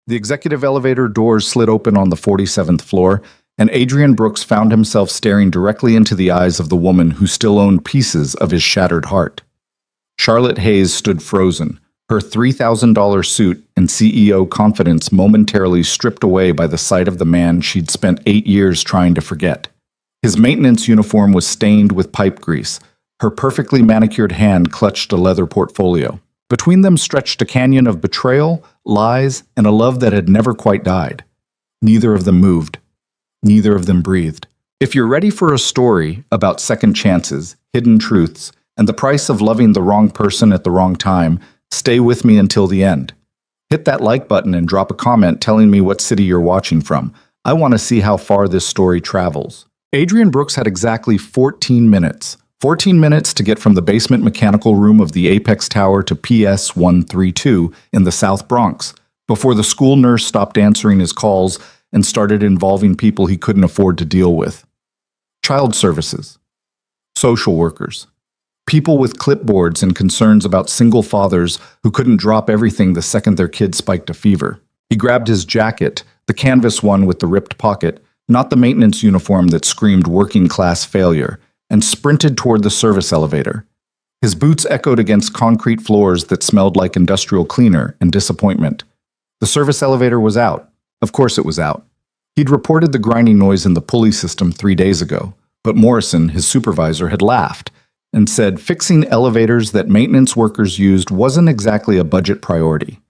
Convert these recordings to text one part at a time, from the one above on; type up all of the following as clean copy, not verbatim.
The executive elevator doors slid open on the 47th floor, and Adrian Brooks found himself staring directly into the eyes of the woman who still owned pieces of his shattered heart. Charlotte Hayes stood frozen, her $3,000 suit and CEO confidence momentarily stripped away by the sight of the man she'd spent 8 years trying to forget. His maintenance uniform was stained with pipe grease. Her perfectly manicured hand clutched a leather portfolio. Between them stretched a canyon of betrayal, lies, and a love that had never quite died. Neither of them moved. Neither of them breathed. If you're ready for a story about second chances, hidden truths, and the price of loving the wrong person at the wrong time, stay with me until the end. Hit that like button and drop a comment telling me what city you're watching from. I want to see how far this story travels. Adrian Brooks had exactly 14 minutes. 14 minutes to get from the basement mechanical room of the Apex Tower to PS 132 in the South Bronx, before the school nurse stopped answering his calls and started involving people he couldn't afford to deal with. Child services, social workers, people with clipboards and concerns about single fathers who couldn't drop everything the second their kid spiked a fever. He grabbed his jacket, the canvas one with the ripped pocket, not the maintenance uniform that screamed working-class failure, and sprinted toward the service elevator. His boots echoed against concrete floors that smelled like industrial cleaner and disappointment. The service elevator was out. Of course it was out. He'd reported the grinding noise in the pulley system 3 days ago, but Morrison, his supervisor, had laughed and said fixing elevators that maintenance workers used wasn't exactly a budget priority.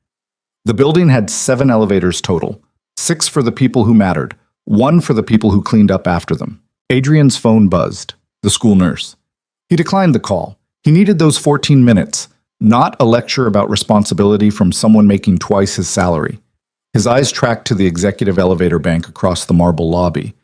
The building had 7 elevators total, 6 for the people who mattered, 1 for the people who cleaned up after them. Adrian's phone buzzed. The school nurse. He declined the call. He needed those 14 minutes, not a lecture about responsibility from someone making twice his salary. His eyes tracked to the executive elevator bank across the marble lobby.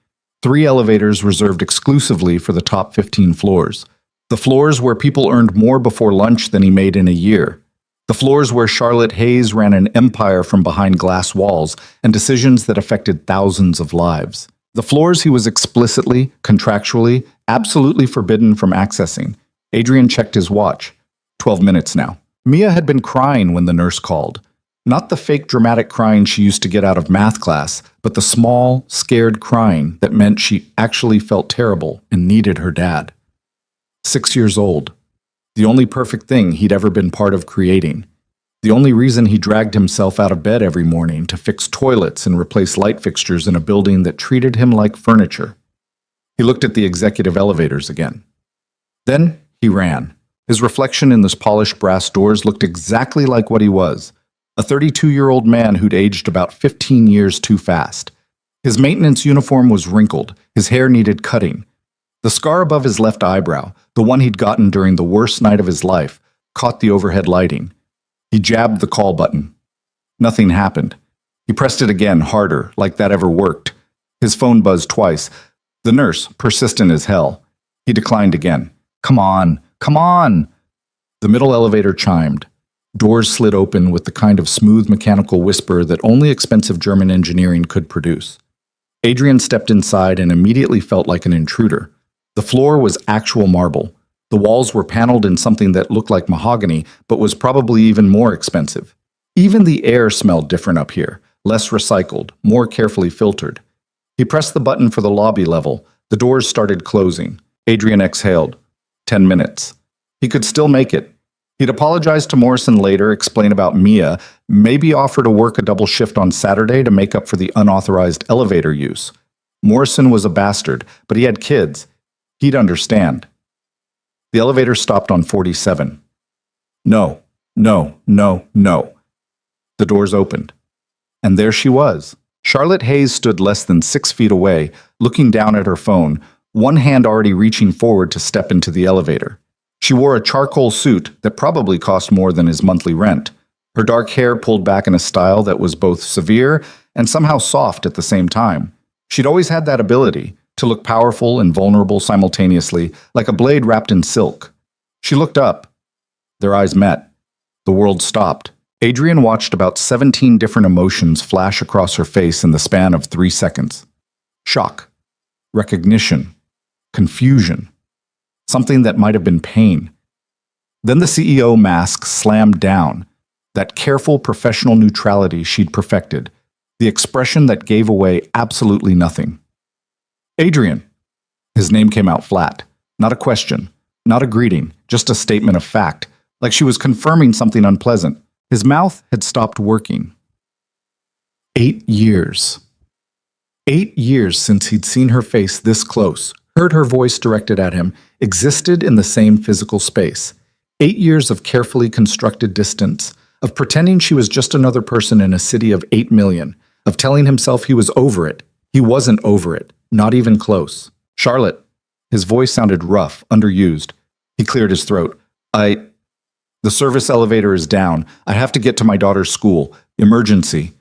3 elevators reserved exclusively for the top 15 floors. The floors where people earned more before lunch than he made in a year. The floors where Charlotte Hayes ran an empire from behind glass walls and decisions that affected thousands of lives. The floors he was explicitly, contractually, absolutely forbidden from accessing. Adrian checked his watch. 12 minutes now. Mia had been crying when the nurse called. Not the fake dramatic crying she used to get out of math class, but the small, scared crying that meant she actually felt terrible and needed her dad. 6 years old. The only perfect thing he'd ever been part of creating. The only reason he dragged himself out of bed every morning to fix toilets and replace light fixtures in a building that treated him like furniture. He looked at the executive elevators again. Then he ran. His reflection in those polished brass doors looked exactly like what he was, a 32-year-old man who'd aged about 15 years too fast. His maintenance uniform was wrinkled, his hair needed cutting. The scar above his left eyebrow, the one he'd gotten during the worst night of his life, caught the overhead lighting. He jabbed the call button. Nothing happened. He pressed it again, harder, like that ever worked. His phone buzzed twice. The nurse, persistent as hell. He declined again. Come on, come on! The middle elevator chimed. Doors slid open with the kind of smooth mechanical whisper that only expensive German engineering could produce. Adrian stepped inside and immediately felt like an intruder. The floor was actual marble. The walls were paneled in something that looked like mahogany, but was probably even more expensive. Even the air smelled different up here, less recycled, more carefully filtered. He pressed the button for the lobby level. The doors started closing. Adrian exhaled. 10 minutes. He could still make it. He'd apologize to Morrison later, explain about Mia, maybe offer to work a double shift on Saturday to make up for the unauthorized elevator use. Morrison was a bastard, but he had kids. He'd understand. The elevator stopped on 47. No, no, no, no. The doors opened. And there she was. Charlotte Hayes stood less than 6 feet away, looking down at her phone, one hand already reaching forward to step into the elevator. She wore a charcoal suit that probably cost more than his monthly rent. Her dark hair pulled back in a style that was both severe and somehow soft at the same time. She'd always had that ability to look powerful and vulnerable simultaneously, like a blade wrapped in silk. She looked up. Their eyes met. The world stopped. Adrian watched about 17 different emotions flash across her face in the span of 3 seconds. Shock, recognition, confusion, something that might have been pain. Then the CEO mask slammed down, that careful professional neutrality she'd perfected, the expression that gave away absolutely nothing. Adrian. His name came out flat. Not a question, not a greeting, just a statement of fact, like she was confirming something unpleasant. His mouth had stopped working. 8 years. 8 years since he'd seen her face this close, heard her voice directed at him, existed in the same physical space. 8 years of carefully constructed distance, of pretending she was just another person in a city of 8 million, of telling himself he was over it. He wasn't over it, not even close. Charlotte. His voice sounded rough, underused. He cleared his throat. The service elevator is down. I have to get to my daughter's school. Emergency.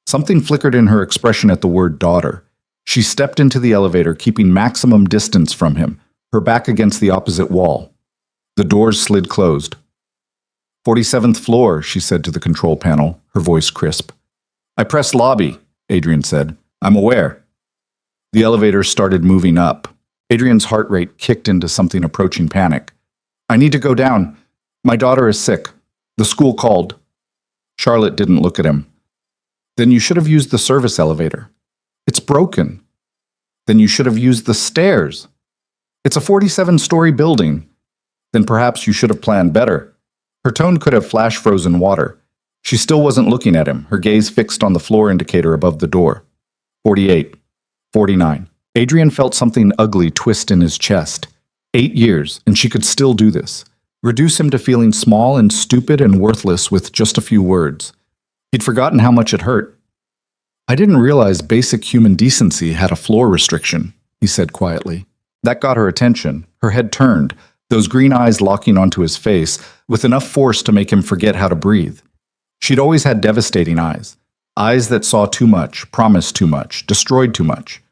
Something flickered in her expression at the word daughter. She stepped into the elevator, keeping maximum distance from him, her back against the opposite wall. The doors slid closed. 47th floor, she said to the control panel, her voice crisp. I pressed lobby, Adrian said. I'm aware. The elevator started moving up. Adrian's heart rate kicked into something approaching panic. I need to go down. My daughter is sick. The school called. Charlotte didn't look at him. Then you should have used the service elevator. It's broken. Then you should have used the stairs. It's a 47-story building. Then perhaps you should have planned better. Her tone could have flash-frozen water. She still wasn't looking at him, her gaze fixed on the floor indicator above the door. 48. 49. Adrian felt something ugly twist in his chest. 8 years, and she could still do this. Reduce him to feeling small and stupid and worthless with just a few words. He'd forgotten how much it hurt. I didn't realize basic human decency had a floor restriction, he said quietly. That got her attention. Her head turned, those green eyes locking onto his face, with enough force to make him forget how to breathe. She'd always had devastating eyes. Eyes that saw too much, promised too much, destroyed too much.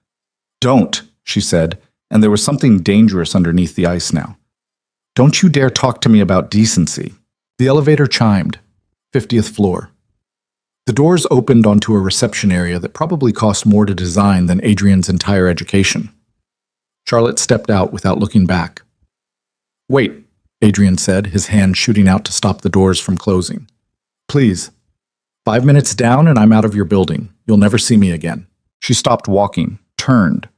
Don't, she said, and there was something dangerous underneath the ice now. Don't you dare talk to me about decency. The elevator chimed. 50th floor. The doors opened onto a reception area that probably cost more to design than Adrian's entire education. Charlotte stepped out without looking back. Wait, Adrian said, his hand shooting out to stop the doors from closing. Please. 5 minutes down and I'm out of your building. You'll never see me again. She stopped walking, turned.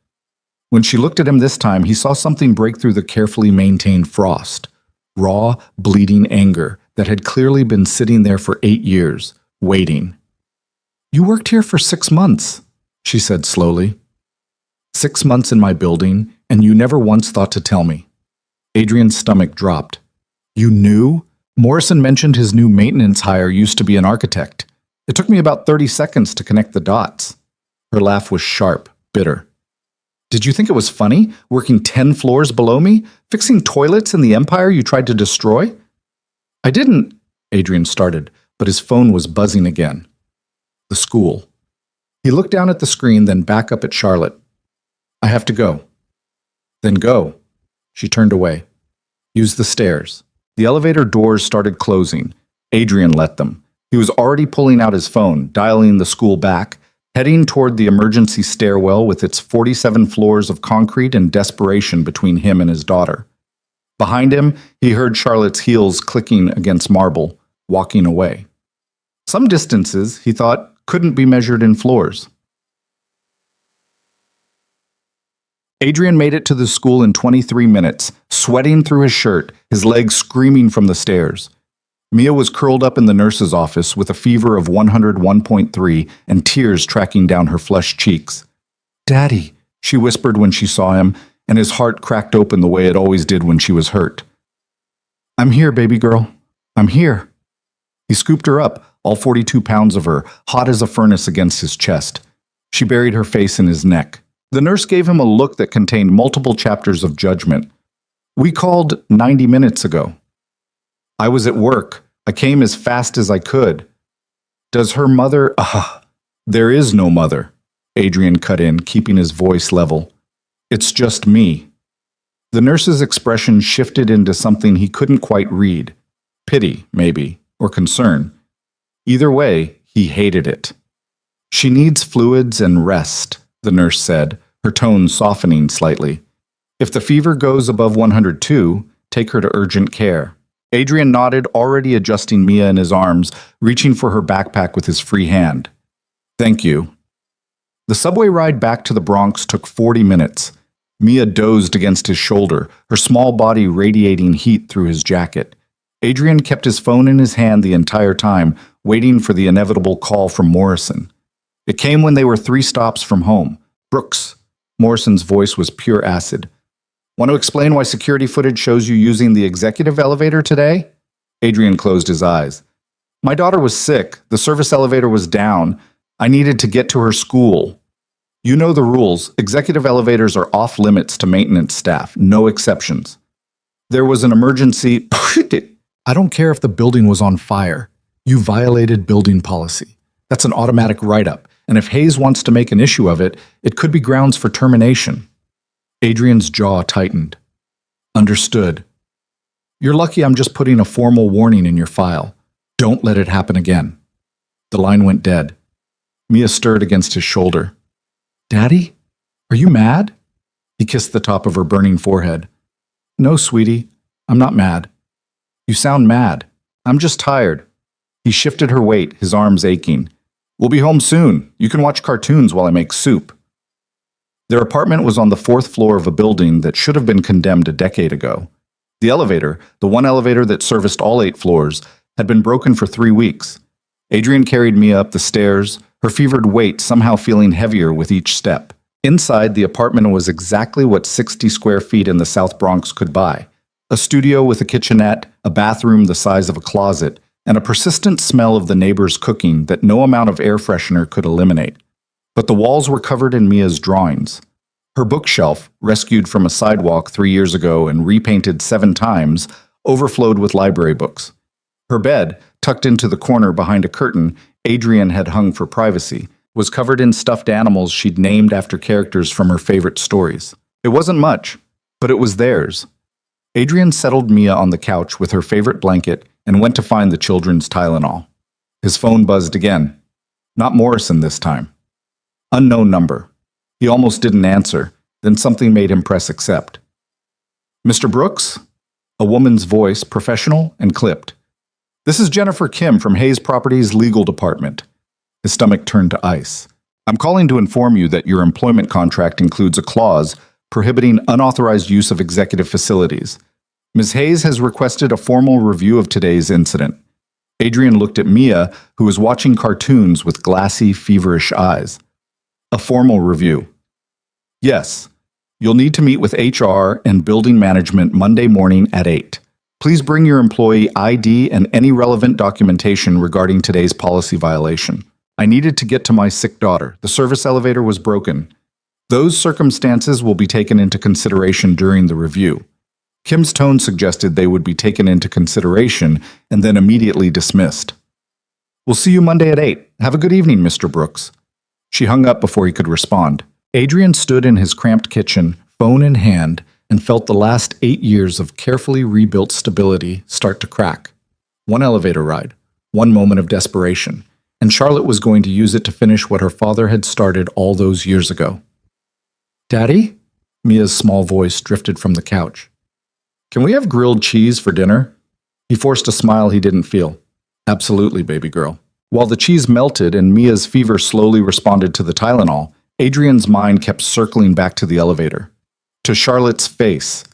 When she looked at him this time, he saw something break through the carefully maintained frost. Raw, bleeding anger that had clearly been sitting there for 8 years, waiting. You worked here for 6 months, she said slowly. 6 months in my building, and you never once thought to tell me. Adrian's stomach dropped. You knew? Morrison mentioned his new maintenance hire used to be an architect. It took me about 30 seconds to connect the dots. Her laugh was sharp, bitter. Did you think it was funny, working 10 floors below me, fixing toilets in the empire you tried to destroy? I didn't, Adrian started, but his phone was buzzing again. The school. He looked down at the screen, then back up at Charlotte. I have to go. Then go. She turned away. Use the stairs. The elevator doors started closing. Adrian let them. He was already pulling out his phone, dialing the school back, heading toward the emergency stairwell with its 47 floors of concrete and desperation between him and his daughter. Behind him, he heard Charlotte's heels clicking against marble, walking away. Some distances, he thought, couldn't be measured in floors. Adrian made it to the school in 23 minutes, sweating through his shirt, his legs screaming from the stairs. Mia was curled up in the nurse's office with a fever of 101.3 and tears tracking down her flushed cheeks. Daddy, she whispered when she saw him, and his heart cracked open the way it always did when she was hurt. I'm here, baby girl. I'm here. He scooped her up, all 42 pounds of her, hot as a furnace against his chest. She buried her face in his neck. The nurse gave him a look that contained multiple chapters of judgment. We called 90 minutes ago. I was at work. I came as fast as I could. Does her mother... There is no mother, Adrian cut in, keeping his voice level. It's just me. The nurse's expression shifted into something he couldn't quite read. Pity, maybe, or concern. Either way, he hated it. She needs fluids and rest, the nurse said, her tone softening slightly. If the fever goes above 102, take her to urgent care. Adrian nodded, already adjusting Mia in his arms, reaching for her backpack with his free hand. Thank you. The subway ride back to the Bronx took 40 minutes. Mia dozed against his shoulder, her small body radiating heat through his jacket. Adrian kept his phone in his hand the entire time, waiting for the inevitable call from Morrison. It came when they were 3 stops from home. Brooks. Morrison's voice was pure acid. Want to explain why security footage shows you using the executive elevator today? Adrian closed his eyes. My daughter was sick. The service elevator was down. I needed to get to her school. You know the rules. Executive elevators are off limits to maintenance staff. No exceptions. There was an emergency. I don't care if the building was on fire. You violated building policy. That's an automatic write-up. And if Hayes wants to make an issue of it, it could be grounds for termination. Adrian's jaw tightened. Understood. You're lucky I'm just putting a formal warning in your file. Don't let it happen again. The line went dead. Mia stirred against his shoulder. Daddy? Are you mad? He kissed the top of her burning forehead. No, sweetie. I'm not mad. You sound mad. I'm just tired. He shifted her weight, his arms aching. We'll be home soon. You can watch cartoons while I make soup. Their apartment was on the 4th floor of a building that should have been condemned a decade ago. The elevator, the one elevator that serviced all 8 floors, had been broken for 3 weeks. Adrian carried Mia up the stairs, her fevered weight somehow feeling heavier with each step. Inside, the apartment was exactly what 60 square feet in the South Bronx could buy. A studio with a kitchenette, a bathroom the size of a closet, and a persistent smell of the neighbor's cooking that no amount of air freshener could eliminate. But the walls were covered in Mia's drawings. Her bookshelf, rescued from a sidewalk 3 years ago and repainted 7 times, overflowed with library books. Her bed, tucked into the corner behind a curtain Adrian had hung for privacy, was covered in stuffed animals she'd named after characters from her favorite stories. It wasn't much, but it was theirs. Adrian settled Mia on the couch with her favorite blanket and went to find the children's Tylenol. His phone buzzed again. Not Morrison this time. Unknown number. He almost didn't answer, then something made him press accept. Mr. Brooks? A woman's voice, professional and clipped. This is Jennifer Kim from Hayes Properties Legal Department. His stomach turned to ice. I'm calling to inform you that your employment contract includes a clause prohibiting unauthorized use of executive facilities. Ms. Hayes has requested a formal review of today's incident. Adrian looked at Mia, who was watching cartoons with glassy, feverish eyes. A formal review. Yes. You'll need to meet with HR and building management Monday morning at 8. Please bring your employee ID and any relevant documentation regarding today's policy violation. I needed to get to my sick daughter. The service elevator was broken. Those circumstances will be taken into consideration during the review. Kim's tone suggested they would be taken into consideration and then immediately dismissed. We'll see you Monday at 8. Have a good evening, Mr. Brooks. She hung up before he could respond. Adrian stood in his cramped kitchen, phone in hand, and felt the last 8 years of carefully rebuilt stability start to crack. One elevator ride, one moment of desperation, and Charlotte was going to use it to finish what her father had started all those years ago. Daddy? Mia's small voice drifted from the couch. Can we have grilled cheese for dinner? He forced a smile he didn't feel. Absolutely, baby girl. While the cheese melted and Mia's fever slowly responded to the Tylenol, Adrian's mind kept circling back to the elevator. To Charlotte's face.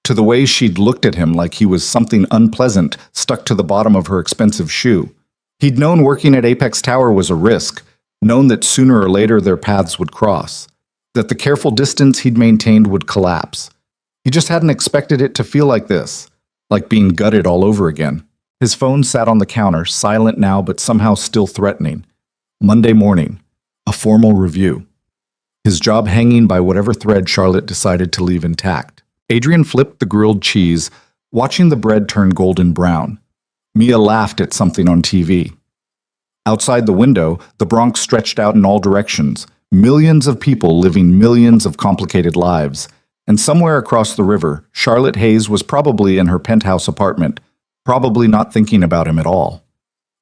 To the way she'd looked at him like he was something unpleasant stuck to the bottom of her expensive shoe. He'd known working at Apex Tower was a risk, known that sooner or later their paths would cross, that the careful distance he'd maintained would collapse. He just hadn't expected it to feel like this, like being gutted all over again. His phone sat on the counter, silent now but somehow still threatening. Monday morning. A formal review. His job hanging by whatever thread Charlotte decided to leave intact. Adrian flipped the grilled cheese, watching the bread turn golden brown. Mia laughed at something on TV. Outside the window, the Bronx stretched out in all directions, millions of people living millions of complicated lives. And somewhere across the river, Charlotte Hayes was probably in her penthouse apartment, probably not thinking about him at all.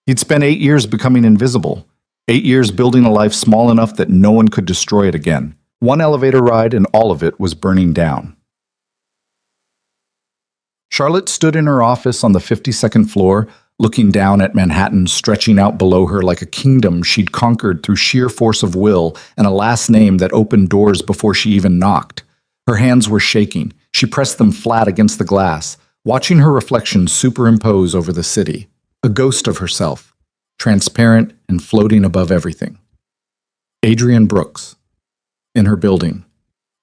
He'd spent 8 years becoming invisible, 8 years building a life small enough that no one could destroy it again. One elevator ride and all of it was burning down. Charlotte stood in her office on the 52nd floor, looking down at Manhattan stretching out below her like a kingdom she'd conquered through sheer force of will and a last name that opened doors before she even knocked. Her hands were shaking. She pressed them flat against the glass, watching her reflection superimpose over the city, a ghost of herself, transparent and floating above everything. Adrienne Brooks, in her building,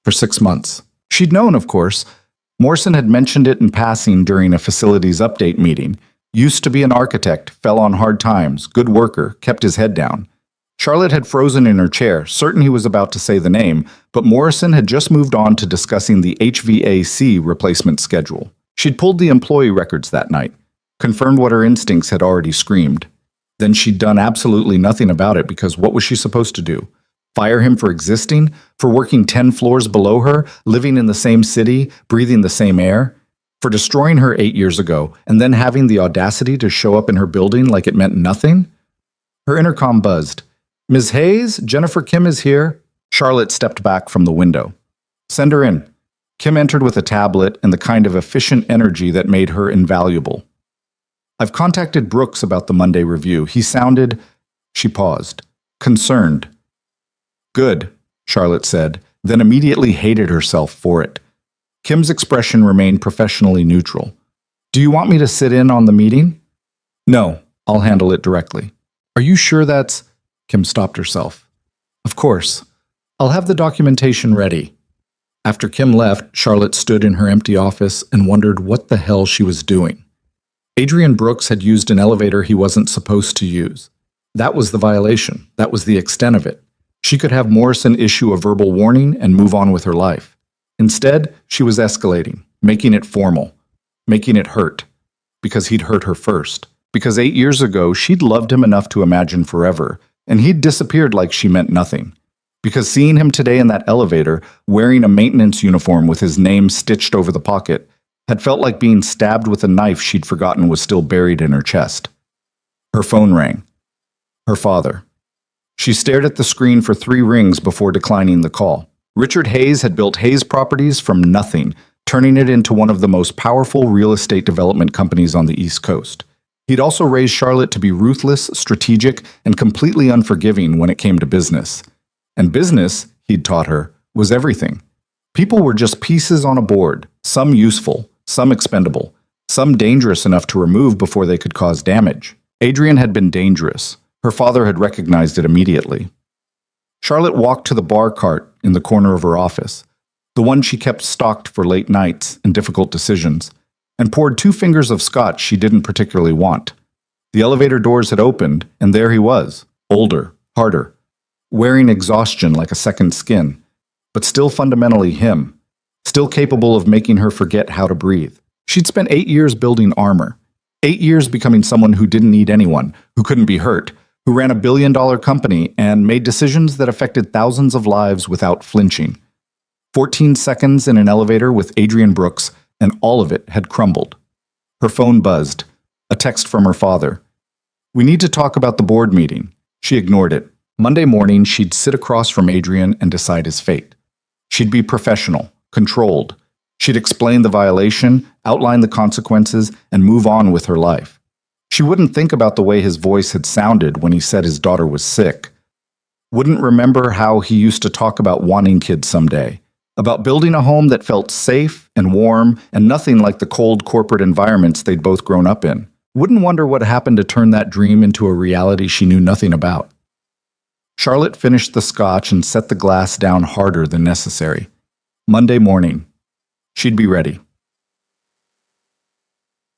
for 6 months. She'd known, of course. Morrison had mentioned it in passing during a facilities update meeting. Used to be an architect, fell on hard times, good worker, kept his head down. Charlotte had frozen in her chair, certain he was about to say the name, but Morrison had just moved on to discussing the HVAC replacement schedule. She'd pulled the employee records that night, confirmed what her instincts had already screamed. Then she'd done absolutely nothing about it because what was she supposed to do? Fire him for existing? For working 10 floors below her, living in the same city, breathing the same air? For destroying her 8 years ago, and then having the audacity to show up in her building like it meant nothing? Her intercom buzzed. "Ms. Hayes, Jennifer Kim is here." Charlotte stepped back from the window. "Send her in." Kim entered with a tablet and the kind of efficient energy that made her invaluable. "I've contacted Brooks about the Monday review. He sounded—" She paused. "Concerned." "Good," Charlotte said, then immediately hated herself for it. Kim's expression remained professionally neutral. "Do you want me to sit in on the meeting?" "No, I'll handle it directly." "Are you sure that's—" Kim stopped herself. "Of course. I'll have the documentation ready." After Kim left, Charlotte stood in her empty office and wondered what the hell she was doing. Adrienne Brooks had used an elevator he wasn't supposed to use. That was the violation. That was the extent of it. She could have Morrison issue a verbal warning and move on with her life. Instead, she was escalating, making it formal, making it hurt, because he'd hurt her first. Because 8 years ago, she'd loved him enough to imagine forever, and he'd disappeared like she meant nothing. Because seeing him today in that elevator, wearing a maintenance uniform with his name stitched over the pocket, had felt like being stabbed with a knife she'd forgotten was still buried in her chest. Her phone rang. Her father. She stared at the screen for 3 rings before declining the call. Richard Hayes had built Hayes Properties from nothing, turning it into one of the most powerful real estate development companies on the East Coast. He'd also raised Charlotte to be ruthless, strategic, and completely unforgiving when it came to business. And business, he'd taught her, was everything. People were just pieces on a board, some useful, some expendable, some dangerous enough to remove before they could cause damage. Adrienne had been dangerous. Her father had recognized it immediately. Charlotte walked to the bar cart in the corner of her office, the one she kept stocked for late nights and difficult decisions, and poured 2 fingers of scotch she didn't particularly want. The elevator doors had opened, and there he was, older, harder, wearing exhaustion like a second skin, but still fundamentally him, still capable of making her forget how to breathe. She'd spent 8 years building armor, 8 years becoming someone who didn't need anyone, who couldn't be hurt, who ran a billion-dollar company and made decisions that affected thousands of lives without flinching. 14 seconds in an elevator with Adrienne Brooks, and all of it had crumbled. Her phone buzzed. A text from her father. "We need to talk about the board meeting." She ignored it. Monday morning, she'd sit across from Adrienne and decide his fate. She'd be professional, controlled. She'd explain the violation, outline the consequences, and move on with her life. She wouldn't think about the way his voice had sounded when he said his daughter was sick. Wouldn't remember how he used to talk about wanting kids someday, about building a home that felt safe and warm and nothing like the cold corporate environments they'd both grown up in. Wouldn't wonder what happened to turn that dream into a reality she knew nothing about. Charlotte finished the scotch and set the glass down harder than necessary. Monday morning. She'd be ready.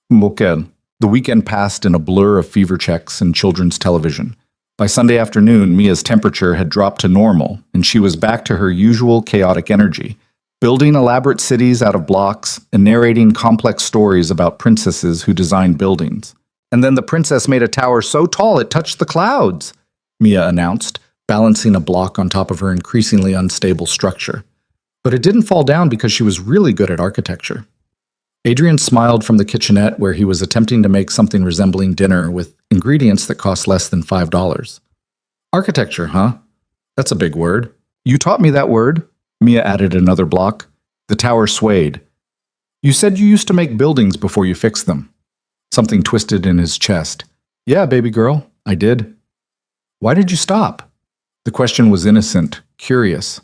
Moquel. The weekend passed in a blur of fever checks and children's television. By Sunday afternoon, Mia's temperature had dropped to normal, and she was back to her usual chaotic energy, building elaborate cities out of blocks and narrating complex stories about princesses who designed buildings. "And then the princess made a tower so tall it touched the clouds," Mia announced, balancing a block on top of her increasingly unstable structure. But it didn't fall down because she was really good at architecture. Adrienne smiled from the kitchenette where he was attempting to make something resembling dinner with ingredients that cost less than $5. "Architecture, huh? That's a big word. You taught me that word." Mia added another block. The tower swayed. "You said you used to make buildings before you fixed them." Something twisted in his chest. Yeah, baby girl, I did. Why did you stop? The question was innocent, curious.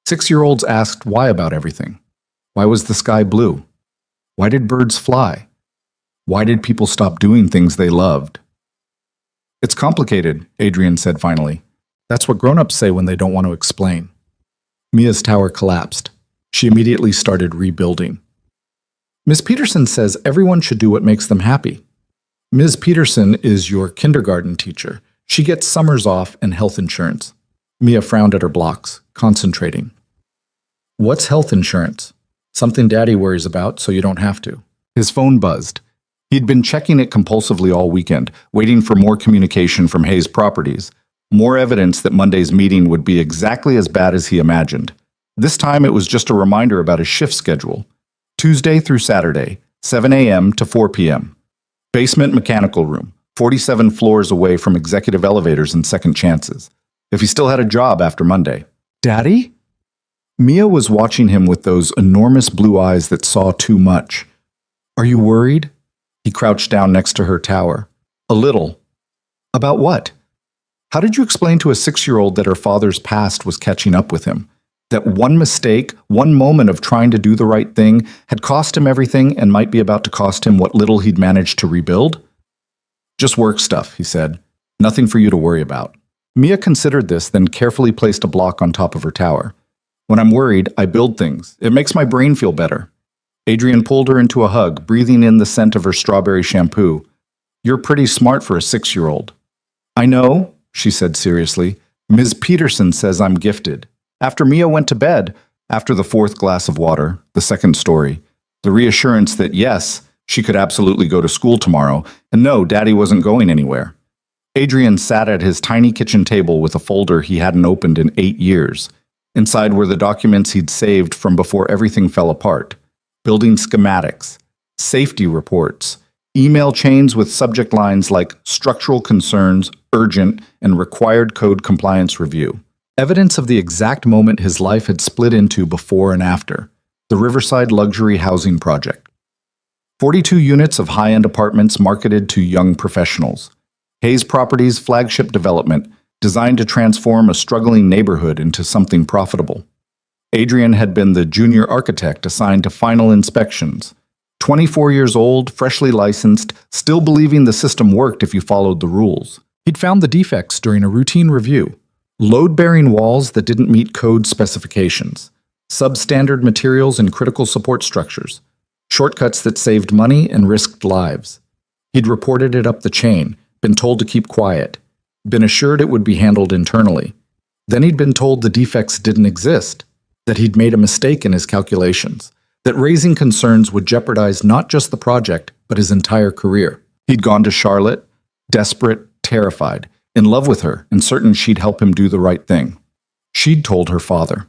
6-year-olds asked why about everything. Why was the sky blue? Why did birds fly? Why did people stop doing things they loved? It's complicated, Adrian said finally. That's what grown-ups say when they don't want to explain. Mia's tower collapsed. She immediately started rebuilding. Ms. Peterson says everyone should do what makes them happy. Ms. Peterson is your kindergarten teacher. She gets summers off and health insurance. Mia frowned at her blocks, concentrating. What's health insurance? Something Daddy worries about, so you don't have to. His phone buzzed. He'd been checking it compulsively all weekend, waiting for more communication from Hayes Properties, more evidence that Monday's meeting would be exactly as bad as he imagined. This time it was just a reminder about his shift schedule. Tuesday through Saturday, 7 a.m. to 4 p.m. Basement mechanical room, 47 floors away from executive elevators and second chances. If he still had a job after Monday. Daddy? Mia was watching him with those enormous blue eyes that saw too much. Are you worried? He crouched down next to her tower. A little. About what? How did you explain to a 6-year-old that her father's past was catching up with him? That one mistake, one moment of trying to do the right thing, had cost him everything and might be about to cost him what little he'd managed to rebuild? Just work stuff, he said. Nothing for you to worry about. Mia considered this, then carefully placed a block on top of her tower. When I'm worried, I build things. It makes my brain feel better. Adrian pulled her into a hug, breathing in the scent of her strawberry shampoo. You're pretty smart for a 6-year-old. I know, she said seriously. Ms. Peterson says I'm gifted. After Mia went to bed, after the 4th glass of water, the 2nd story, the reassurance that yes, she could absolutely go to school tomorrow, and no, Daddy wasn't going anywhere. Adrian sat at his tiny kitchen table with a folder he hadn't opened in 8 years. Inside were the documents he'd saved from before everything fell apart. Building schematics, safety reports, email chains with subject lines like structural concerns, urgent, and required code compliance review. Evidence of the exact moment his life had split into before and after. The Riverside Luxury Housing Project. 42 units of high-end apartments marketed to young professionals. Hayes Properties' flagship development, designed to transform a struggling neighborhood into something profitable. Adrian had been the junior architect assigned to final inspections. 24 years old, freshly licensed, still believing the system worked if you followed the rules. He'd found the defects during a routine review. Load-bearing walls that didn't meet code specifications. Substandard materials in critical support structures. Shortcuts that saved money and risked lives. He'd reported it up the chain, been told to keep quiet. Been assured it would be handled internally. Then he'd been told the defects didn't exist, that he'd made a mistake in his calculations, that raising concerns would jeopardize not just the project, but his entire career. He'd gone to Charlotte, desperate, terrified, in love with her, and certain she'd help him do the right thing. She'd told her father.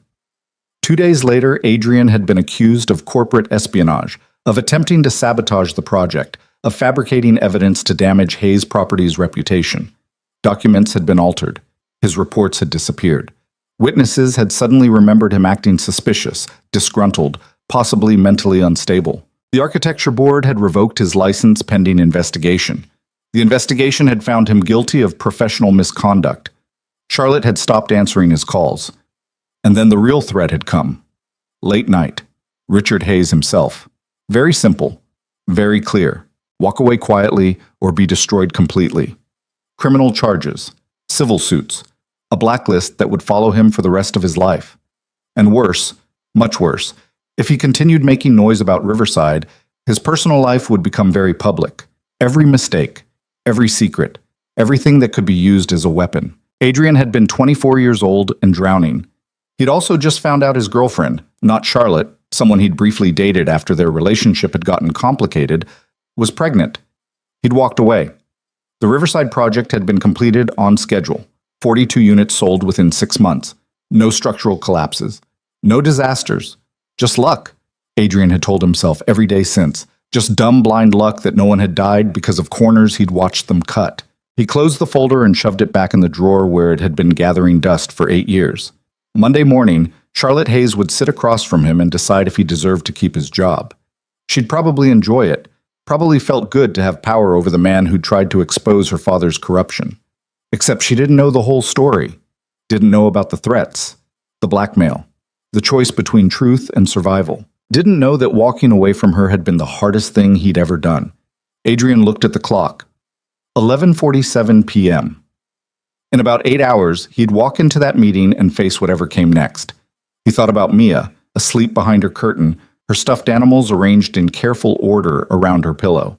2 days later, Adrian had been accused of corporate espionage, of attempting to sabotage the project, of fabricating evidence to damage Hayes Properties' reputation. Documents had been altered. His reports had disappeared. Witnesses had suddenly remembered him acting suspicious, disgruntled, possibly mentally unstable. The architecture board had revoked his license pending investigation. The investigation had found him guilty of professional misconduct. Charlotte had stopped answering his calls. And then the real threat had come. Late night. Richard Hayes himself. Very simple. Very clear. Walk away quietly or be destroyed completely. Criminal charges. Civil suits. A blacklist that would follow him for the rest of his life. And worse, much worse, if he continued making noise about Riverside, his personal life would become very public. Every mistake, every secret, everything that could be used as a weapon. Adrian had been 24 years old and drowning. He'd also just found out his girlfriend, not Charlotte, someone he'd briefly dated after their relationship had gotten complicated, was pregnant. He'd walked away. The Riverside project had been completed on schedule. 42 units sold within 6 months. No structural collapses. No disasters. Just luck, Adrian had told himself every day since. Just dumb, blind luck that no one had died because of corners he'd watched them cut. He closed the folder and shoved it back in the drawer where it had been gathering dust for 8 years. Monday morning, Charlotte Hayes would sit across from him and decide if he deserved to keep his job. She'd probably enjoy it, Probably felt good to have power over the man who tried to expose her father's corruption. Except she didn't know the whole story. Didn't know about the threats, the blackmail, the choice between truth and survival. Didn't know that walking away from her had been the hardest thing he'd ever done. Adrian looked at the clock. 11:47 p.m. In about 8 hours, he'd walk into that meeting and face whatever came next. He thought about Mia, asleep behind her curtain, her stuffed animals arranged in careful order around her pillow.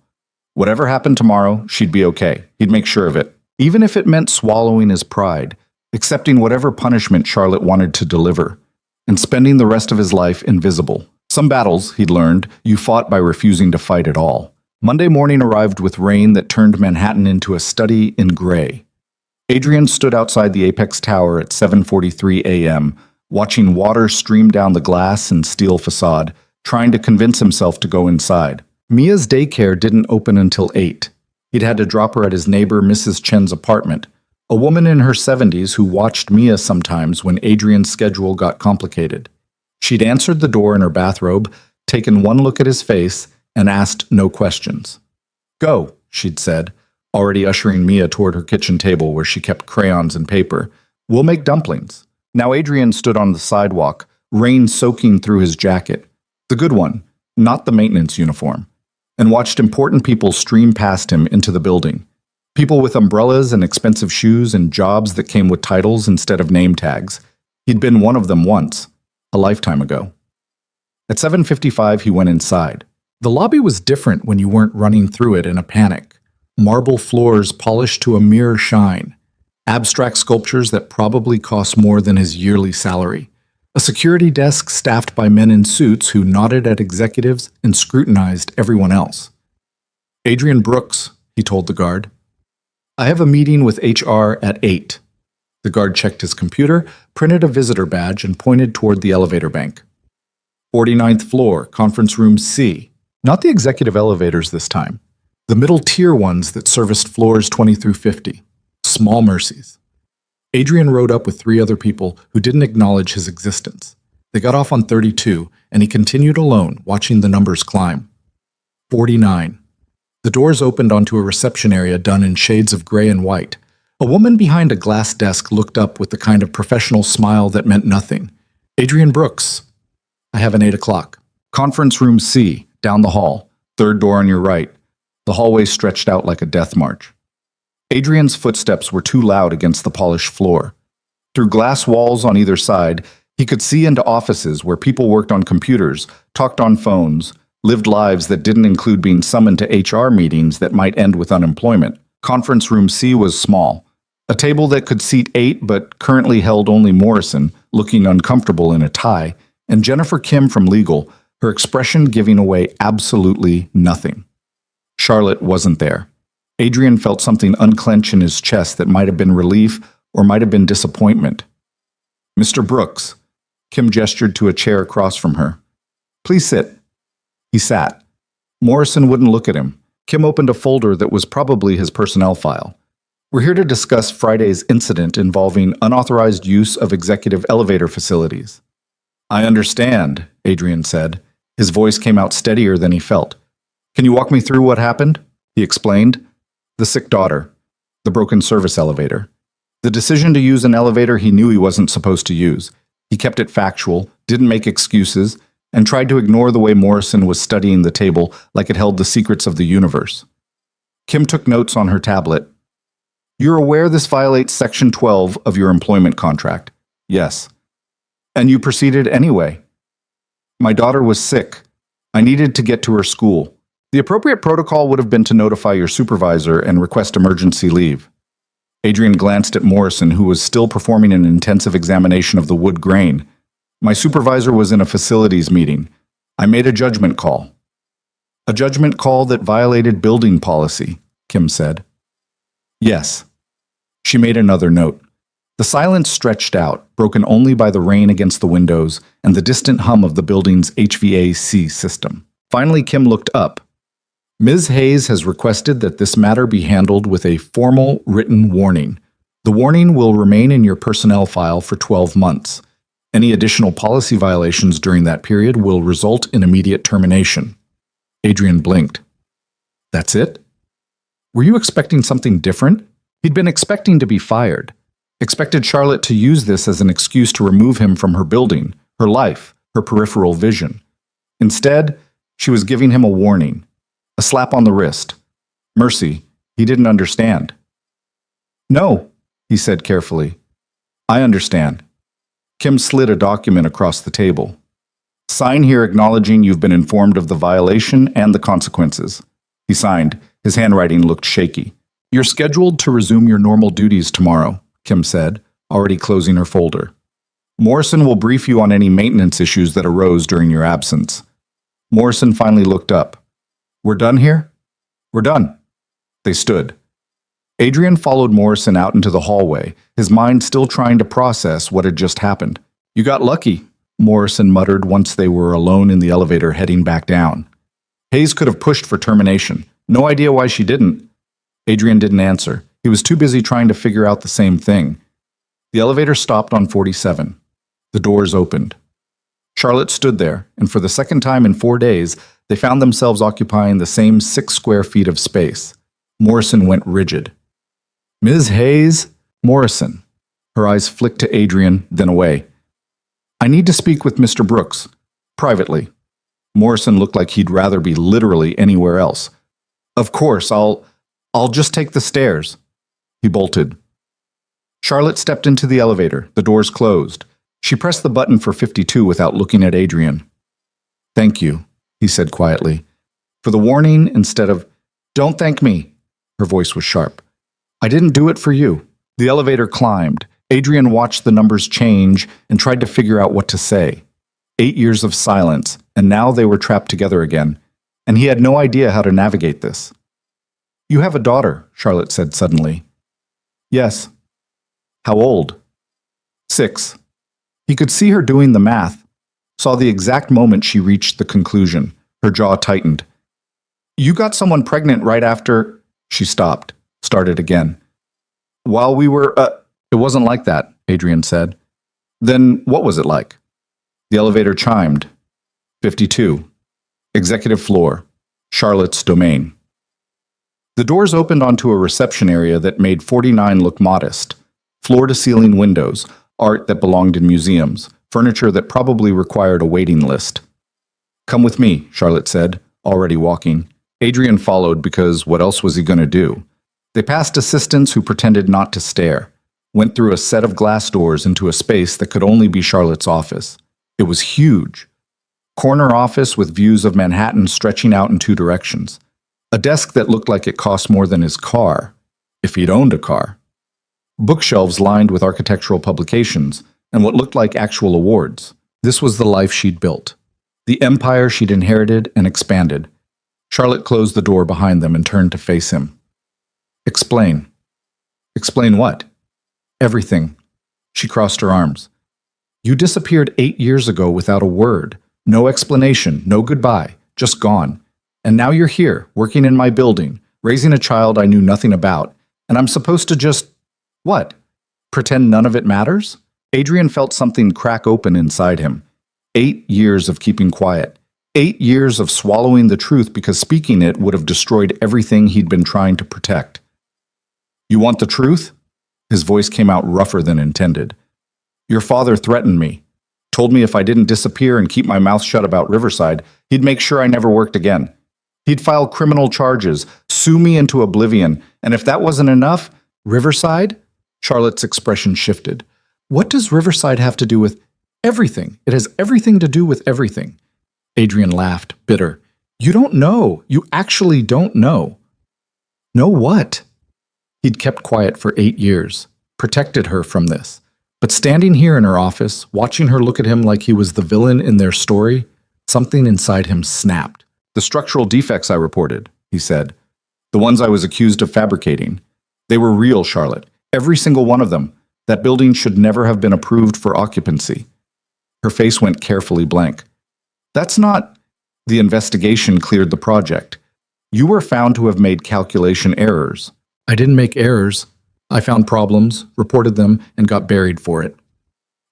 Whatever happened tomorrow, she'd be okay. He'd make sure of it. Even if it meant swallowing his pride, accepting whatever punishment Charlotte wanted to deliver, and spending the rest of his life invisible. Some battles, he'd learned, you fought by refusing to fight at all. Monday morning arrived with rain that turned Manhattan into a study in gray. Adrian stood outside the Apex Tower at 7:43 a.m., watching water stream down the glass and steel facade, trying to convince himself to go inside. Mia's daycare didn't open until 8. He'd had to drop her at his neighbor Mrs. Chen's apartment, a woman in her 70s who watched Mia sometimes when Adrian's schedule got complicated. She'd answered the door in her bathrobe, taken one look at his face, and asked no questions. "Go," she'd said, already ushering Mia toward her kitchen table where she kept crayons and paper. "We'll make dumplings." Now Adrian stood on the sidewalk, rain soaking through his jacket. The good one, not the maintenance uniform, and watched important people stream past him into the building. People with umbrellas and expensive shoes and jobs that came with titles instead of name tags. He'd been one of them once, a lifetime ago. At 7:55, he went inside. The lobby was different when you weren't running through it in a panic. Marble floors polished to a mirror shine. Abstract sculptures that probably cost more than his yearly salary. A security desk staffed by men in suits who nodded at executives and scrutinized everyone else. "Adrian Brooks," he told the guard. "I have a meeting with HR at 8. The guard checked his computer, printed a visitor badge, and pointed toward the elevator bank. 49th floor, conference room C. Not the executive elevators this time. The middle-tier ones that serviced floors 20 through 50. Small mercies. Adrian rode up with 3 other people who didn't acknowledge his existence. They got off on 32, and he continued alone, watching the numbers climb. 49. The doors opened onto a reception area done in shades of gray and white. A woman behind a glass desk looked up with the kind of professional smile that meant nothing. "Adrian Brooks. I have an 8 o'clock. Conference room C, down the hall. 3rd door on your right." The hallway stretched out like a death march. Adrian's footsteps were too loud against the polished floor. Through glass walls on either side, he could see into offices where people worked on computers, talked on phones, lived lives that didn't include being summoned to HR meetings that might end with unemployment. Conference room C was small. A table that could seat 8 but currently held only Morrison, looking uncomfortable in a tie, and Jennifer Kim from legal, her expression giving away absolutely nothing. Charlotte wasn't there. Adrian felt something unclench in his chest that might have been relief or might have been disappointment. "Mr. Brooks." Kim gestured to a chair across from her. "Please sit." He sat. Morrison wouldn't look at him. Kim opened a folder that was probably his personnel file. "We're here to discuss Friday's incident involving unauthorized use of executive elevator facilities." "I understand," Adrian said. His voice came out steadier than he felt. "Can you walk me through what happened?" He explained. The sick daughter. The broken service elevator. The decision to use an elevator he knew he wasn't supposed to use. He kept it factual, didn't make excuses, and tried to ignore the way Morrison was studying the table like it held the secrets of the universe. Kim took notes on her tablet. "You're aware this violates Section 12 of your employment contract?" "Yes." "And you proceeded anyway?" "My daughter was sick. I needed to get to her school. The appropriate protocol would have been to notify your supervisor and request emergency leave." Adrian glanced at Morrison, who was still performing an intensive examination of the wood grain. "My supervisor was in a facilities meeting. I made a judgment call." "A judgment call that violated building policy," Kim said. "Yes." She made another note. The silence stretched out, broken only by the rain against the windows and the distant hum of the building's HVAC system. Finally, Kim looked up. "Ms. Hayes has requested that this matter be handled with a formal written warning. The warning will remain in your personnel file for 12 months. Any additional policy violations during that period will result in immediate termination." Adrian blinked. That's it? Were you expecting something different? He'd been expecting to be fired. Expected Charlotte to use this as an excuse to remove him from her building, her life, her peripheral vision. Instead, she was giving him a warning, a slap on the wrist. Mercy, he didn't understand. No, he said carefully. I understand. Kim slid a document across the table. Sign here acknowledging you've been informed of the violation and the consequences. He signed. His handwriting looked shaky. You're scheduled to resume your normal duties tomorrow, Kim said, already closing her folder. Morrison will brief you on any maintenance issues that arose during your absence. Morrison finally looked up. We're done here? We're done. They stood. Adrian followed Morrison out into the hallway, his mind still trying to process what had just happened. You got lucky, Morrison muttered once they were alone in the elevator heading back down. Hayes could have pushed for termination. No idea why she didn't. Adrian didn't answer. He was too busy trying to figure out the same thing. The elevator stopped on 47. The doors opened. Charlotte stood there, and for the second time in 4 days, they found themselves occupying the same 6 square feet of space. Morrison went rigid. Ms. Hayes? Morrison. Her eyes flicked to Adrian, then away. I need to speak with Mr. Brooks. Privately. Morrison looked like he'd rather be literally anywhere else. Of course, I'll just take the stairs. He bolted. Charlotte stepped into the elevator. The doors closed. She pressed the button for 52 without looking at Adrian. Thank you, he said quietly. For the warning instead of, don't thank me. Her voice was sharp. I didn't do it for you. The elevator climbed. Adrian watched the numbers change and tried to figure out what to say. 8 years of silence, and now they were trapped together again, and he had no idea how to navigate this. You have a daughter, Charlotte said suddenly. Yes. How old? 6. He could see her doing the math, saw the exact moment she reached the conclusion. Her jaw tightened. You got someone pregnant right after... She stopped, started again. While we were... It wasn't like that, Adrian said. Then what was it like? The elevator chimed. 52. Executive floor. Charlotte's domain. The doors opened onto a reception area that made 49 look modest. Floor-to-ceiling windows, art that belonged in museums, furniture that probably required a waiting list. Come with me, Charlotte said, already walking. Adrian followed because what else was he going to do? They passed assistants who pretended not to stare, went through a set of glass doors into a space that could only be Charlotte's office. It was huge. Corner office with views of Manhattan stretching out in 2 directions. A desk that looked like it cost more than his car, if he'd owned a car. Bookshelves lined with architectural publications and what looked like actual awards. This was the life she'd built. The empire she'd inherited and expanded. Charlotte closed the door behind them and turned to face him. Explain. Explain what? Everything. She crossed her arms. You disappeared 8 years ago without a word. No explanation, no goodbye, just gone. And now you're here, working in my building, raising a child I knew nothing about, and I'm supposed to just... what? Pretend none of it matters? Adrian felt something crack open inside him. 8 years of keeping quiet. 8 years of swallowing the truth because speaking it would have destroyed everything he'd been trying to protect. You want the truth? His voice came out rougher than intended. Your father threatened me. Told me if I didn't disappear and keep my mouth shut about Riverside, he'd make sure I never worked again. He'd file criminal charges, sue me into oblivion, and if that wasn't enough, Riverside? Charlotte's expression shifted. What does Riverside have to do with everything? It has everything to do with everything. Adrian laughed, bitter. You don't know. You actually don't know. Know what? He'd kept quiet for 8 years, protected her from this. But standing here in her office, watching her look at him like he was the villain in their story, something inside him snapped. The structural defects I reported, he said. The ones I was accused of fabricating. They were real, Charlotte. Every single one of them. That building should never have been approved for occupancy. Her face went carefully blank. That's not... The investigation cleared the project. You were found to have made calculation errors. I didn't make errors. I found problems, reported them, and got buried for it.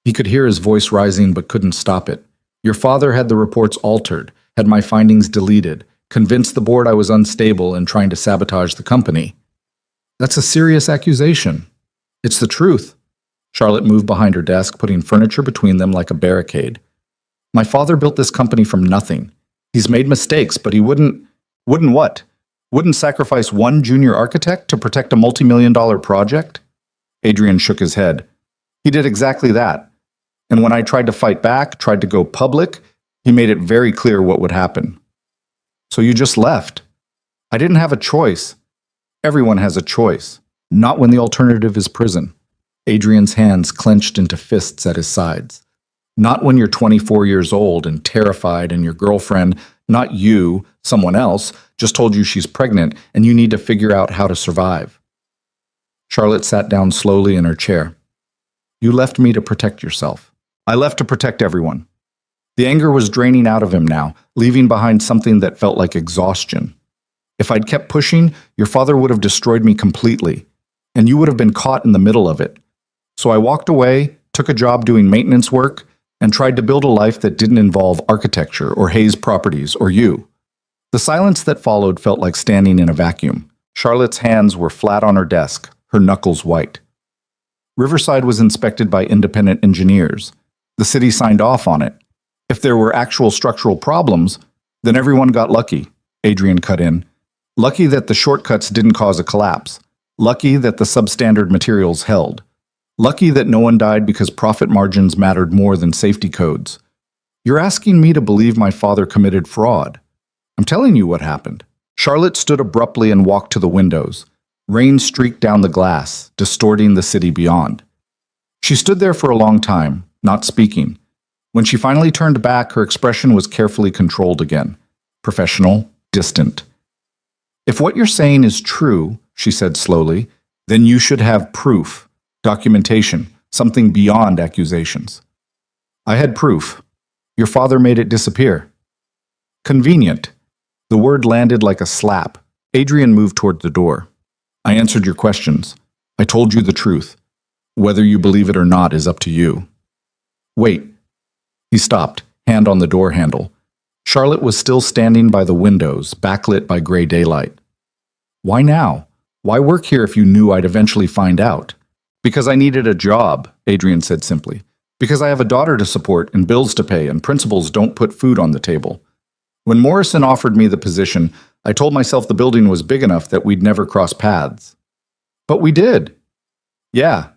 He could hear his voice rising but couldn't stop it. Your father had the reports altered, had my findings deleted, convinced the board I was unstable and trying to sabotage the company. That's a serious accusation. It's the truth. Charlotte moved behind her desk, putting furniture between them like a barricade. My father built this company from nothing. He's made mistakes, but he wouldn't what? Wouldn't sacrifice one junior architect to protect a multi-million-dollar project? Adrian shook his head. He did exactly that. And when I tried to fight back, tried to go public, he made it very clear what would happen. So you just left. I didn't have a choice. Everyone has a choice. Not when the alternative is prison. Adrian's hands clenched into fists at his sides. Not when you're 24 years old and terrified and your girlfriend, not you, someone else, just told you she's pregnant and you need to figure out how to survive. Charlotte sat down slowly in her chair. You left me to protect yourself. I left to protect everyone. The anger was draining out of him now, leaving behind something that felt like exhaustion. If I'd kept pushing, your father would have destroyed me completely, and you would have been caught in the middle of it. So I walked away, took a job doing maintenance work, and tried to build a life that didn't involve architecture or Hayes Properties or you. The silence that followed felt like standing in a vacuum. Charlotte's hands were flat on her desk, her knuckles white. Riverside was inspected by independent engineers. The city signed off on it. If there were actual structural problems, then everyone got lucky, Adrian cut in. Lucky that the shortcuts didn't cause a collapse. Lucky that the substandard materials held. Lucky that no one died because profit margins mattered more than safety codes. You're asking me to believe my father committed fraud. I'm telling you what happened. Charlotte stood abruptly and walked to the windows. Rain streaked down the glass, distorting the city beyond. She stood there for a long time, not speaking. When she finally turned back, her expression was carefully controlled again. Professional, distant. If what you're saying is true, she said slowly, then you should have proof, documentation, something beyond accusations. I had proof. Your father made it disappear. Convenient. The word landed like a slap. Adrian moved toward the door. I answered your questions. I told you the truth. Whether you believe it or not is up to you. Wait. He stopped, hand on the door handle. Charlotte was still standing by the windows, backlit by gray daylight. Why now? Why work here if you knew I'd eventually find out? Because I needed a job, Adrian said simply. Because I have a daughter to support and bills to pay and principals don't put food on the table. When Morrison offered me the position, I told myself the building was big enough that we'd never cross paths. But we did. Yeah.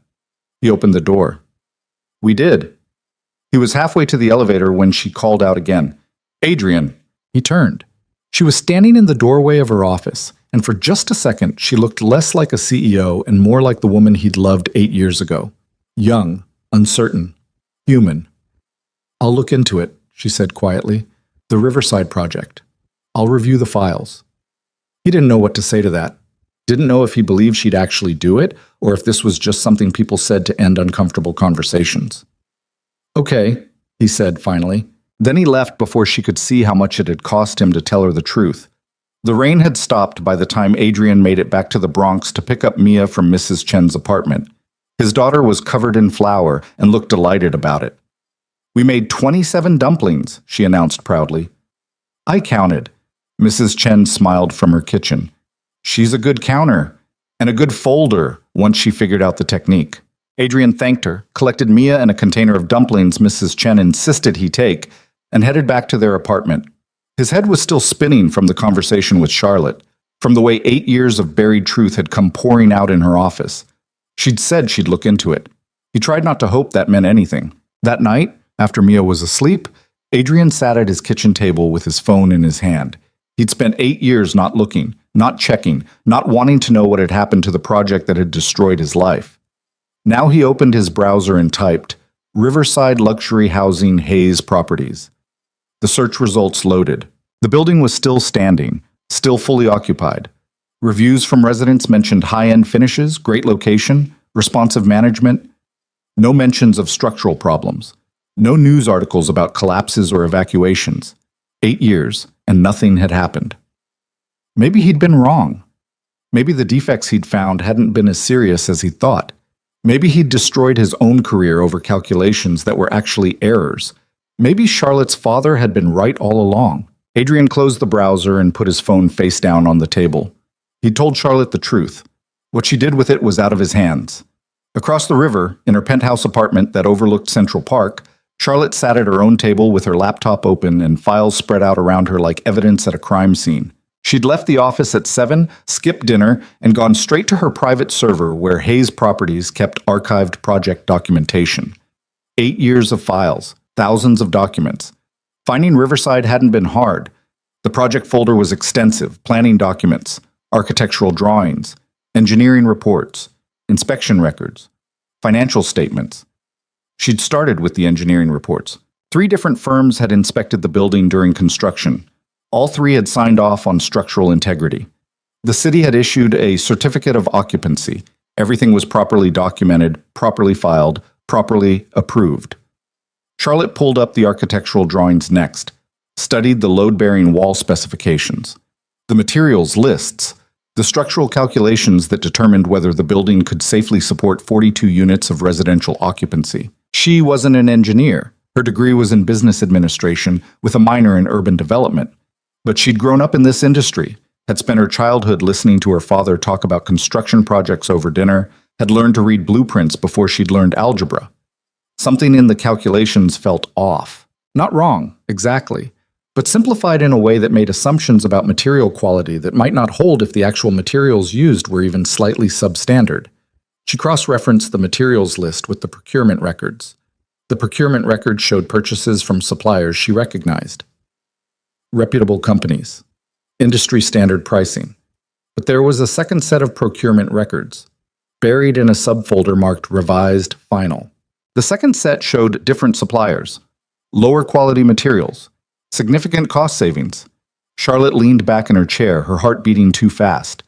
He opened the door. We did. He was halfway to the elevator when she called out again. Adrian. He turned. She was standing in the doorway of her office, and for just a second she looked less like a CEO and more like the woman he'd loved 8 years ago. Young, uncertain, human. I'll look into it, she said quietly. The Riverside project. I'll review the files. He didn't know what to say to that. Didn't know if he believed she'd actually do it, or if this was just something people said to end uncomfortable conversations. Okay, he said finally. Then he left before she could see how much it had cost him to tell her the truth. The rain had stopped by the time Adrian made it back to the Bronx to pick up Mia from Mrs. Chen's apartment. His daughter was covered in flour and looked delighted about it. We made 27 dumplings, she announced proudly. I counted. Mrs. Chen smiled from her kitchen. She's a good counter and a good folder once she figured out the technique. Adrian thanked her, collected Mia and a container of dumplings Mrs. Chen insisted he take, and headed back to their apartment. His head was still spinning from the conversation with Charlotte, from the way 8 years of buried truth had come pouring out in her office. She'd said she'd look into it. He tried not to hope that meant anything. That night, after Mia was asleep, Adrian sat at his kitchen table with his phone in his hand. He'd spent 8 years not looking, not checking, not wanting to know what had happened to the project that had destroyed his life. Now he opened his browser and typed, Riverside Luxury Housing Hayes Properties. The search results loaded. The building was still standing, still fully occupied. Reviews from residents mentioned high-end finishes, great location, responsive management. No mentions of structural problems. No news articles about collapses or evacuations. 8 years, and nothing had happened. Maybe he'd been wrong. Maybe the defects he'd found hadn't been as serious as he'd thought. Maybe he'd destroyed his own career over calculations that were actually errors. Maybe Charlotte's father had been right all along. Adrian closed the browser and put his phone face down on the table. He told Charlotte the truth. What she did with it was out of his hands. Across the river, in her penthouse apartment that overlooked Central Park, Charlotte sat at her own table with her laptop open and files spread out around her like evidence at a crime scene. She'd left the office at 7, skipped dinner, and gone straight to her private server where Hayes Properties kept archived project documentation. 8 years of files, thousands of documents. Finding Riverside hadn't been hard. The project folder was extensive: planning documents, architectural drawings, engineering reports, inspection records, financial statements. She'd started with the engineering reports. 3 different firms had inspected the building during construction. All 3 had signed off on structural integrity. The city had issued a certificate of occupancy. Everything was properly documented, properly filed, properly approved. Charlotte pulled up the architectural drawings next, studied the load-bearing wall specifications, the materials lists, the structural calculations that determined whether the building could safely support 42 units of residential occupancy. She wasn't an engineer. Her degree was in business administration with a minor in urban development. But she'd grown up in this industry, had spent her childhood listening to her father talk about construction projects over dinner, had learned to read blueprints before she'd learned algebra. Something in the calculations felt off. Not wrong, exactly, but simplified in a way that made assumptions about material quality that might not hold if the actual materials used were even slightly substandard. She cross-referenced the materials list with the procurement records. The procurement records showed purchases from suppliers she recognized. Reputable companies, industry standard pricing. But there was a second set of procurement records, buried in a subfolder marked Revised Final. The second set showed different suppliers, lower quality materials, significant cost savings. Charlotte leaned back in her chair, her heart beating too fast.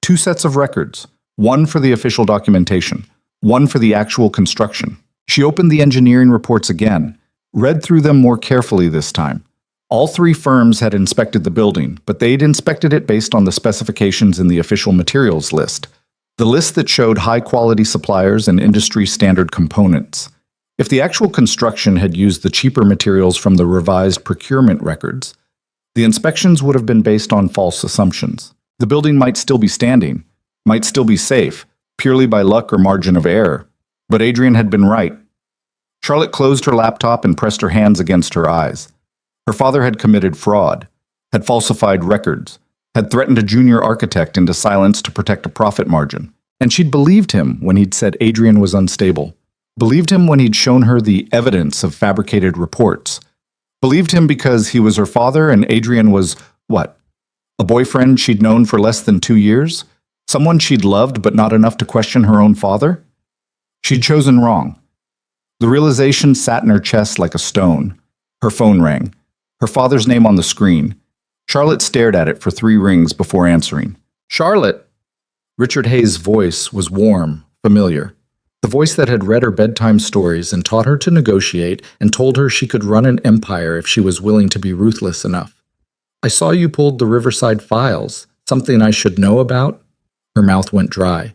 2 sets of records, one for the official documentation, one for the actual construction. She opened the engineering reports again, read through them more carefully this time. All 3 firms had inspected the building, but they'd inspected it based on the specifications in the official materials list, the list that showed high-quality suppliers and industry-standard components. If the actual construction had used the cheaper materials from the revised procurement records, the inspections would have been based on false assumptions. The building might still be standing, might still be safe, purely by luck or margin of error, but Adrian had been right. Charlotte closed her laptop and pressed her hands against her eyes. Her father had committed fraud, had falsified records, had threatened a junior architect into silence to protect a profit margin. And she'd believed him when he'd said Adrian was unstable. Believed him when he'd shown her the evidence of fabricated reports. Believed him because he was her father and Adrian was, what? A boyfriend she'd known for less than 2 years? Someone she'd loved but not enough to question her own father? She'd chosen wrong. The realization sat in her chest like a stone. Her phone rang. Her father's name on the screen. Charlotte stared at it for 3 rings before answering. "Charlotte!" Richard Hayes' voice was warm, familiar. The voice that had read her bedtime stories and taught her to negotiate and told her she could run an empire if she was willing to be ruthless enough. "I saw you pulled the Riverside files. Something I should know about?" Her mouth went dry.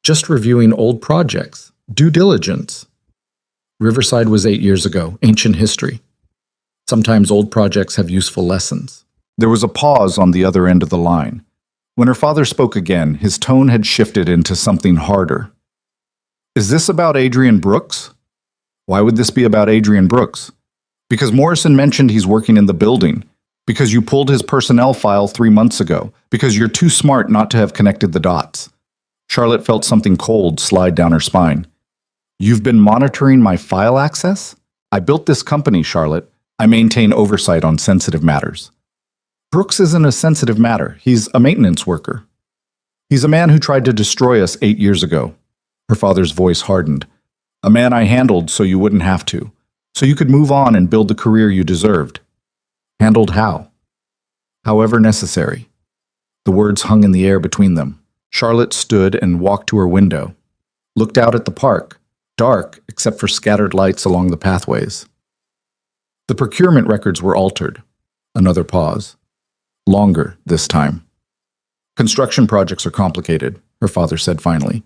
"Just reviewing old projects. Due diligence." Riverside was 8 years ago, ancient history. Sometimes old projects have useful lessons. There was a pause on the other end of the line. When her father spoke again, his tone had shifted into something harder. "Is this about Adrian Brooks?" "Why would this be about Adrian Brooks?" "Because Morrison mentioned he's working in the building. Because you pulled his personnel file 3 months ago. Because you're too smart not to have connected the dots." Charlotte felt something cold slide down her spine. "You've been monitoring my file access? I built this company, Charlotte. I maintain oversight on sensitive matters." "Brooks isn't a sensitive matter. He's a maintenance worker. He's a man who tried to destroy us 8 years ago." Her father's voice hardened. "A man I handled so you wouldn't have to. So you could move on and build the career you deserved." "Handled how?" "However necessary." The words hung in the air between them. Charlotte stood and walked to her window, looked out at the park, dark except for scattered lights along the pathways. The procurement records were altered. Another pause. Longer this time. "Construction projects are complicated," her father said finally.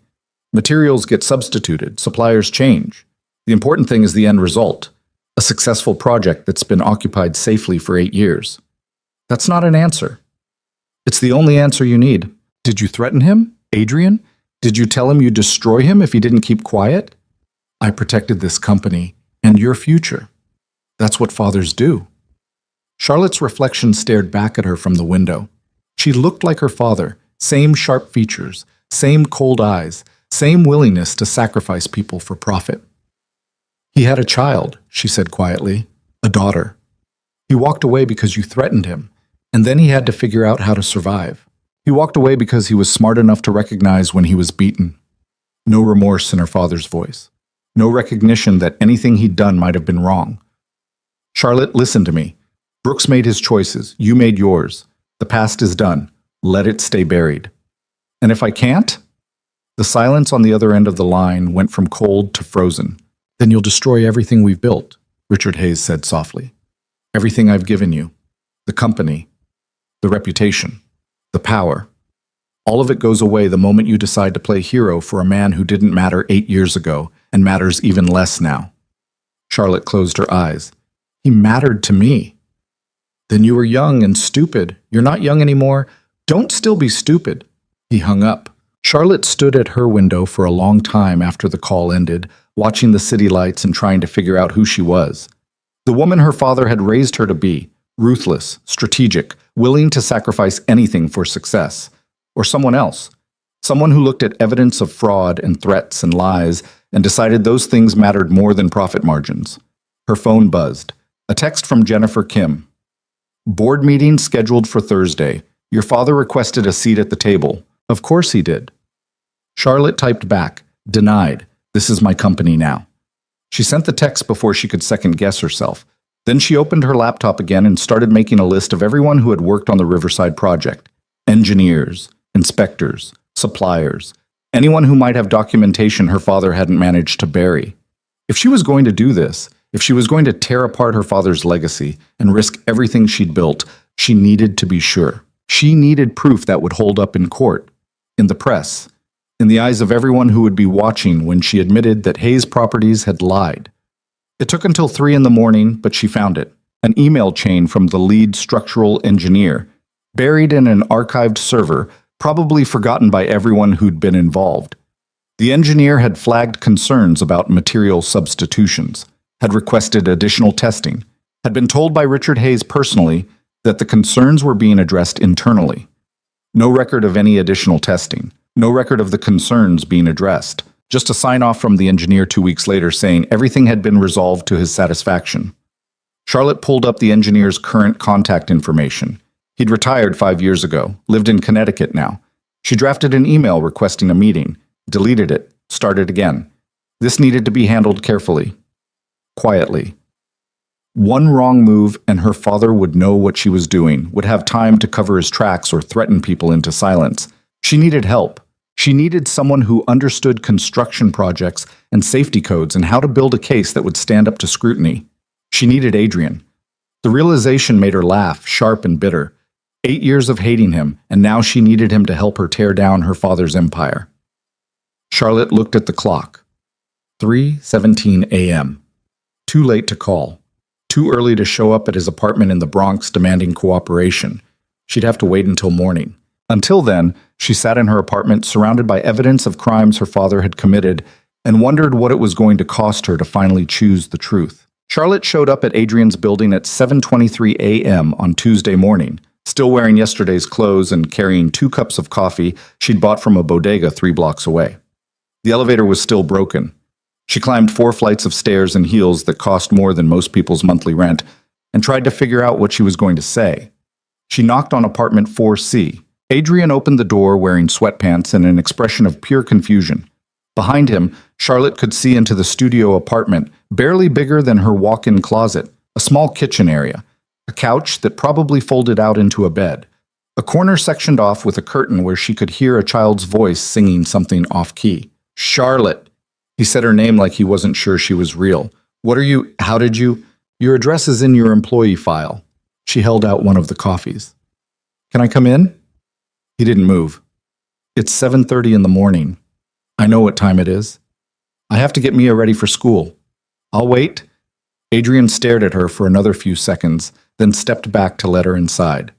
"Materials get substituted, suppliers change. The important thing is the end result, a successful project that's been occupied safely for 8 years. That's not an answer. It's the only answer you need. Did you threaten him, Adrian? Did you tell him you'd destroy him if he didn't keep quiet? I protected this company and your future. That's what fathers do. Charlotte's reflection stared back at her from the window. She looked like her father, same sharp features, same cold eyes, same willingness to sacrifice people for profit. He had a child, she said quietly, a daughter. He walked away because you threatened him, and then he had to figure out how to survive. He walked away because he was smart enough to recognize when he was beaten. No remorse in her father's voice. No recognition that anything he'd done might have been wrong. Charlotte, listen to me. Brooks made his choices. You made yours. The past is done. Let it stay buried. And if I can't? The silence on the other end of the line went from cold to frozen. Then you'll destroy everything we've built, Richard Hayes said softly. Everything I've given you. The company. The reputation. The power. All of it goes away the moment you decide to play hero for a man who didn't matter 8 years ago and matters even less now. Charlotte closed her eyes. He mattered to me. Then you were young and stupid. You're not young anymore. Don't still be stupid. He hung up. Charlotte stood at her window for a long time after the call ended, watching the city lights and trying to figure out who she was. The woman her father had raised her to be, ruthless, strategic, willing to sacrifice anything for success. Or someone else. Someone who looked at evidence of fraud and threats and lies and decided those things mattered more than profit margins. Her phone buzzed. A text from Jennifer Kim. Board meeting scheduled for Thursday. Your father requested a seat at the table. Of course he did. Charlotte typed back, denied. This is my company now. She sent the text before she could second-guess herself. Then she opened her laptop again and started making a list of everyone who had worked on the Riverside project. Engineers, inspectors, suppliers, anyone who might have documentation her father hadn't managed to bury. If she was going to do this, if she was going to tear apart her father's legacy and risk everything she'd built, she needed to be sure. She needed proof that would hold up in court, in the press, in the eyes of everyone who would be watching when she admitted that Hayes Properties had lied. It took until 3 a.m, but she found it. An email chain from the lead structural engineer, buried in an archived server, probably forgotten by everyone who'd been involved. The engineer had flagged concerns about material substitutions, had requested additional testing, had been told by Richard Hayes personally that the concerns were being addressed internally. No record of any additional testing, no record of the concerns being addressed, just a sign-off from the engineer 2 weeks later saying everything had been resolved to his satisfaction. Charlotte pulled up the engineer's current contact information. He'd retired 5 years ago, lived in Connecticut now. She drafted an email requesting a meeting, deleted it, started again. This needed to be handled carefully. Quietly. One wrong move and her father would know what she was doing, would have time to cover his tracks or threaten people into silence. She needed help. She needed someone who understood construction projects and safety codes and how to build a case that would stand up to scrutiny. She needed Adrian. The realization made her laugh, sharp and bitter. 8 years of hating him, and now she needed him to help her tear down her father's empire. Charlotte looked at the clock. 3:17 a.m. Too late to call. Too early to show up at his apartment in the Bronx demanding cooperation. She'd have to wait until morning. Until then, she sat in her apartment surrounded by evidence of crimes her father had committed and wondered what it was going to cost her to finally choose the truth. Charlotte showed up at Adrian's building at 7:23 a.m. on Tuesday morning, still wearing yesterday's clothes and carrying 2 cups of coffee she'd bought from a bodega 3 blocks away. The elevator was still broken. She climbed 4 flights of stairs in heels that cost more than most people's monthly rent and tried to figure out what she was going to say. She knocked on apartment 4C. Adrian opened the door wearing sweatpants and an expression of pure confusion. Behind him, Charlotte could see into the studio apartment, barely bigger than her walk-in closet, a small kitchen area, a couch that probably folded out into a bed, a corner sectioned off with a curtain where she could hear a child's voice singing something off-key. Charlotte! He said her name like he wasn't sure she was real. What are you? How did you? Your address is in your employee file. She held out one of the coffees. Can I come in? He didn't move. It's 7:30 in the morning. I know what time it is. I have to get Mia ready for school. I'll wait. Adrian stared at her for another few seconds, then stepped back to let her inside.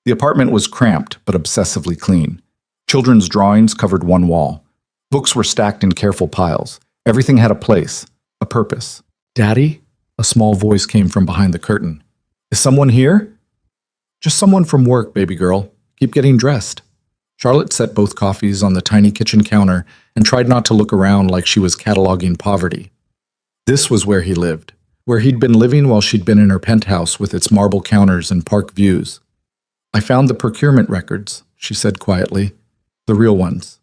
The apartment was cramped but obsessively clean. Children's drawings covered one wall. Books were stacked in careful piles. Everything had a place, a purpose. "Daddy?" A small voice came from behind the curtain. "Is someone here?" "Just someone from work, baby girl. Keep getting dressed." Charlotte set both coffees on the tiny kitchen counter and tried not to look around like she was cataloging poverty. This was where he lived, where he'd been living while she'd been in her penthouse with its marble counters and park views. "I found the procurement records," she said quietly. "The real ones.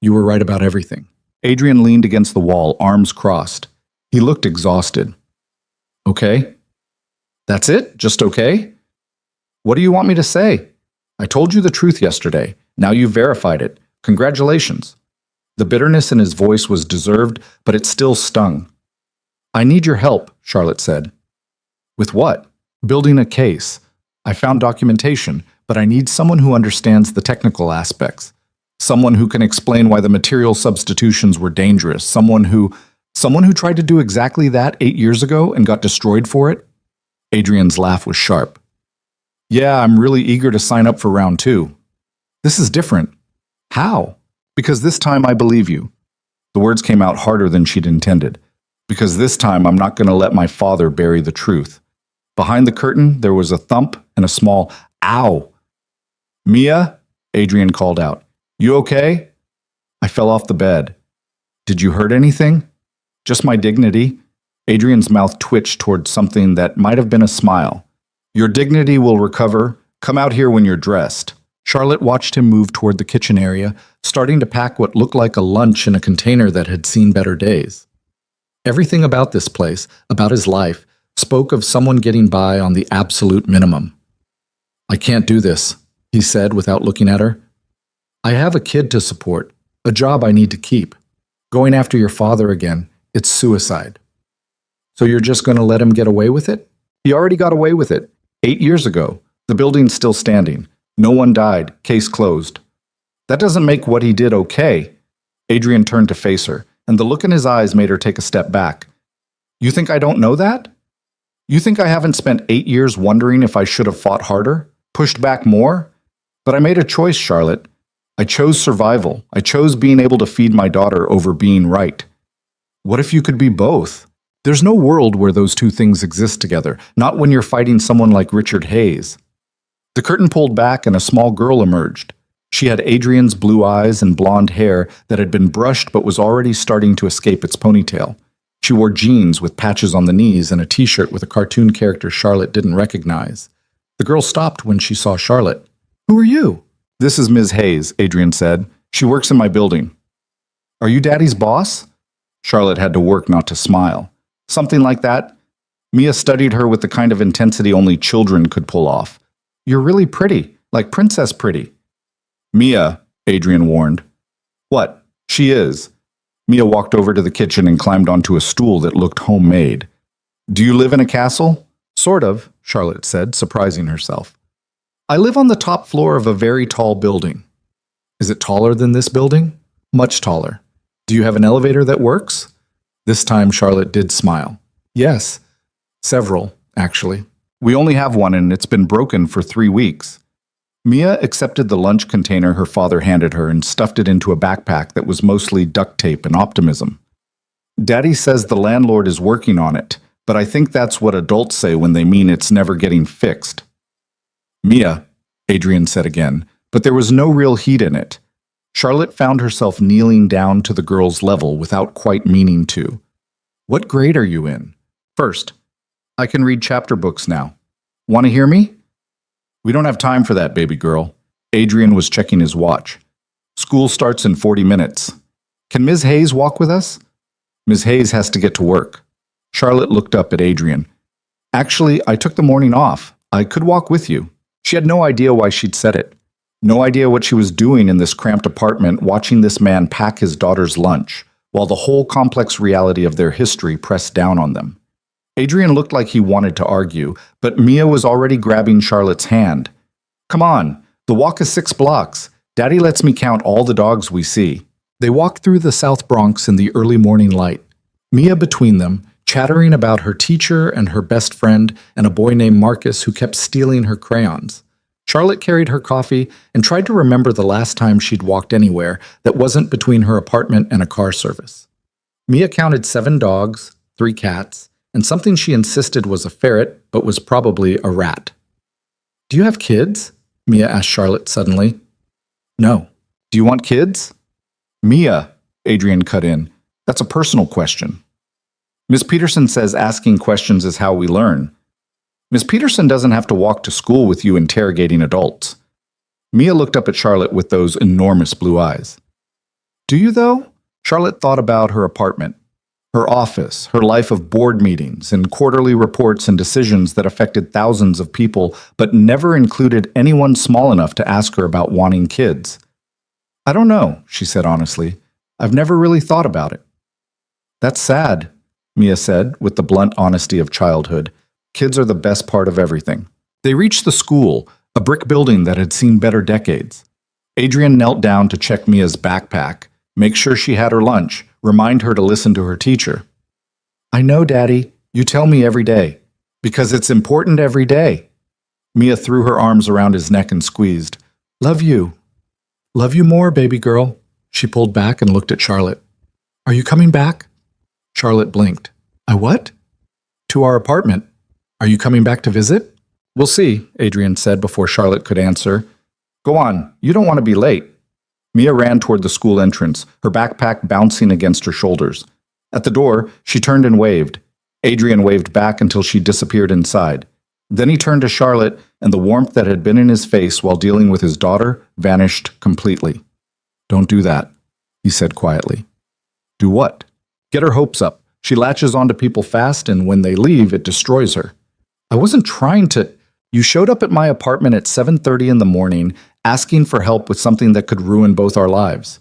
You were right about everything." Adrian leaned against the wall, arms crossed. He looked exhausted. "Okay? That's it? Just okay? What do you want me to say? I told you the truth yesterday. Now you've verified it. Congratulations." The bitterness in his voice was deserved, but it still stung. "I need your help," Charlotte said. "With what?" "Building a case. I found documentation, but I need someone who understands the technical aspects. Someone who can explain why the material substitutions were dangerous. Someone who tried to do exactly that 8 years ago and got destroyed for it." Adrian's laugh was sharp. "Yeah, I'm really eager to sign up for round 2. This is different." "How?" "Because this time I believe you." The words came out harder than she'd intended. "Because this time I'm not going to let my father bury the truth." Behind the curtain, there was a thump and a small "ow." "Mia?" Adrian called out. "You okay?" I fell off the bed. "Did you hurt anything?" "Just my dignity." Adrian's mouth twitched toward something that might have been a smile. "Your dignity will recover. Come out here when you're dressed." Charlotte watched him move toward the kitchen area, starting to pack what looked like a lunch in a container that had seen better days. Everything about this place, about his life, spoke of someone getting by on the absolute minimum. "I can't do this," he said without looking at her. "I have a kid to support, a job I need to keep. Going after your father again, it's suicide." "So you're just going to let him get away with it?" "He already got away with it. 8 years ago. The building's still standing. No one died. Case closed." "That doesn't make what he did okay." Adrian turned to face her, and the look in his eyes made her take a step back. "You think I don't know that? You think I haven't spent 8 years wondering if I should have fought harder? Pushed back more? But I made a choice, Charlotte. I chose survival. I chose being able to feed my daughter over being right. What if you could be both? There's no world where those two things exist together, not when you're fighting someone like Richard Hayes." The curtain pulled back and a small girl emerged. She had Adrian's blue eyes and blonde hair that had been brushed but was already starting to escape its ponytail. She wore jeans with patches on the knees and a t-shirt with a cartoon character Charlotte didn't recognize. The girl stopped when she saw Charlotte. "Who are you?" "This is Ms. Hayes," Adrian said. "She works in my building." "Are you Daddy's boss?" Charlotte had to work not to smile. "Something like that." Mia studied her with the kind of intensity only children could pull off. "You're really pretty, like princess pretty." "Mia," Adrian warned. "What? She is." Mia walked over to the kitchen and climbed onto a stool that looked homemade. "Do you live in a castle?" "Sort of," Charlotte said, surprising herself. "I live on the top floor of a very tall building." "Is it taller than this building?" "Much taller." "Do you have an elevator that works?" This time Charlotte did smile. "Yes. Several, actually. We only have one and it's been broken for 3 weeks." Mia accepted the lunch container her father handed her and stuffed it into a backpack that was mostly duct tape and optimism. "Daddy says the landlord is working on it, but I think that's what adults say when they mean it's never getting fixed." "Mia," Adrian said again, but there was no real heat in it. Charlotte found herself kneeling down to the girl's level without quite meaning to. "What grade are you in?" "First. I can read chapter books now. Want to hear me?" "We don't have time for that, baby girl." Adrian was checking his watch. "School starts in 40 minutes. Can Ms. Hayes walk with us?" "Ms. Hayes has to get to work." Charlotte looked up at Adrian. "Actually, I took the morning off. I could walk with you." She had no idea why she'd said it. No idea what she was doing in this cramped apartment watching this man pack his daughter's lunch, while the whole complex reality of their history pressed down on them. Adrian looked like he wanted to argue, but Mia was already grabbing Charlotte's hand. "Come on, the walk is 6 blocks. Daddy lets me count all the dogs we see." They walked through the South Bronx in the early morning light, Mia between them, chattering about her teacher and her best friend and a boy named Marcus who kept stealing her crayons. Charlotte carried her coffee and tried to remember the last time she'd walked anywhere that wasn't between her apartment and a car service. Mia counted 7 dogs, 3 cats, and something she insisted was a ferret but was probably a rat. "Do you have kids?" Mia asked Charlotte suddenly. "No. Do you want kids?" "Mia," Adrian cut in, "that's a personal question." "Miss Peterson says asking questions is how we learn." "Miss Peterson doesn't have to walk to school with you interrogating adults." Mia looked up at Charlotte with those enormous blue eyes. "Do you, though?" Charlotte thought about her apartment, her office, her life of board meetings and quarterly reports and decisions that affected thousands of people, but never included anyone small enough to ask her about wanting kids. "I don't know," she said honestly. "I've never really thought about it." "That's sad," Mia said with the blunt honesty of childhood. "Kids are the best part of everything." They reached the school, a brick building that had seen better decades. Adrian knelt down to check Mia's backpack, make sure she had her lunch, remind her to listen to her teacher. "I know, Daddy. You tell me every day. Because it's important every day." Mia threw her arms around his neck and squeezed. "Love you." "Love you more, baby girl." She pulled back and looked at Charlotte. "Are you coming back?" Charlotte blinked. "I what?" "To our apartment. Are you coming back to visit?" "We'll see," Adrian said before Charlotte could answer. "Go on, you don't want to be late." Mia ran toward the school entrance, her backpack bouncing against her shoulders. At the door, she turned and waved. Adrian waved back until she disappeared inside. Then he turned to Charlotte, and the warmth that had been in his face while dealing with his daughter vanished completely. "Don't do that," he said quietly. "Do what?" "Get her hopes up. She latches onto people fast, and when they leave, it destroys her." "I wasn't trying to—" "You showed up at my apartment at 7:30 in the morning, asking for help with something that could ruin both our lives.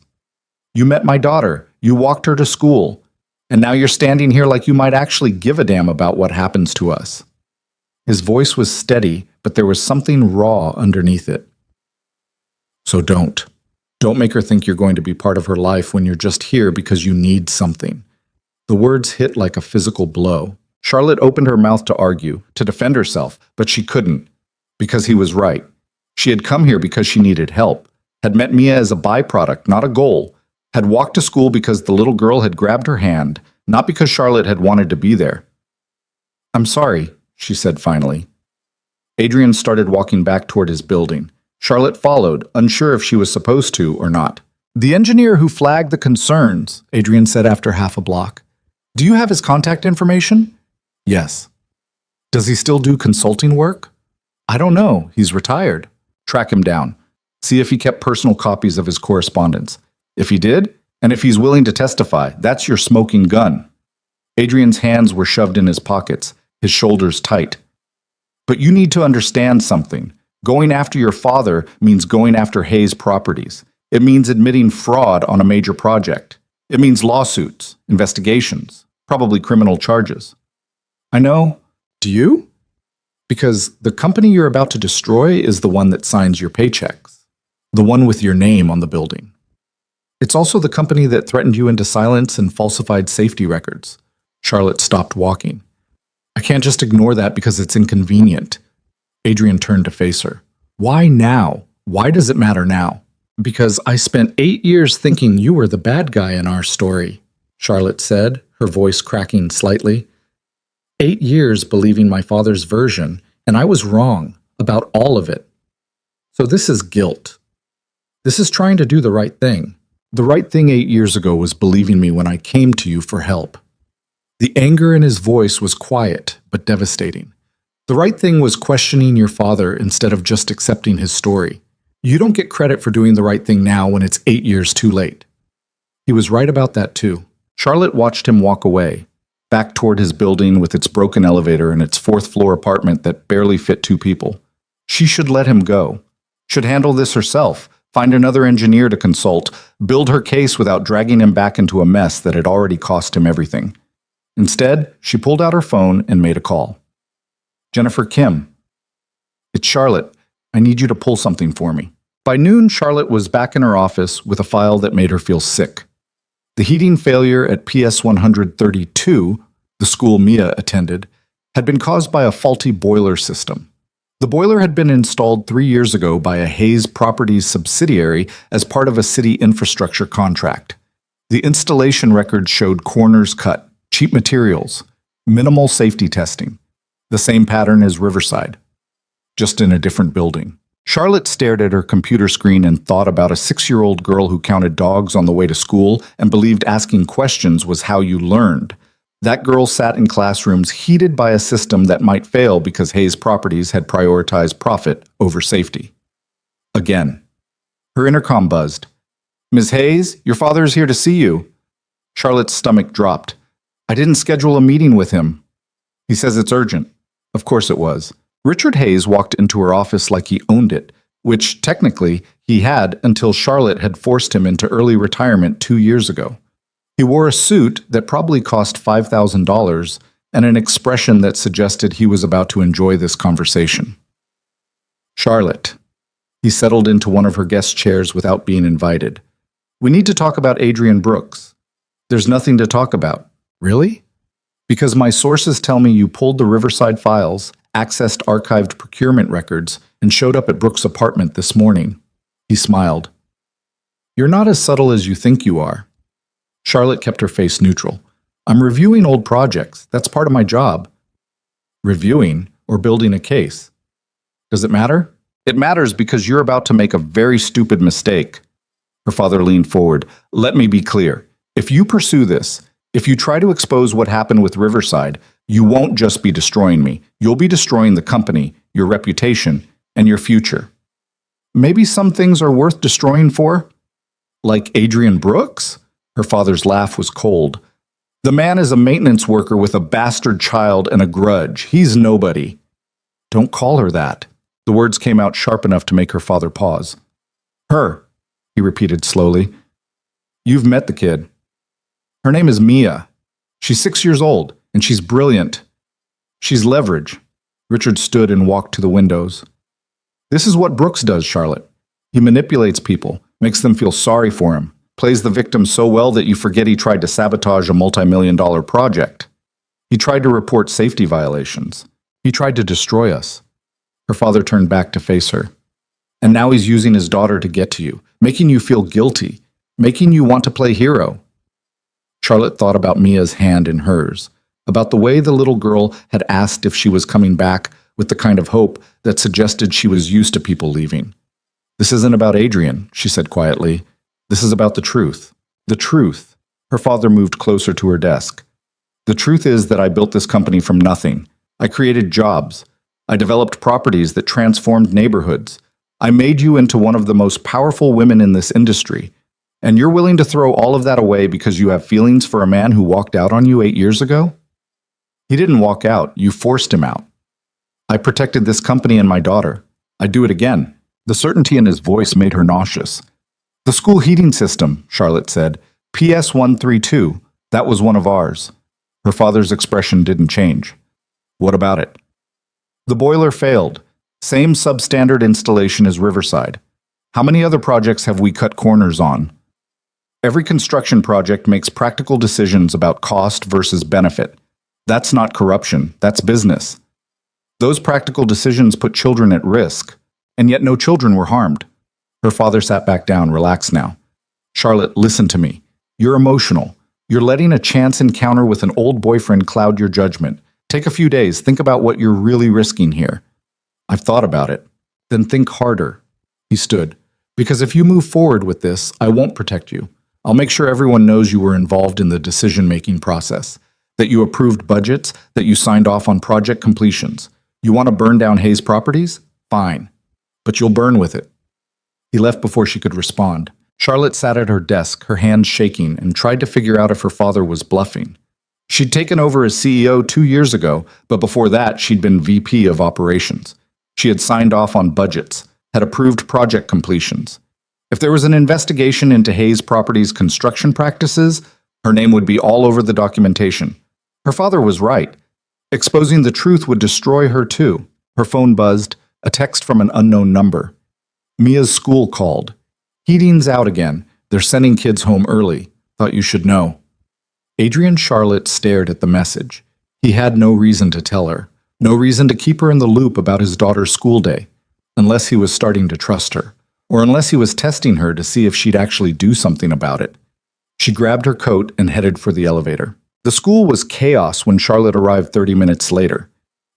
You met my daughter, you walked her to school, and now you're standing here like you might actually give a damn about what happens to us." His voice was steady, but there was something raw underneath it. "So don't. Don't make her think you're going to be part of her life when you're just here because you need something." The words hit like a physical blow. Charlotte opened her mouth to argue, to defend herself, but she couldn't, because he was right. She had come here because she needed help, had met Mia as a byproduct, not a goal, had walked to school because the little girl had grabbed her hand, not because Charlotte had wanted to be there. "I'm sorry," she said finally. Adrian started walking back toward his building. Charlotte followed, unsure if she was supposed to or not. "The engineer who flagged the concerns," Adrian said after half a block. "Do you have his contact information?" "Yes." "Does he still do consulting work?" "I don't know. He's retired." "Track him down. See if he kept personal copies of his correspondence. If he did, and if he's willing to testify, that's your smoking gun." Adrian's hands were shoved in his pockets, his shoulders tight. "But you need to understand something. Going after your father means going after Hayes Properties. It means admitting fraud on a major project. It means lawsuits, investigations, probably criminal charges." "I know. Do you?" "Because the company you're about to destroy is the one that signs your paychecks. The one with your name on the building. It's also the company that threatened you into silence and falsified safety records." Charlotte stopped walking. "I can't just ignore that because it's inconvenient." Adrian turned to face her. "Why now? Why does it matter now?" "Because I spent 8 years thinking you were the bad guy in our story," Charlotte said, her voice cracking slightly. 8 years believing my father's version, and I was wrong about all of it. So this is guilt. This is trying to do the right thing. The right thing 8 years ago was believing me when I came to you for help." The anger in his voice was quiet, but devastating. "The right thing was questioning your father instead of just accepting his story. You don't get credit for doing the right thing now when it's 8 years too late." He was right about that too. Charlotte watched him walk away, back toward his building with its broken elevator and its 4th-floor apartment that barely fit 2 people. She should let him go. Should handle this herself, find another engineer to consult, build her case without dragging him back into a mess that had already cost him everything. Instead, she pulled out her phone and made a call. "Jennifer Kim." "It's Charlotte. I need you to pull something for me." By noon, Charlotte was back in her office with a file that made her feel sick. The heating failure at PS 132, the school Mia attended, had been caused by a faulty boiler system. The boiler had been installed 3 years ago by a Hayes Properties subsidiary as part of a city infrastructure contract. The installation records showed corners cut, cheap materials, minimal safety testing. The same pattern as Riverside, just in a different building. Charlotte stared at her computer screen and thought about a 6-year-old girl who counted dogs on the way to school and believed asking questions was how you learned. That girl sat in classrooms heated by a system that might fail because Hayes Properties had prioritized profit over safety. Again. Her intercom buzzed. "Ms. Hayes, your father is here to see you." Charlotte's stomach dropped. "I didn't schedule a meeting with him." "He says it's urgent." Of course it was. Richard Hayes walked into her office like he owned it, which, technically, he had until Charlotte had forced him into early retirement 2 years ago. He wore a suit that probably cost $5,000 and an expression that suggested he was about to enjoy this conversation. "Charlotte." He settled into one of her guest chairs without being invited. "We need to talk about Adrian Brooks." "There's nothing to talk about." "Really?" "Because my sources tell me you pulled the Riverside files, accessed archived procurement records, and showed up at Brooks' apartment this morning." He smiled. "You're not as subtle as you think you are." Charlotte kept her face neutral. "I'm reviewing old projects. That's part of my job." "Reviewing or building a case? Does it matter?" "It matters because you're about to make a very stupid mistake." Her father leaned forward. "Let me be clear. If you pursue this, if you try to expose what happened with Riverside, you won't just be destroying me. You'll be destroying the company, your reputation, and your future." "Maybe some things are worth destroying for?" "Like Adrian Brooks?" Her father's laugh was cold. "The man is a maintenance worker with a bastard child and a grudge. He's nobody." "Don't call her that." The words came out sharp enough to make her father pause. "Her," he repeated slowly. "You've met the kid. Her name is Mia. She's 6 years old, and she's brilliant. She's leverage." Richard stood and walked to the windows. "This is what Brooks does, Charlotte. He manipulates people, makes them feel sorry for him, plays the victim so well that you forget he tried to sabotage a multi-million-dollar project. He tried to report safety violations. He tried to destroy us." Her father turned back to face her. "And now he's using his daughter to get to you, making you feel guilty, making you want to play hero." Charlotte thought about Mia's hand in hers, about the way the little girl had asked if she was coming back with the kind of hope that suggested she was used to people leaving. "This isn't about Adrian," she said quietly. "This is about the truth." "The truth." Her father moved closer to her desk. "The truth is that I built this company from nothing. I created jobs. I developed properties that transformed neighborhoods. I made you into one of the most powerful women in this industry. And you're willing to throw all of that away because you have feelings for a man who walked out on you 8 years ago?" "He didn't walk out. You forced him out." "I protected this company and my daughter. I'd do it again." The certainty in his voice made her nauseous. "The school heating system," Charlotte said. "PS-132. That was one of ours." Her father's expression didn't change. "What about it?" "The boiler failed. Same substandard installation as Riverside. How many other projects have we cut corners on?" "Every construction project makes practical decisions about cost versus benefit. That's not corruption, that's business. Those practical decisions put children at risk, and yet no children were harmed." Her father sat back down, relaxed now. "Charlotte, listen to me. You're emotional. You're letting a chance encounter with an old boyfriend cloud your judgment. Take a few days, think about what you're really risking here." "I've thought about it." "Then think harder." He stood. "Because if you move forward with this, I won't protect you. I'll make sure everyone knows you were involved in the decision-making process, that you approved budgets, that you signed off on project completions. You want to burn down Hayes Properties? Fine. But you'll burn with it." He left before she could respond. Charlotte sat at her desk, her hands shaking, and tried to figure out if her father was bluffing. She'd taken over as CEO 2 years ago, but before that she'd been VP of operations. She had signed off on budgets, had approved project completions. If there was an investigation into Hayes Properties' construction practices, her name would be all over the documentation. Her father was right. Exposing the truth would destroy her too. Her phone buzzed, a text from an unknown number. Mia's school called. "Heating's out again. They're sending kids home early. Thought you should know." Adrian Charlotte stared at the message. He had no reason to tell her. No reason to keep her in the loop about his daughter's school day, unless he was starting to trust her, or unless he was testing her to see if she'd actually do something about it. She grabbed her coat and headed for the elevator. The school was chaos when Charlotte arrived 30 minutes later.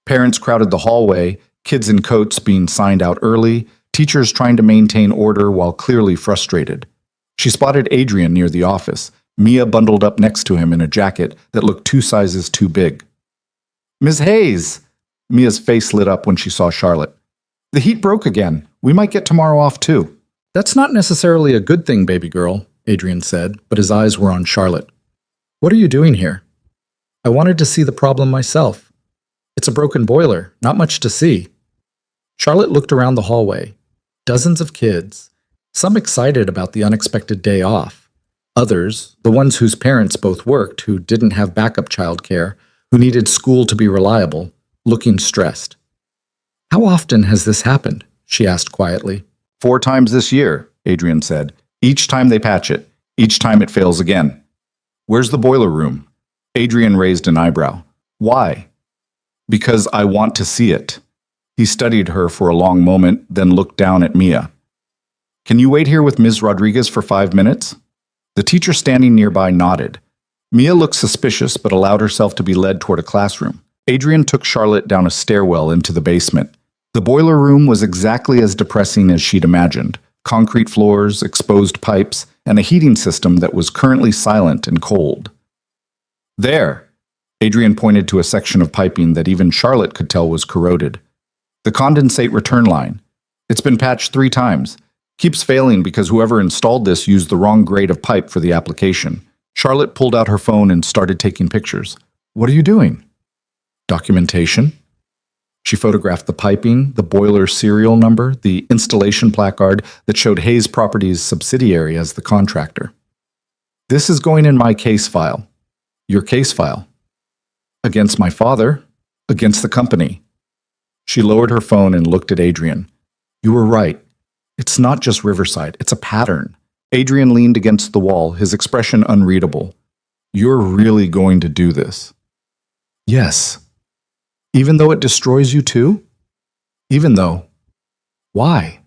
Parents crowded the hallway, kids in coats being signed out early, teachers trying to maintain order while clearly frustrated. She spotted Adrian near the office, Mia bundled up next to him in a jacket that looked 2 sizes too big. "Ms. Hayes!" Mia's face lit up when she saw Charlotte. "The heat broke again. We might get tomorrow off too." "That's not necessarily a good thing, baby girl," Adrian said, but his eyes were on Charlotte. "What are you doing here?" "I wanted to see the problem myself. It's a broken boiler, not much to see." Charlotte looked around the hallway. Dozens of kids, some excited about the unexpected day off. Others, the ones whose parents both worked, who didn't have backup childcare, who needed school to be reliable, looking stressed. "How often has this happened?" she asked quietly. 4 times this year, Adrian said. "Each time they patch it. Each time it fails again." "Where's the boiler room?" Adrian raised an eyebrow. "Why?" "Because I want to see it." He studied her for a long moment, then looked down at Mia. "Can you wait here with Ms. Rodriguez for 5 minutes?" The teacher standing nearby nodded. Mia looked suspicious but allowed herself to be led toward a classroom. Adrian took Charlotte down a stairwell into the basement. The boiler room was exactly as depressing as she'd imagined. Concrete floors, exposed pipes, and a heating system that was currently silent and cold. "There!" Adrian pointed to a section of piping that even Charlotte could tell was corroded. "The condensate return line. It's been patched 3 times. Keeps failing because whoever installed this used the wrong grade of pipe for the application." Charlotte pulled out her phone and started taking pictures. "What are you doing?" "Documentation." She photographed the piping, the boiler serial number, the installation placard that showed Hayes Properties' subsidiary as the contractor. "This is going in my case file." "Your case file?" "Against my father, against the company." She lowered her phone and looked at Adrian. "You were right. It's not just Riverside, it's a pattern." Adrian leaned against the wall, his expression unreadable. "You're really going to do this?" "Yes." "Even though it destroys you too?" "Even though." "Why?"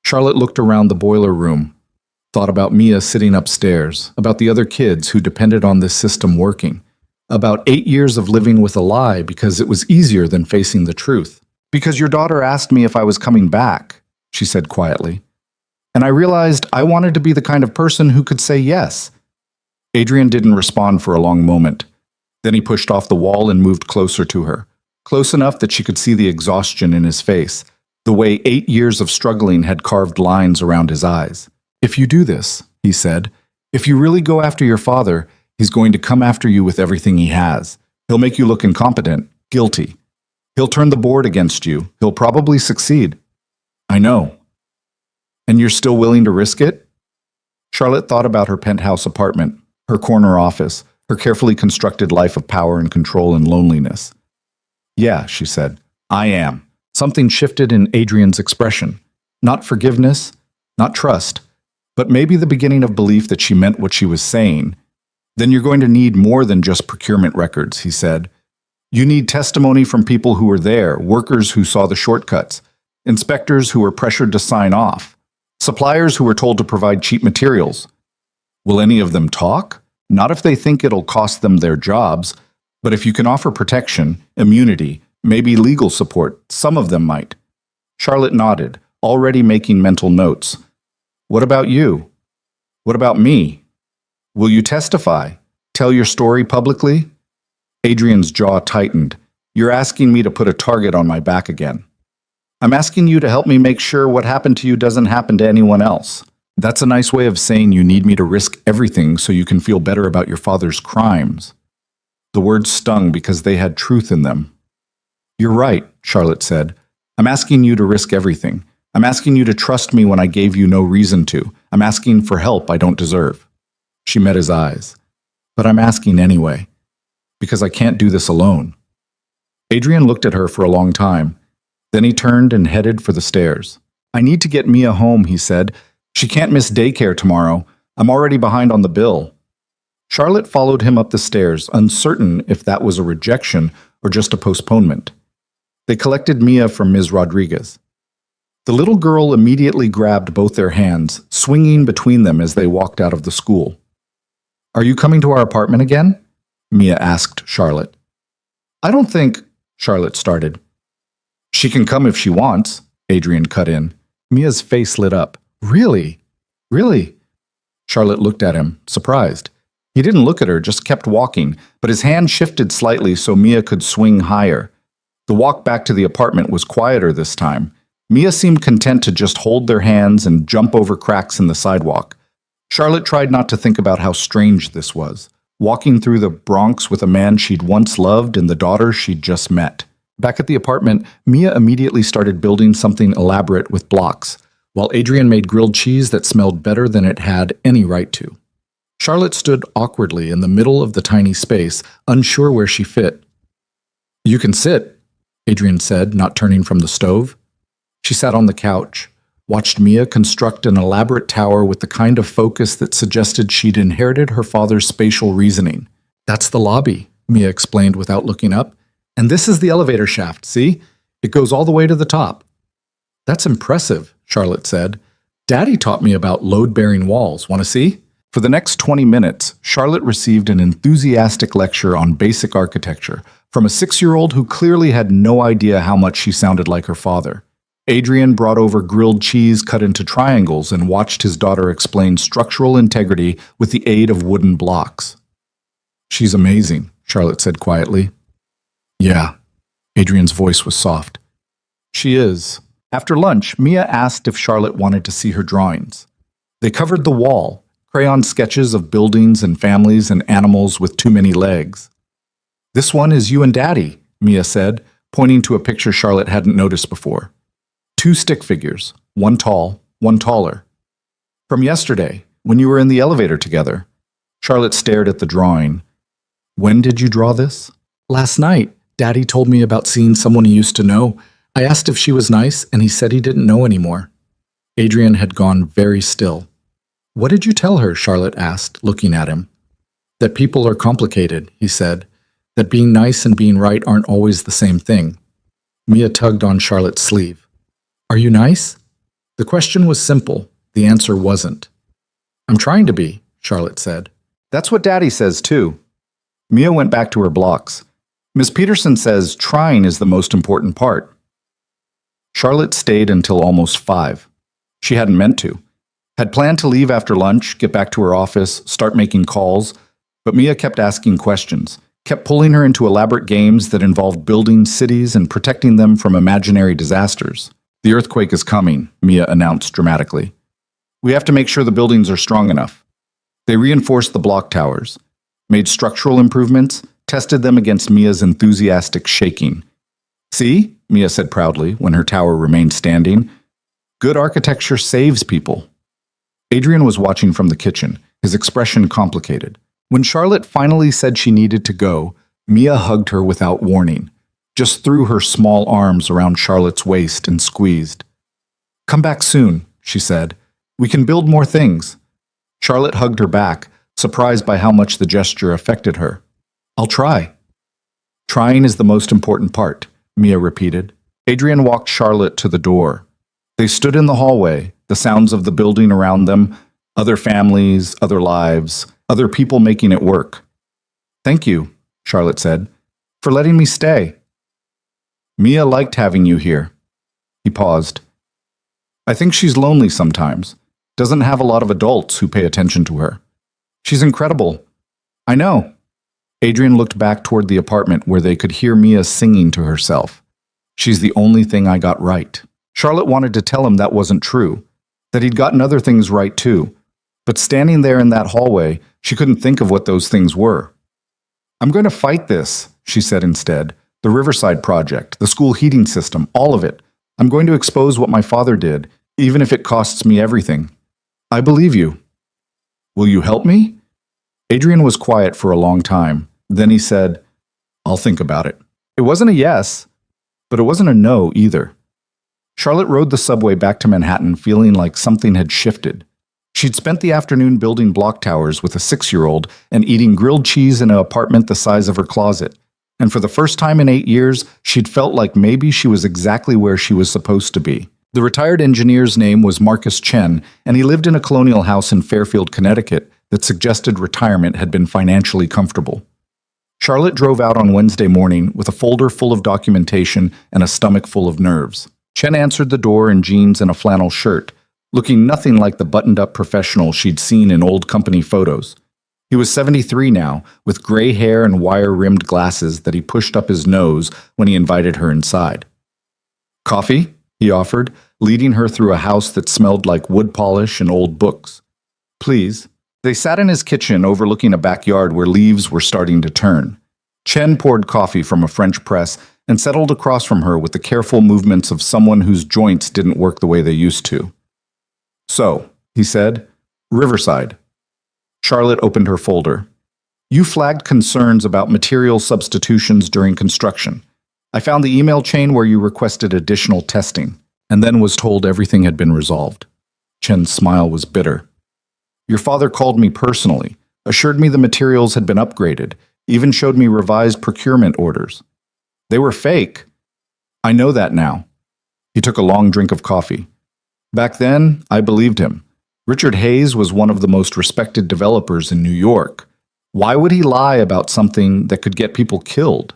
Charlotte looked around the boiler room, thought about Mia sitting upstairs, about the other kids who depended on this system working, about 8 years of living with a lie because it was easier than facing the truth. "Because your daughter asked me if I was coming back," she said quietly. "And I realized I wanted to be the kind of person who could say yes." Adrian didn't respond for a long moment. Then he pushed off the wall and moved closer to her, close enough that she could see the exhaustion in his face, the way 8 years of struggling had carved lines around his eyes. "If you do this," he said, "if you really go after your father, he's going to come after you with everything he has. He'll make you look incompetent, guilty. He'll turn the board against you. He'll probably succeed." "I know." "And you're still willing to risk it?" Charlotte thought about her penthouse apartment, her corner office, her carefully constructed life of power and control and loneliness. "Yeah," she said, "I am." Something shifted in Adrian's expression. Not forgiveness, not trust, but maybe the beginning of belief that she meant what she was saying. "Then you're going to need more than just procurement records," he said. "You need testimony from people who were there, workers who saw the shortcuts, inspectors who were pressured to sign off, suppliers who were told to provide cheap materials. Will any of them talk? Not if they think it'll cost them their jobs, but if you can offer protection, immunity, maybe legal support, some of them might." Charlotte nodded, already making mental notes. "What about you? What about me? Will you testify? Tell your story publicly?" Adrian's jaw tightened. "You're asking me to put a target on my back again. I'm asking you to help me make sure what happened to you doesn't happen to anyone else. That's a nice way of saying you need me to risk everything so you can feel better about your father's crimes." The words stung because they had truth in them. "You're right," Charlotte said. "I'm asking you to risk everything. I'm asking you to trust me when I gave you no reason to. I'm asking for help I don't deserve." She met his eyes. "But I'm asking anyway, because I can't do this alone." Adrian looked at her for a long time. Then he turned and headed for the stairs. "I need to get Mia home," he said. "She can't miss daycare tomorrow. I'm already behind on the bill." Charlotte followed him up the stairs, uncertain if that was a rejection or just a postponement. They collected Mia from Ms. Rodriguez. The little girl immediately grabbed both their hands, swinging between them as they walked out of the school. "Are you coming to our apartment again?" Mia asked Charlotte. "I don't think," Charlotte started. "She can come if she wants," Adrian cut in. Mia's face lit up. "Really? Really?" Charlotte looked at him, surprised. He didn't look at her, just kept walking, but his hand shifted slightly so Mia could swing higher. The walk back to the apartment was quieter this time. Mia seemed content to just hold their hands and jump over cracks in the sidewalk. Charlotte tried not to think about how strange this was, walking through the Bronx with a man she'd once loved and the daughter she'd just met. Back at the apartment, Mia immediately started building something elaborate with blocks, while Adrian made grilled cheese that smelled better than it had any right to. Charlotte stood awkwardly in the middle of the tiny space, unsure where she fit. "You can sit," Adrian said, not turning from the stove. She sat on the couch, watched Mia construct an elaborate tower with the kind of focus that suggested she'd inherited her father's spatial reasoning. "That's the lobby," Mia explained without looking up. "And this is the elevator shaft, see? It goes all the way to the top." "That's impressive," Charlotte said. "Daddy taught me about load-bearing walls. Want to see?" For the next 20 minutes, Charlotte received an enthusiastic lecture on basic architecture from a 6-year-old who clearly had no idea how much she sounded like her father. Adrian brought over grilled cheese cut into triangles and watched his daughter explain structural integrity with the aid of wooden blocks. "She's amazing," Charlotte said quietly. "Yeah." Adrian's voice was soft. "She is." After lunch, Mia asked if Charlotte wanted to see her drawings. They covered the wall, crayon sketches of buildings and families and animals with too many legs. "This one is you and Daddy," Mia said, pointing to a picture Charlotte hadn't noticed before. 2 stick figures, one tall, one taller. "From yesterday, when you were in the elevator together." Charlotte stared at the drawing. "When did you draw this?" "Last night. Daddy told me about seeing someone he used to know. I asked if she was nice, and he said he didn't know anymore." Adrian had gone very still. "What did you tell her?" Charlotte asked, looking at him. "That people are complicated," he said. "That being nice and being right aren't always the same thing." Mia tugged on Charlotte's sleeve. "Are you nice?" The question was simple. The answer wasn't. "I'm trying to be," Charlotte said. "That's what Daddy says, too." Mia went back to her blocks. "Miss Peterson says trying is the most important part." Charlotte stayed until almost 5. She hadn't meant to. Had planned to leave after lunch, get back to her office, start making calls, but Mia kept asking questions, kept pulling her into elaborate games that involved building cities and protecting them from imaginary disasters. "The earthquake is coming," Mia announced dramatically. "We have to make sure the buildings are strong enough." They reinforced the block towers, made structural improvements, tested them against Mia's enthusiastic shaking. "See?" Mia said proudly when her tower remained standing. "Good architecture saves people." Adrian was watching from the kitchen, his expression complicated. When Charlotte finally said she needed to go, Mia hugged her without warning, just threw her small arms around Charlotte's waist and squeezed. "Come back soon," she said. "We can build more things." Charlotte hugged her back, surprised by how much the gesture affected her. "I'll try." "Trying is the most important part," Mia repeated. Adrian walked Charlotte to the door. They stood in the hallway, the sounds of the building around them, other families, other lives, other people making it work. "Thank you," Charlotte said, "for letting me stay." "Mia liked having you here." He paused. "I think she's lonely sometimes. Doesn't have a lot of adults who pay attention to her. She's incredible." "I know." Adrian looked back toward the apartment where they could hear Mia singing to herself. "She's the only thing I got right." Charlotte wanted to tell him that wasn't true, that he'd gotten other things right too. But standing there in that hallway, she couldn't think of what those things were. "I'm going to fight this," she said instead. "The Riverside Project, the school heating system, all of it. I'm going to expose what my father did, even if it costs me everything." "I believe you." "Will you help me?" Adrian was quiet for a long time. Then he said, "I'll think about it." It wasn't a yes, but it wasn't a no either. Charlotte rode the subway back to Manhattan feeling like something had shifted. She'd spent the afternoon building block towers with a 6-year-old and eating grilled cheese in an apartment the size of her closet. And for the first time in 8 years, she'd felt like maybe she was exactly where she was supposed to be. The retired engineer's name was Marcus Chen, and he lived in a colonial house in Fairfield, Connecticut, that suggested retirement had been financially comfortable. Charlotte drove out on Wednesday morning with a folder full of documentation and a stomach full of nerves. Chen answered the door in jeans and a flannel shirt, looking nothing like the buttoned-up professional she'd seen in old company photos. He was 73 now, with gray hair and wire-rimmed glasses that he pushed up his nose when he invited her inside. "Coffee?" he offered, leading her through a house that smelled like wood polish and old books. "Please." They sat in his kitchen overlooking a backyard where leaves were starting to turn. Chen poured coffee from a French press and settled across from her with the careful movements of someone whose joints didn't work the way they used to. "So," he said, "Riverside." Charlotte opened her folder. "You flagged concerns about material substitutions during construction. I found the email chain where you requested additional testing, and then was told everything had been resolved." Chen's smile was bitter. "Your father called me personally, assured me the materials had been upgraded, even showed me revised procurement orders. They were fake. I know that now." He took a long drink of coffee. "Back then, I believed him. Richard Hayes was one of the most respected developers in New York. Why would he lie about something that could get people killed?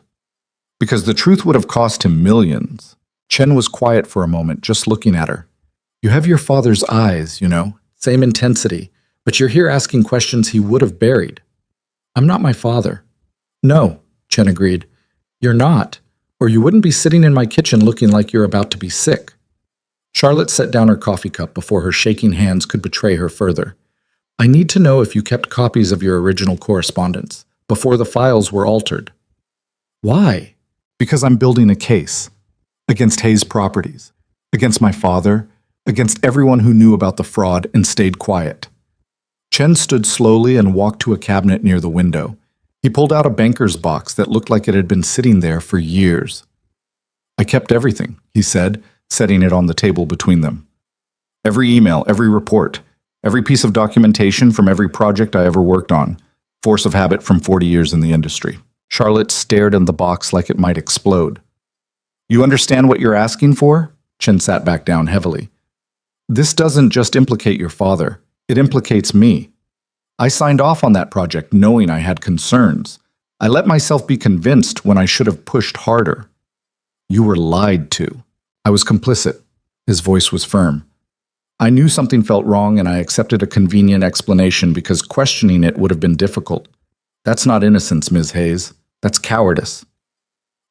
Because the truth would have cost him millions." Chen was quiet for a moment, just looking at her. "You have your father's eyes, same intensity, but you're here asking questions he would have buried." "I'm not my father." "No," Chen agreed. "You're not, or you wouldn't be sitting in my kitchen looking like you're about to be sick." Charlotte set down her coffee cup before her shaking hands could betray her further. "I need to know if you kept copies of your original correspondence, before the files were altered." "Why?" "Because I'm building a case. Against Hayes Properties. Against my father. Against everyone who knew about the fraud and stayed quiet." Chen stood slowly and walked to a cabinet near the window. He pulled out a banker's box that looked like it had been sitting there for years. "I kept everything," he said, setting it on the table between them. "Every email, every report, every piece of documentation from every project I ever worked on. Force of habit from 40 years in the industry." Charlotte stared in the box like it might explode. "You understand what you're asking for?" Chen sat back down heavily. "This doesn't just implicate your father. It implicates me. I signed off on that project knowing I had concerns. I let myself be convinced when I should have pushed harder. You were lied to. I was complicit." His voice was firm. "I knew something felt wrong and I accepted a convenient explanation because questioning it would have been difficult. That's not innocence, Ms. Hayes. That's cowardice."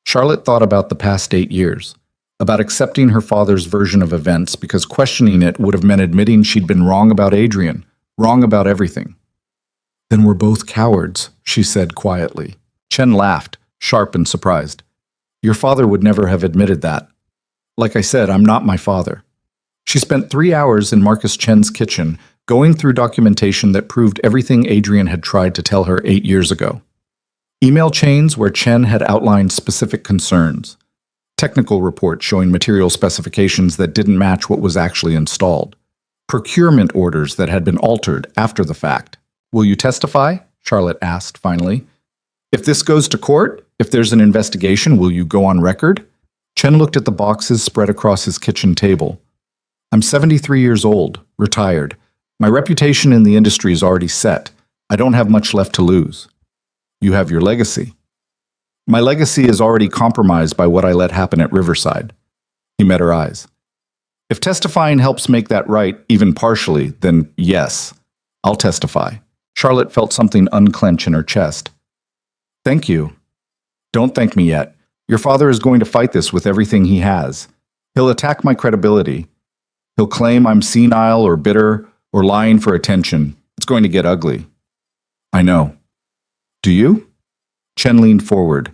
Charlotte thought about the past 8 years, about accepting her father's version of events because questioning it would have meant admitting she'd been wrong about Adrian, wrong about everything. "Then we're both cowards," she said quietly. Chen laughed, sharp and surprised. "Your father would never have admitted that. Like I said, I'm not my father." She spent 3 hours in Marcus Chen's kitchen, going through documentation that proved everything Adrian had tried to tell her 8 years ago. Email chains where Chen had outlined specific concerns. Technical reports showing material specifications that didn't match what was actually installed. Procurement orders that had been altered after the fact. "Will you testify?" Charlotte asked finally. "If this goes to court, if there's an investigation, will you go on record?" Chen looked at the boxes spread across his kitchen table. "I'm 73 years old, retired. My reputation in the industry is already set. I don't have much left to lose." "You have your legacy." "My legacy is already compromised by what I let happen at Riverside." He met her eyes. "If testifying helps make that right, even partially, then yes, I'll testify." Charlotte felt something unclench in her chest. "Thank you." "Don't thank me yet. Your father is going to fight this with everything he has. He'll attack my credibility. He'll claim I'm senile or bitter or lying for attention. It's going to get ugly." "I know." "Do you?" Chen leaned forward.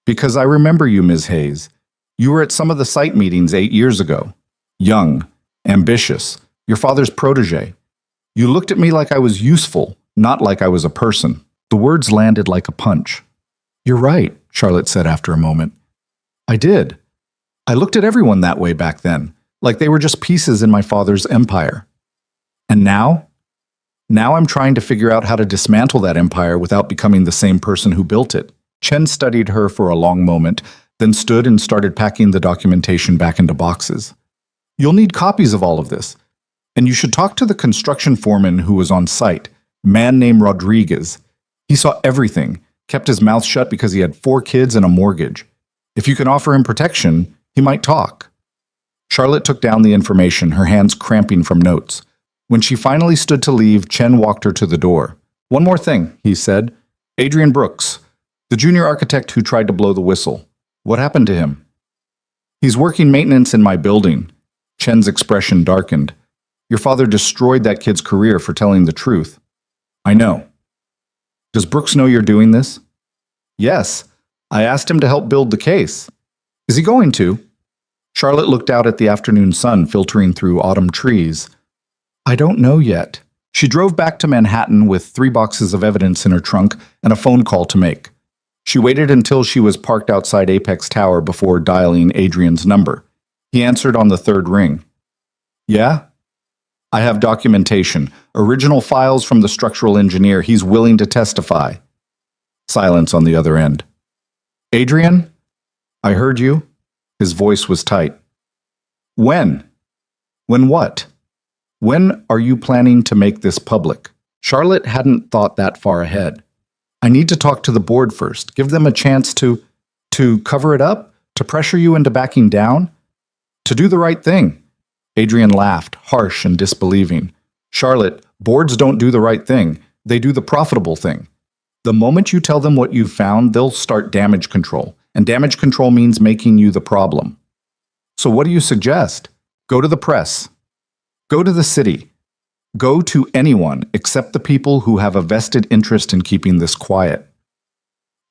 "Because I remember you, Ms. Hayes. You were at some of the site meetings 8 years ago. Young, ambitious, your father's protege. You looked at me like I was useful, not like I was a person." The words landed like a punch. "You're right," Charlotte said after a moment. "I did. I looked at everyone that way back then, like they were just pieces in my father's empire. And now? Now I'm trying to figure out how to dismantle that empire without becoming the same person who built it." Chen studied her for a long moment, then stood and started packing the documentation back into boxes. You'll need copies of all of this. And you should talk to the construction foreman who was on site, a man named Rodriguez. He saw everything, kept his mouth shut because he had 4 kids and a mortgage. If you can offer him protection, he might talk. Charlotte took down the information, her hands cramping from notes. When she finally stood to leave, Chen walked her to the door. One more thing, he said. Adrian Brooks, the junior architect who tried to blow the whistle. What happened to him? He's working maintenance in my building. Chen's expression darkened. Your father destroyed that kid's career for telling the truth. I know. Does Brooks know you're doing this? Yes. I asked him to help build the case. Is he going to? Charlotte looked out at the afternoon sun filtering through autumn trees. I don't know yet. She drove back to Manhattan with 3 boxes of evidence in her trunk and a phone call to make. She waited until she was parked outside Apex Tower before dialing Adrian's number. He answered on the 3rd ring. Yeah? I have documentation, original files from the structural engineer. He's willing to testify. Silence on the other end. Adrian? I heard you. His voice was tight. When? When what? When are you planning to make this public? Charlotte hadn't thought that far ahead. I need to talk to the board first, give them a chance to cover it up, to pressure you into backing down, to do the right thing. Adrian laughed, harsh and disbelieving. Charlotte, boards don't do the right thing. They do the profitable thing. The moment you tell them what you've found, they'll start damage control. And damage control means making you the problem. So what do you suggest? Go to the press. Go to the city. Go to anyone except the people who have a vested interest in keeping this quiet.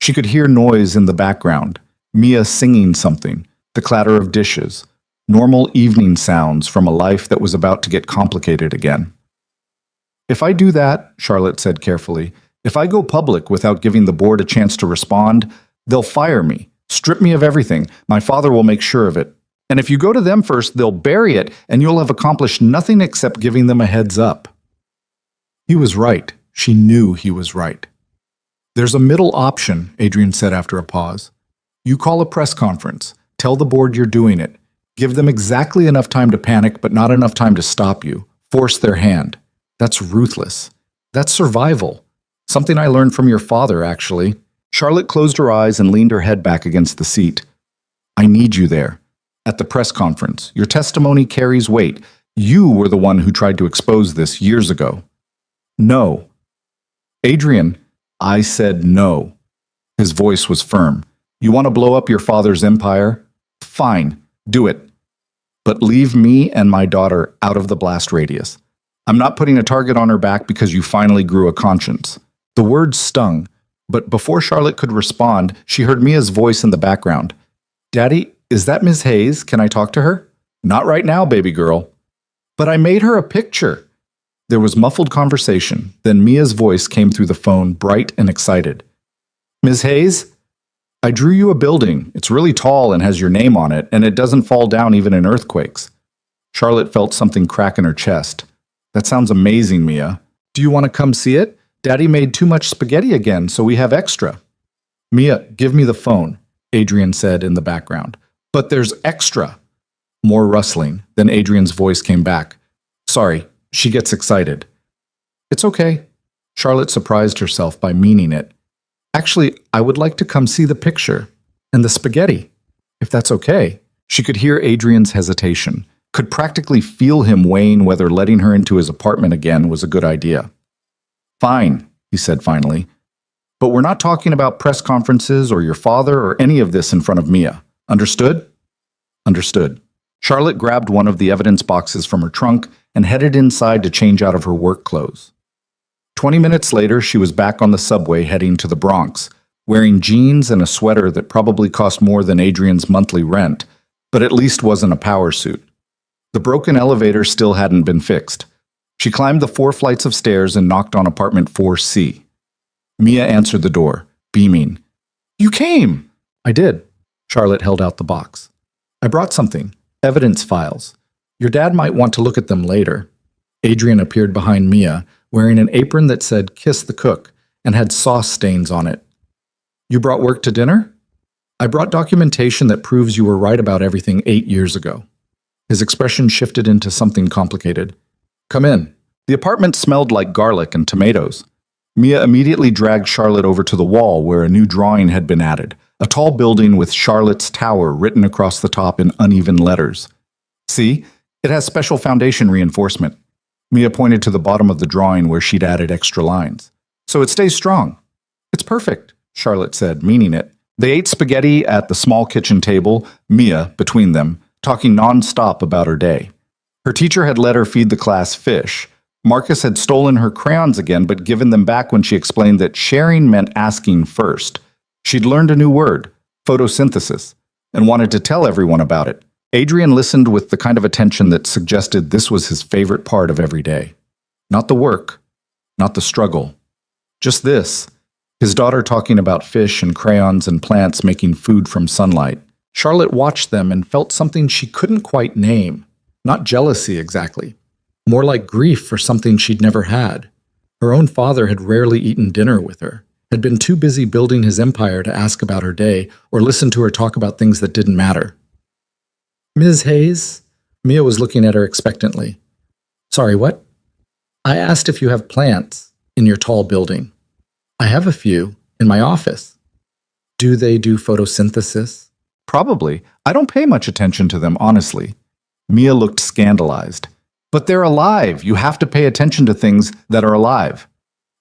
She could hear noise in the background, Mia singing something, the clatter of dishes, normal evening sounds from a life that was about to get complicated again. If I do that, Charlotte said carefully, if I go public without giving the board a chance to respond, they'll fire me, strip me of everything. My father will make sure of it. And if you go to them first, they'll bury it, and you'll have accomplished nothing except giving them a heads up. He was right. She knew he was right. There's a middle option, Adrian said after a pause. You call a press conference. Tell the board you're doing it. Give them exactly enough time to panic, but not enough time to stop you. Force their hand. That's ruthless. That's survival. Something I learned from your father, actually. Charlotte closed her eyes and leaned her head back against the seat. I need you there. At the press conference. Your testimony carries weight. You were the one who tried to expose this years ago. No. Adrian, I said no. His voice was firm. You want to blow up your father's empire? Fine, do it. But leave me and my daughter out of the blast radius. I'm not putting a target on her back because you finally grew a conscience. The words stung, but before Charlotte could respond, she heard Mia's voice in the background. Daddy, is that Ms. Hayes? Can I talk to her? Not right now, baby girl. But I made her a picture. There was muffled conversation. Then Mia's voice came through the phone, bright and excited. Ms. Hayes, I drew you a building. It's really tall and has your name on it, and it doesn't fall down even in earthquakes. Charlotte felt something crack in her chest. That sounds amazing, Mia. Do you want to come see it? Daddy made too much spaghetti again, so we have extra. Mia, give me the phone, Adrian said in the background. But there's extra. More rustling. Then Adrian's voice came back. Sorry, she gets excited. It's okay. Charlotte surprised herself by meaning it. Actually, I would like to come see the picture. And the spaghetti. If that's okay. She could hear Adrian's hesitation. Could practically feel him weighing whether letting her into his apartment again was a good idea. Fine, he said finally. But we're not talking about press conferences or your father or any of this in front of Mia. Understood? Understood. Charlotte grabbed one of the evidence boxes from her trunk and headed inside to change out of her work clothes. 20 minutes later, she was back on the subway heading to the Bronx, wearing jeans and a sweater that probably cost more than Adrian's monthly rent, but at least wasn't a power suit. The broken elevator still hadn't been fixed. She climbed the 4 flights of stairs and knocked on apartment 4C. Mia answered the door, beaming. You came! I did. Charlotte held out the box. I brought something. Evidence files. Your dad might want to look at them later. Adrian appeared behind Mia, wearing an apron that said, Kiss the Cook, and had sauce stains on it. You brought work to dinner? I brought documentation that proves you were right about everything 8 years ago. His expression shifted into something complicated. Come in. The apartment smelled like garlic and tomatoes. Mia immediately dragged Charlotte over to the wall where a new drawing had been added, a tall building with Charlotte's Tower written across the top in uneven letters. See, it has special foundation reinforcement. Mia pointed to the bottom of the drawing where she'd added extra lines. So it stays strong. It's perfect, Charlotte said, meaning it. They ate spaghetti at the small kitchen table, Mia between them, talking non-stop about her day. Her teacher had let her feed the class fish. Marcus had stolen her crayons again, but given them back when she explained that sharing meant asking first. She'd learned a new word, photosynthesis, and wanted to tell everyone about it. Adrian listened with the kind of attention that suggested this was his favorite part of every day. Not the work, not the struggle. Just this, his daughter talking about fish and crayons and plants making food from sunlight. Charlotte watched them and felt something she couldn't quite name. Not jealousy exactly. More like grief for something she'd never had. Her own father had rarely eaten dinner with her, had been too busy building his empire to ask about her day or listen to her talk about things that didn't matter. Ms. Hayes? Mia was looking at her expectantly. Sorry, what? I asked if you have plants in your tall building. I have a few in my office. Do they do photosynthesis? Probably. I don't pay much attention to them, honestly. Mia looked scandalized. But they're alive. You have to pay attention to things that are alive.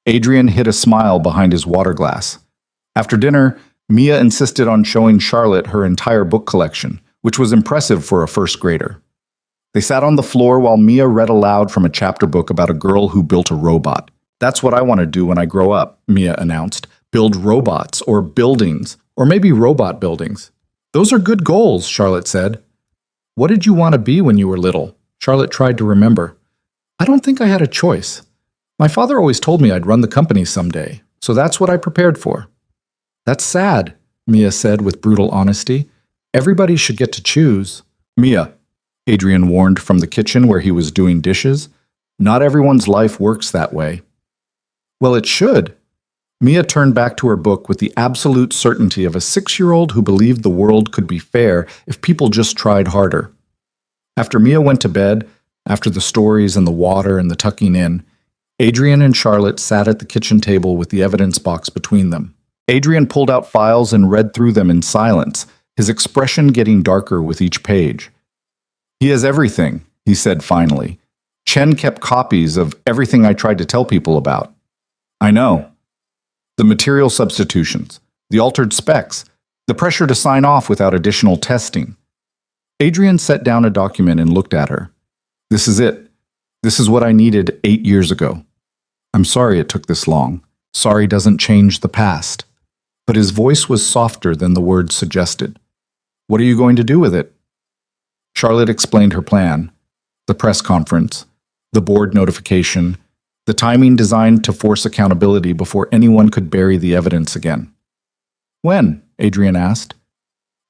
Adrian hid a smile behind his water glass. After dinner, Mia insisted on showing Charlotte her entire book collection, which was impressive for a first grader. They sat on the floor while Mia read aloud from a chapter book about a girl who built a robot. That's what I want to do when I grow up, Mia announced. Build robots or buildings, or maybe robot buildings. Those are good goals, Charlotte said. What did you want to be when you were little? Charlotte tried to remember. I don't think I had a choice. My father always told me I'd run the company someday, so that's what I prepared for. That's sad, Mia said with brutal honesty. Everybody should get to choose. Mia, Adrian warned from the kitchen where he was doing dishes. Not everyone's life works that way. Well, it should. Mia turned back to her book with the absolute certainty of a 6-year-old who believed the world could be fair if people just tried harder. After Mia went to bed, after the stories and the water and the tucking in, Adrian and Charlotte sat at the kitchen table with the evidence box between them. Adrian pulled out files and read through them in silence, his expression getting darker with each page. He has everything, he said finally. Chen kept copies of everything I tried to tell people about. I know. The material substitutions, the altered specs, the pressure to sign off without additional testing. Adrian set down a document and looked at her. This is it. This is what I needed 8 years ago. I'm sorry it took this long. Sorry doesn't change the past. But his voice was softer than the words suggested. What are you going to do with it? Charlotte explained her plan. The press conference, the board notification, the timing designed to force accountability before anyone could bury the evidence again. When? Adrian asked.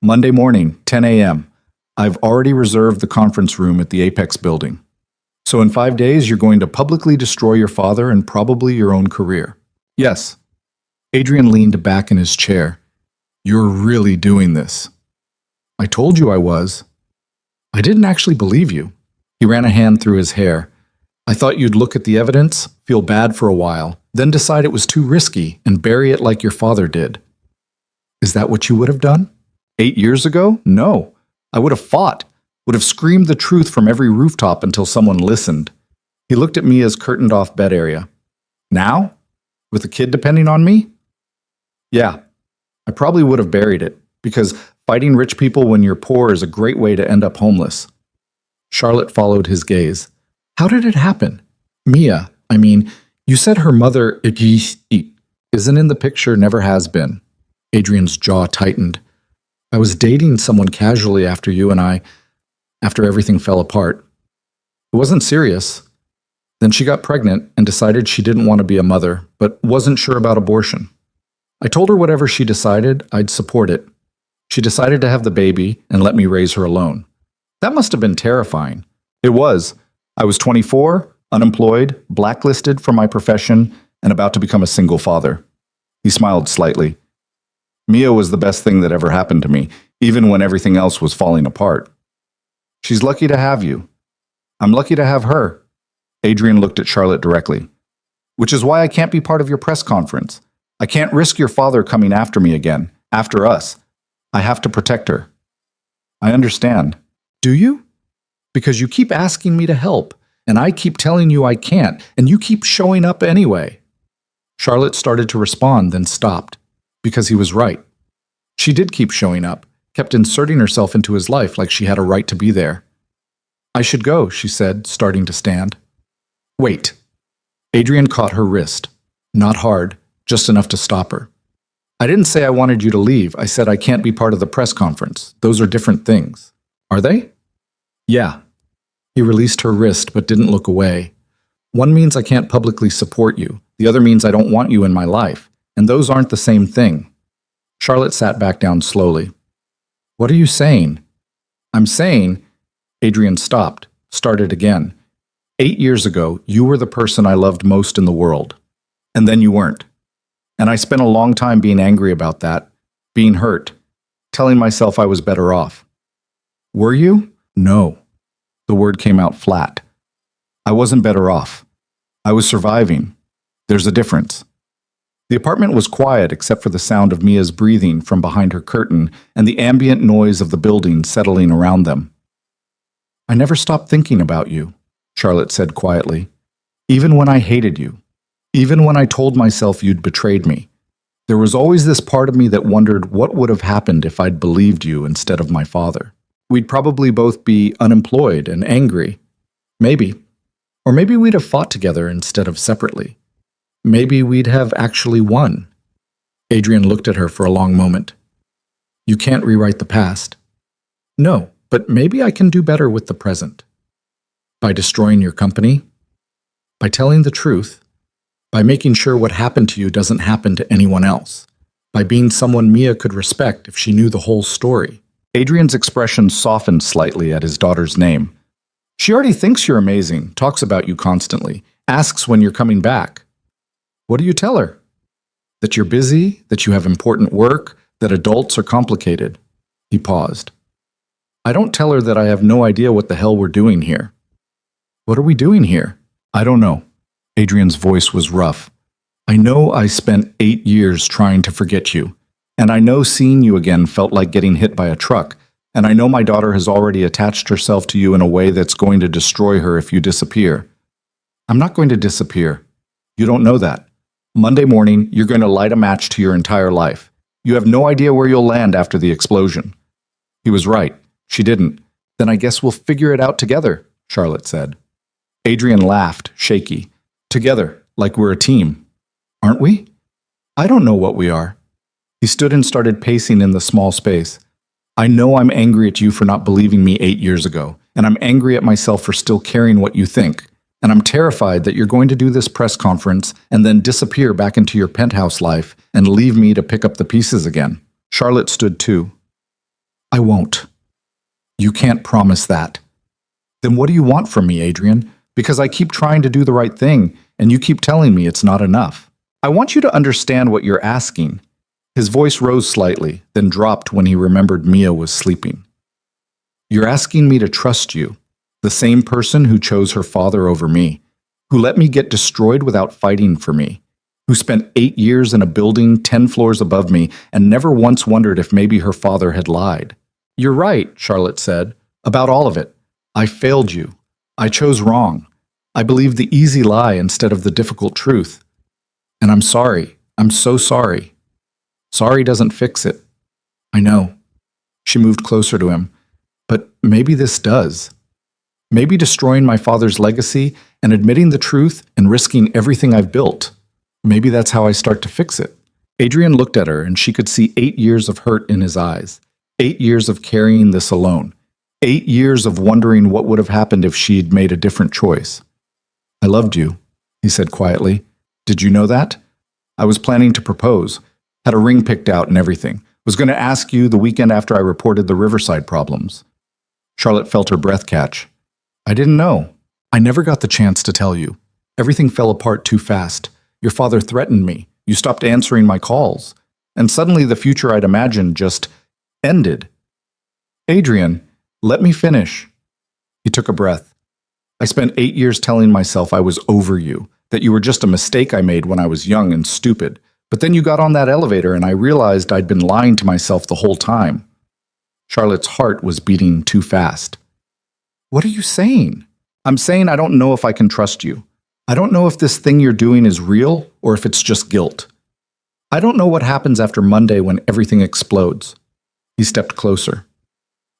Monday morning, 10 a.m. I've already reserved the conference room at the Apex building. So in 5 days, you're going to publicly destroy your father and probably your own career. Yes. Adrian leaned back in his chair. You're really doing this. I told you I was. I didn't actually believe you. He ran a hand through his hair. I thought you'd look at the evidence, feel bad for a while, then decide it was too risky and bury it like your father did. Is that what you would have done? 8 years ago? No. I would have fought, would have screamed the truth from every rooftop until someone listened. He looked at Mia's curtained-off bed area. Now? With a kid depending on me? Yeah, I probably would have buried it, because fighting rich people when you're poor is a great way to end up homeless. Charlotte followed his gaze. How did it happen? Mia, you said her mother isn't in the picture, never has been. Adrian's jaw tightened. I was dating someone casually after after everything fell apart. It wasn't serious. Then she got pregnant and decided she didn't want to be a mother, but wasn't sure about abortion. I told her whatever she decided, I'd support it. She decided to have the baby and let me raise her alone. That must have been terrifying. It was. I was 24, unemployed, blacklisted from my profession, and about to become a single father. He smiled slightly. Mia was the best thing that ever happened to me, even when everything else was falling apart. She's lucky to have you. I'm lucky to have her. Adrian looked at Charlotte directly. Which is why I can't be part of your press conference. I can't risk your father coming after me again, after us. I have to protect her. I understand. Do you? Because you keep asking me to help, and I keep telling you I can't, and you keep showing up anyway. Charlotte started to respond, then stopped, because he was right. She did keep showing up, kept inserting herself into his life like she had a right to be there. I should go, she said, starting to stand. Wait. Adrian caught her wrist. Not hard, just enough to stop her. I didn't say I wanted you to leave. I said I can't be part of the press conference. Those are different things. Are they? Yeah. He released her wrist but didn't look away. One means I can't publicly support you. The other means I don't want you in my life. And those aren't the same thing. Charlotte sat back down slowly. What are you saying? I'm saying... Adrian stopped, started again. 8 years ago, you were the person I loved most in the world. And then you weren't. And I spent a long time being angry about that, being hurt, telling myself I was better off. Were you? No. The word came out flat. I wasn't better off. I was surviving. There's a difference. The apartment was quiet except for the sound of Mia's breathing from behind her curtain and the ambient noise of the building settling around them. I never stopped thinking about you, Charlotte said quietly. Even when I hated you. Even when I told myself you'd betrayed me. There was always this part of me that wondered what would have happened if I'd believed you instead of my father. We'd probably both be unemployed and angry. Maybe. Or maybe we'd have fought together instead of separately. Maybe we'd have actually won. Adrian looked at her for a long moment. You can't rewrite the past. No, but maybe I can do better with the present. By destroying your company. By telling the truth. By making sure what happened to you doesn't happen to anyone else. By being someone Mia could respect if she knew the whole story. Adrian's expression softened slightly at his daughter's name. She already thinks you're amazing, talks about you constantly, asks when you're coming back. What do you tell her? That you're busy, that you have important work, that adults are complicated. He paused. I don't tell her that I have no idea what the hell we're doing here. What are we doing here? I don't know. Adrian's voice was rough. I know I spent 8 years trying to forget you. And I know seeing you again felt like getting hit by a truck. And I know my daughter has already attached herself to you in a way that's going to destroy her if you disappear. I'm not going to disappear. You don't know that. Monday morning, you're going to light a match to your entire life. You have no idea where you'll land after the explosion. He was right. She didn't. Then I guess we'll figure it out together, Charlotte said. Adrian laughed, shaky. Together, like we're a team. Aren't we? I don't know what we are. He stood and started pacing in the small space. I know I'm angry at you for not believing me 8 years ago, and I'm angry at myself for still caring what you think. And I'm terrified that you're going to do this press conference and then disappear back into your penthouse life and leave me to pick up the pieces again. Charlotte stood too. I won't. You can't promise that. Then what do you want from me, Adrian? Because I keep trying to do the right thing, and you keep telling me it's not enough. I want you to understand what you're asking. His voice rose slightly, then dropped when he remembered Mia was sleeping. You're asking me to trust you, the same person who chose her father over me, who let me get destroyed without fighting for me, who spent 8 years in a building 10 floors above me and never once wondered if maybe her father had lied. You're right, Charlotte said, about all of it. I failed you. I chose wrong. I believed the easy lie instead of the difficult truth. And I'm sorry. I'm so sorry. Sorry doesn't fix it. I know. She moved closer to him. But maybe this does. Maybe destroying my father's legacy and admitting the truth and risking everything I've built. Maybe that's how I start to fix it. Adrian looked at her and she could see 8 years of hurt in his eyes. 8 years of carrying this alone. 8 years of wondering what would have happened if she'd made a different choice. I loved you, he said quietly. Did you know that? I was planning to propose. Had a ring picked out and everything. Was going to ask you the weekend after I reported the Riverside problems. Charlotte felt her breath catch. I didn't know. I never got the chance to tell you. Everything fell apart too fast. Your father threatened me. You stopped answering my calls. And suddenly the future I'd imagined just ended. Adrian, let me finish. He took a breath. I spent 8 years telling myself I was over you, that you were just a mistake I made when I was young and stupid. But then you got on that elevator and I realized I'd been lying to myself the whole time. Charlotte's heart was beating too fast. What are you saying? I'm saying I don't know if I can trust you. I don't know if this thing you're doing is real or if it's just guilt. I don't know what happens after Monday when everything explodes. He stepped closer.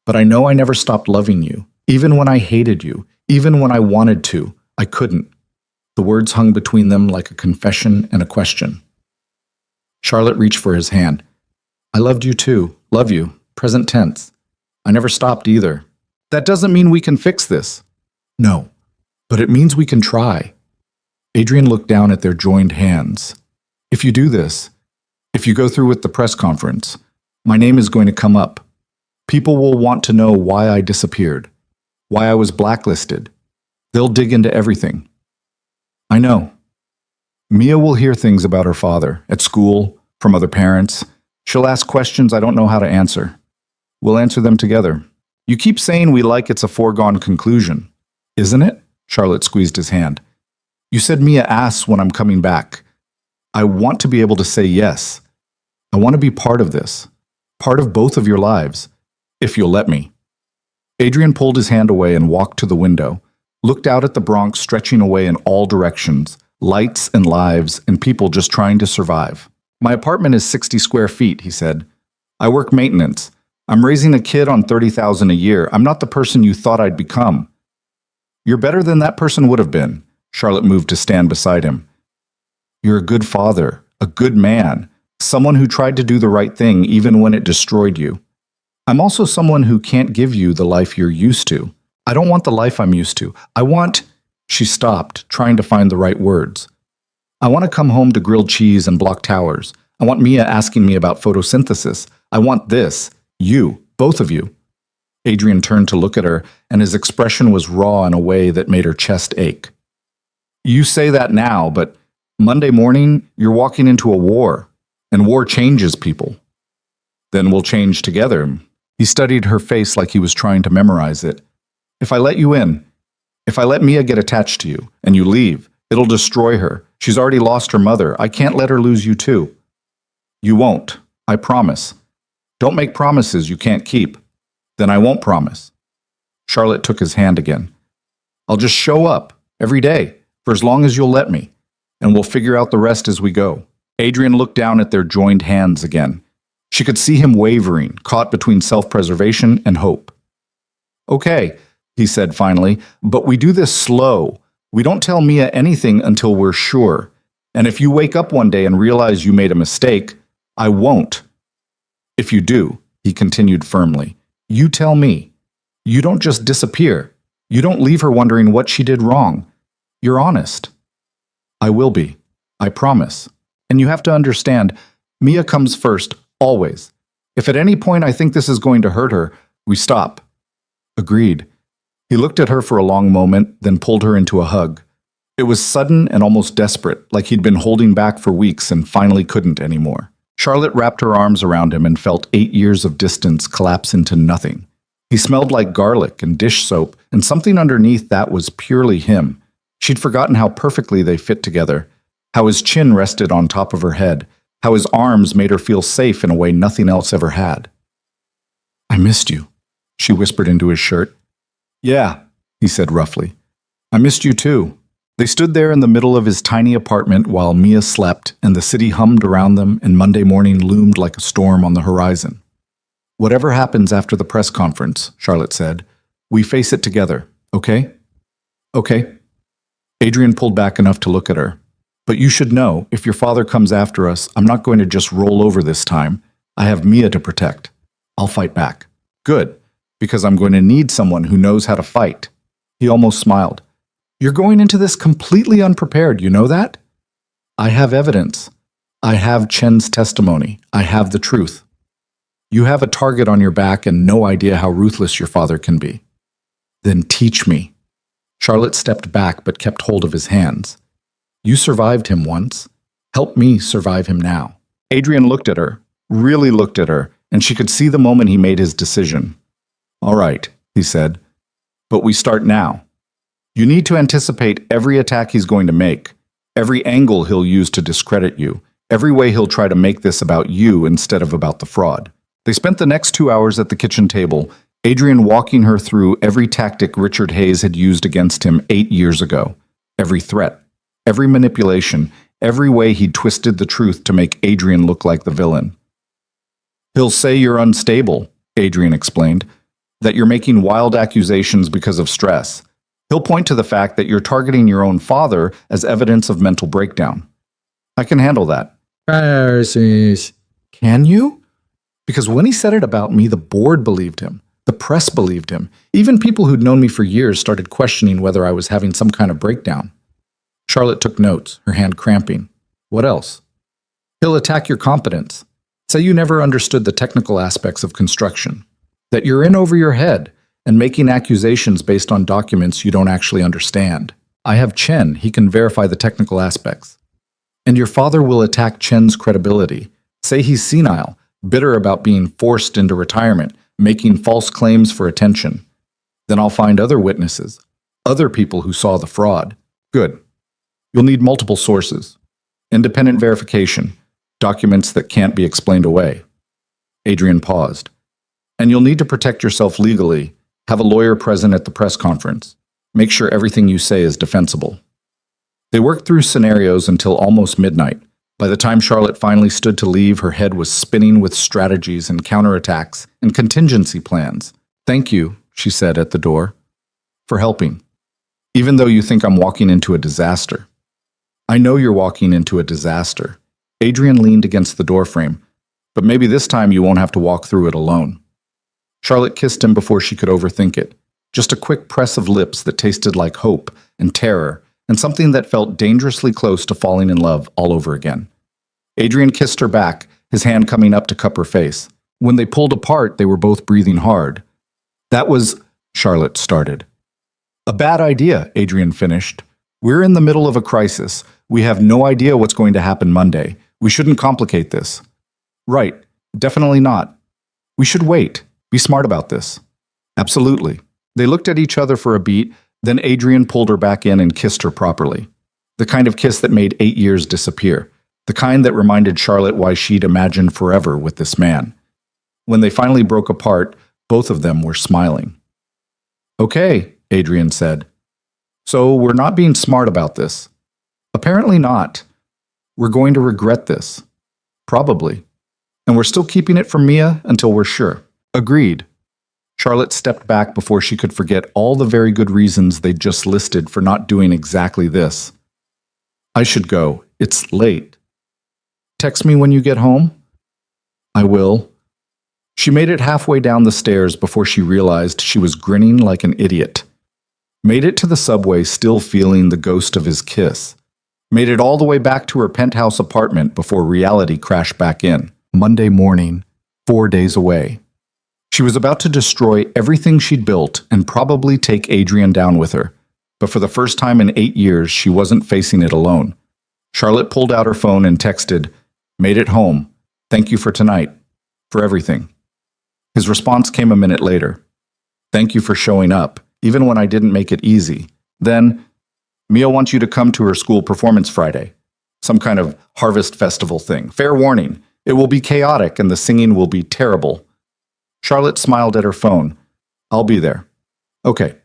But I know I never stopped loving you, even when I hated you, even when I wanted to. I couldn't. The words hung between them like a confession and a question. Charlotte reached for his hand. I loved you too. Love you. Present tense. I never stopped either. That doesn't mean we can fix this. No, but it means we can try. Adrian looked down at their joined hands. If you do this, if you go through with the press conference, my name is going to come up. People will want to know why I disappeared, why I was blacklisted. They'll dig into everything. I know. Mia will hear things about her father, at school, from other parents. She'll ask questions I don't know how to answer. We'll answer them together. You keep saying we like it's a foregone conclusion. Isn't it? Charlotte squeezed his hand. You said Mia asks when I'm coming back. I want to be able to say yes. I want to be part of this, part of both of your lives, if you'll let me. Adrian pulled his hand away and walked to the window, looked out at the Bronx stretching away in all directions, lights and lives and people just trying to survive. My apartment is 60 square feet, he said. I work maintenance. I'm raising a kid on $30,000 a year. I'm not the person you thought I'd become. You're better than that person would have been. Charlotte moved to stand beside him. You're a good father, a good man, someone who tried to do the right thing even when it destroyed you. I'm also someone who can't give you the life you're used to. I don't want the life I'm used to. I want... She stopped, trying to find the right words. I want to come home to grilled cheese and block towers. I want Mia asking me about photosynthesis. I want this. You, both of you. Adrian turned to look at her, and his expression was raw in a way that made her chest ache. You say that now, but Monday morning, you're walking into a war, and war changes people. Then we'll change together. He studied her face like he was trying to memorize it. If I let you in, if I let Mia get attached to you, and you leave, it'll destroy her. She's already lost her mother. I can't let her lose you too. You won't. I promise. Don't make promises you can't keep. Then I won't promise. Charlotte took his hand again. I'll just show up, every day, for as long as you'll let me, and we'll figure out the rest as we go. Adrian looked down at their joined hands again. She could see him wavering, caught between self-preservation and hope. Okay, he said finally, but we do this slow. We don't tell Mia anything until we're sure. And if you wake up one day and realize you made a mistake, I won't. If you do, he continued firmly, you tell me. You don't just disappear. You don't leave her wondering what she did wrong. You're honest. I will be. I promise. And you have to understand, Mia comes first, always. If at any point I think this is going to hurt her, we stop. Agreed. He looked at her for a long moment, then pulled her into a hug. It was sudden and almost desperate, like he'd been holding back for weeks and finally couldn't anymore. Charlotte wrapped her arms around him and felt 8 years of distance collapse into nothing. He smelled like garlic and dish soap, and something underneath that was purely him. She'd forgotten how perfectly they fit together, how his chin rested on top of her head, how his arms made her feel safe in a way nothing else ever had. I missed you, she whispered into his shirt. Yeah, he said roughly. I missed you too. They stood there in the middle of his tiny apartment while Mia slept and the city hummed around them and Monday morning loomed like a storm on the horizon. Whatever happens after the press conference, Charlotte said, we face it together, okay? Okay. Adrian pulled back enough to look at her. But you should know, if your father comes after us, I'm not going to just roll over this time. I have Mia to protect. I'll fight back. Good, because I'm going to need someone who knows how to fight. He almost smiled. You're going into this completely unprepared, you know that? I have evidence. I have Chen's testimony. I have the truth. You have a target on your back and no idea how ruthless your father can be. Then teach me. Charlotte stepped back but kept hold of his hands. You survived him once. Help me survive him now. Adrian looked at her, really looked at her, and she could see the moment he made his decision. "All right," he said, "but we start now. You need to anticipate every attack he's going to make, every angle he'll use to discredit you, every way he'll try to make this about you instead of about the fraud." They spent the next 2 hours at the kitchen table, Adrian walking her through every tactic Richard Hayes had used against him 8 years ago, every threat, every manipulation, every way he twisted the truth to make Adrian look like the villain. "He'll say you're unstable," Adrian explained, "that you're making wild accusations because of stress. He'll point to the fact that you're targeting your own father as evidence of mental breakdown. I can handle that." "Can you?" "Because when he said it about me, the board believed him. The press believed him. Even people who'd known me for years started questioning whether I was having some kind of breakdown." Charlotte took notes, her hand cramping. "What else?" "He'll attack your competence. Say you never understood the technical aspects of construction. That you're in over your head and making accusations based on documents you don't actually understand. I have Chen, he can verify the technical aspects. And your father will attack Chen's credibility. Say he's senile, bitter about being forced into retirement, making false claims for attention. Then I'll find other witnesses, other people who saw the fraud. Good. You'll need multiple sources. Independent verification, documents that can't be explained away." Adrian paused. "And you'll need to protect yourself legally, have a lawyer present at the press conference. Make sure everything you say is defensible." They worked through scenarios until almost midnight. By the time Charlotte finally stood to leave, her head was spinning with strategies and counterattacks and contingency plans. "Thank you," she said at the door, "for helping. Even though you think I'm walking into a disaster." "I know you're walking into a disaster." Adrian leaned against the doorframe. "But maybe this time you won't have to walk through it alone." Charlotte kissed him before she could overthink it. Just a quick press of lips that tasted like hope and terror and something that felt dangerously close to falling in love all over again. Adrian kissed her back, his hand coming up to cup her face. When they pulled apart, they were both breathing hard. "That was," Charlotte started. "A bad idea," Adrian finished. "We're in the middle of a crisis. We have no idea what's going to happen Monday. We shouldn't complicate this." "Right. Definitely not. We should wait. Be smart about this." "Absolutely." They looked at each other for a beat, then Adrian pulled her back in and kissed her properly. The kind of kiss that made 8 years disappear. The kind that reminded Charlotte why she'd imagined forever with this man. When they finally broke apart, both of them were smiling. "Okay," Adrian said. "So we're not being smart about this." "Apparently not. We're going to regret this. Probably. And we're still keeping it from Mia until we're sure." "Agreed." Charlotte stepped back before she could forget all the very good reasons they'd just listed for not doing exactly this. "I should go. It's late." "Text me when you get home?" "I will." She made it halfway down the stairs before she realized she was grinning like an idiot. Made it to the subway still feeling the ghost of his kiss. Made it all the way back to her penthouse apartment before reality crashed back in. Monday morning, 4 days away. She was about to destroy everything she'd built and probably take Adrian down with her. But for the first time in 8 years, she wasn't facing it alone. Charlotte pulled out her phone and texted, "Made it home. Thank you for tonight. For everything." His response came a minute later. "Thank you for showing up, even when I didn't make it easy." Then, "Mia wants you to come to her school performance Friday. Some kind of harvest festival thing. Fair warning, it will be chaotic and the singing will be terrible." Charlotte smiled at her phone. "I'll be there." "Okay.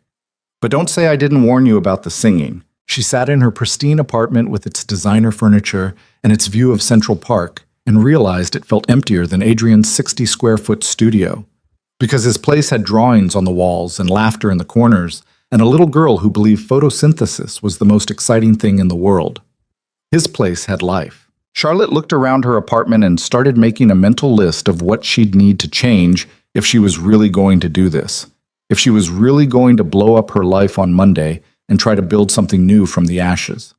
But don't say I didn't warn you about the singing." She sat in her pristine apartment with its designer furniture and its view of Central Park and realized it felt emptier than Adrian's 60-square-foot studio. Because his place had drawings on the walls and laughter in the corners and a little girl who believed photosynthesis was the most exciting thing in the world. His place had life. Charlotte looked around her apartment and started making a mental list of what she'd need to change if she was really going to do this. If she was really going to blow up her life on Monday and try to build something new from the ashes.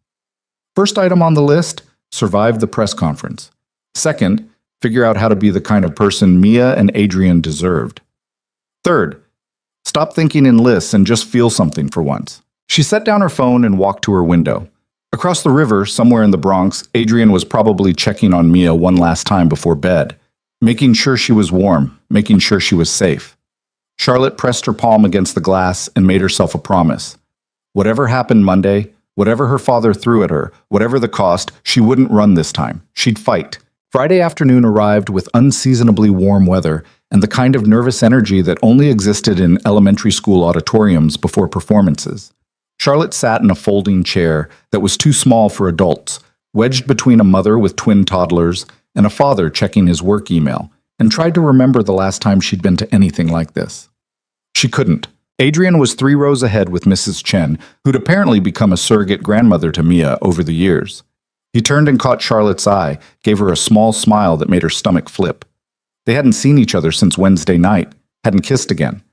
First item on the list, survive the press conference. Second, figure out how to be the kind of person Mia and Adrian deserved. Third, stop thinking in lists and just feel something for once. She set down her phone and walked to her window. Across the river, somewhere in the Bronx, Adrian was probably checking on Mia one last time before bed. making sure she was warm, making sure she was safe. Charlotte pressed her palm against the glass and made herself a promise. Whatever happened Monday, whatever her father threw at her, whatever the cost, she wouldn't run this time. She'd fight. Friday afternoon arrived with unseasonably warm weather and the kind of nervous energy that only existed in elementary school auditoriums before performances. Charlotte sat in a folding chair that was too small for adults, wedged between a mother with twin toddlers and a father checking his work email, and tried to remember the last time she'd been to anything like this. She couldn't. Adrian was 3 rows ahead with Mrs. Chen, who'd apparently become a surrogate grandmother to Mia over the years. He turned and caught Charlotte's eye, gave her a small smile that made her stomach flip. They hadn't seen each other since Wednesday night, hadn't kissed again,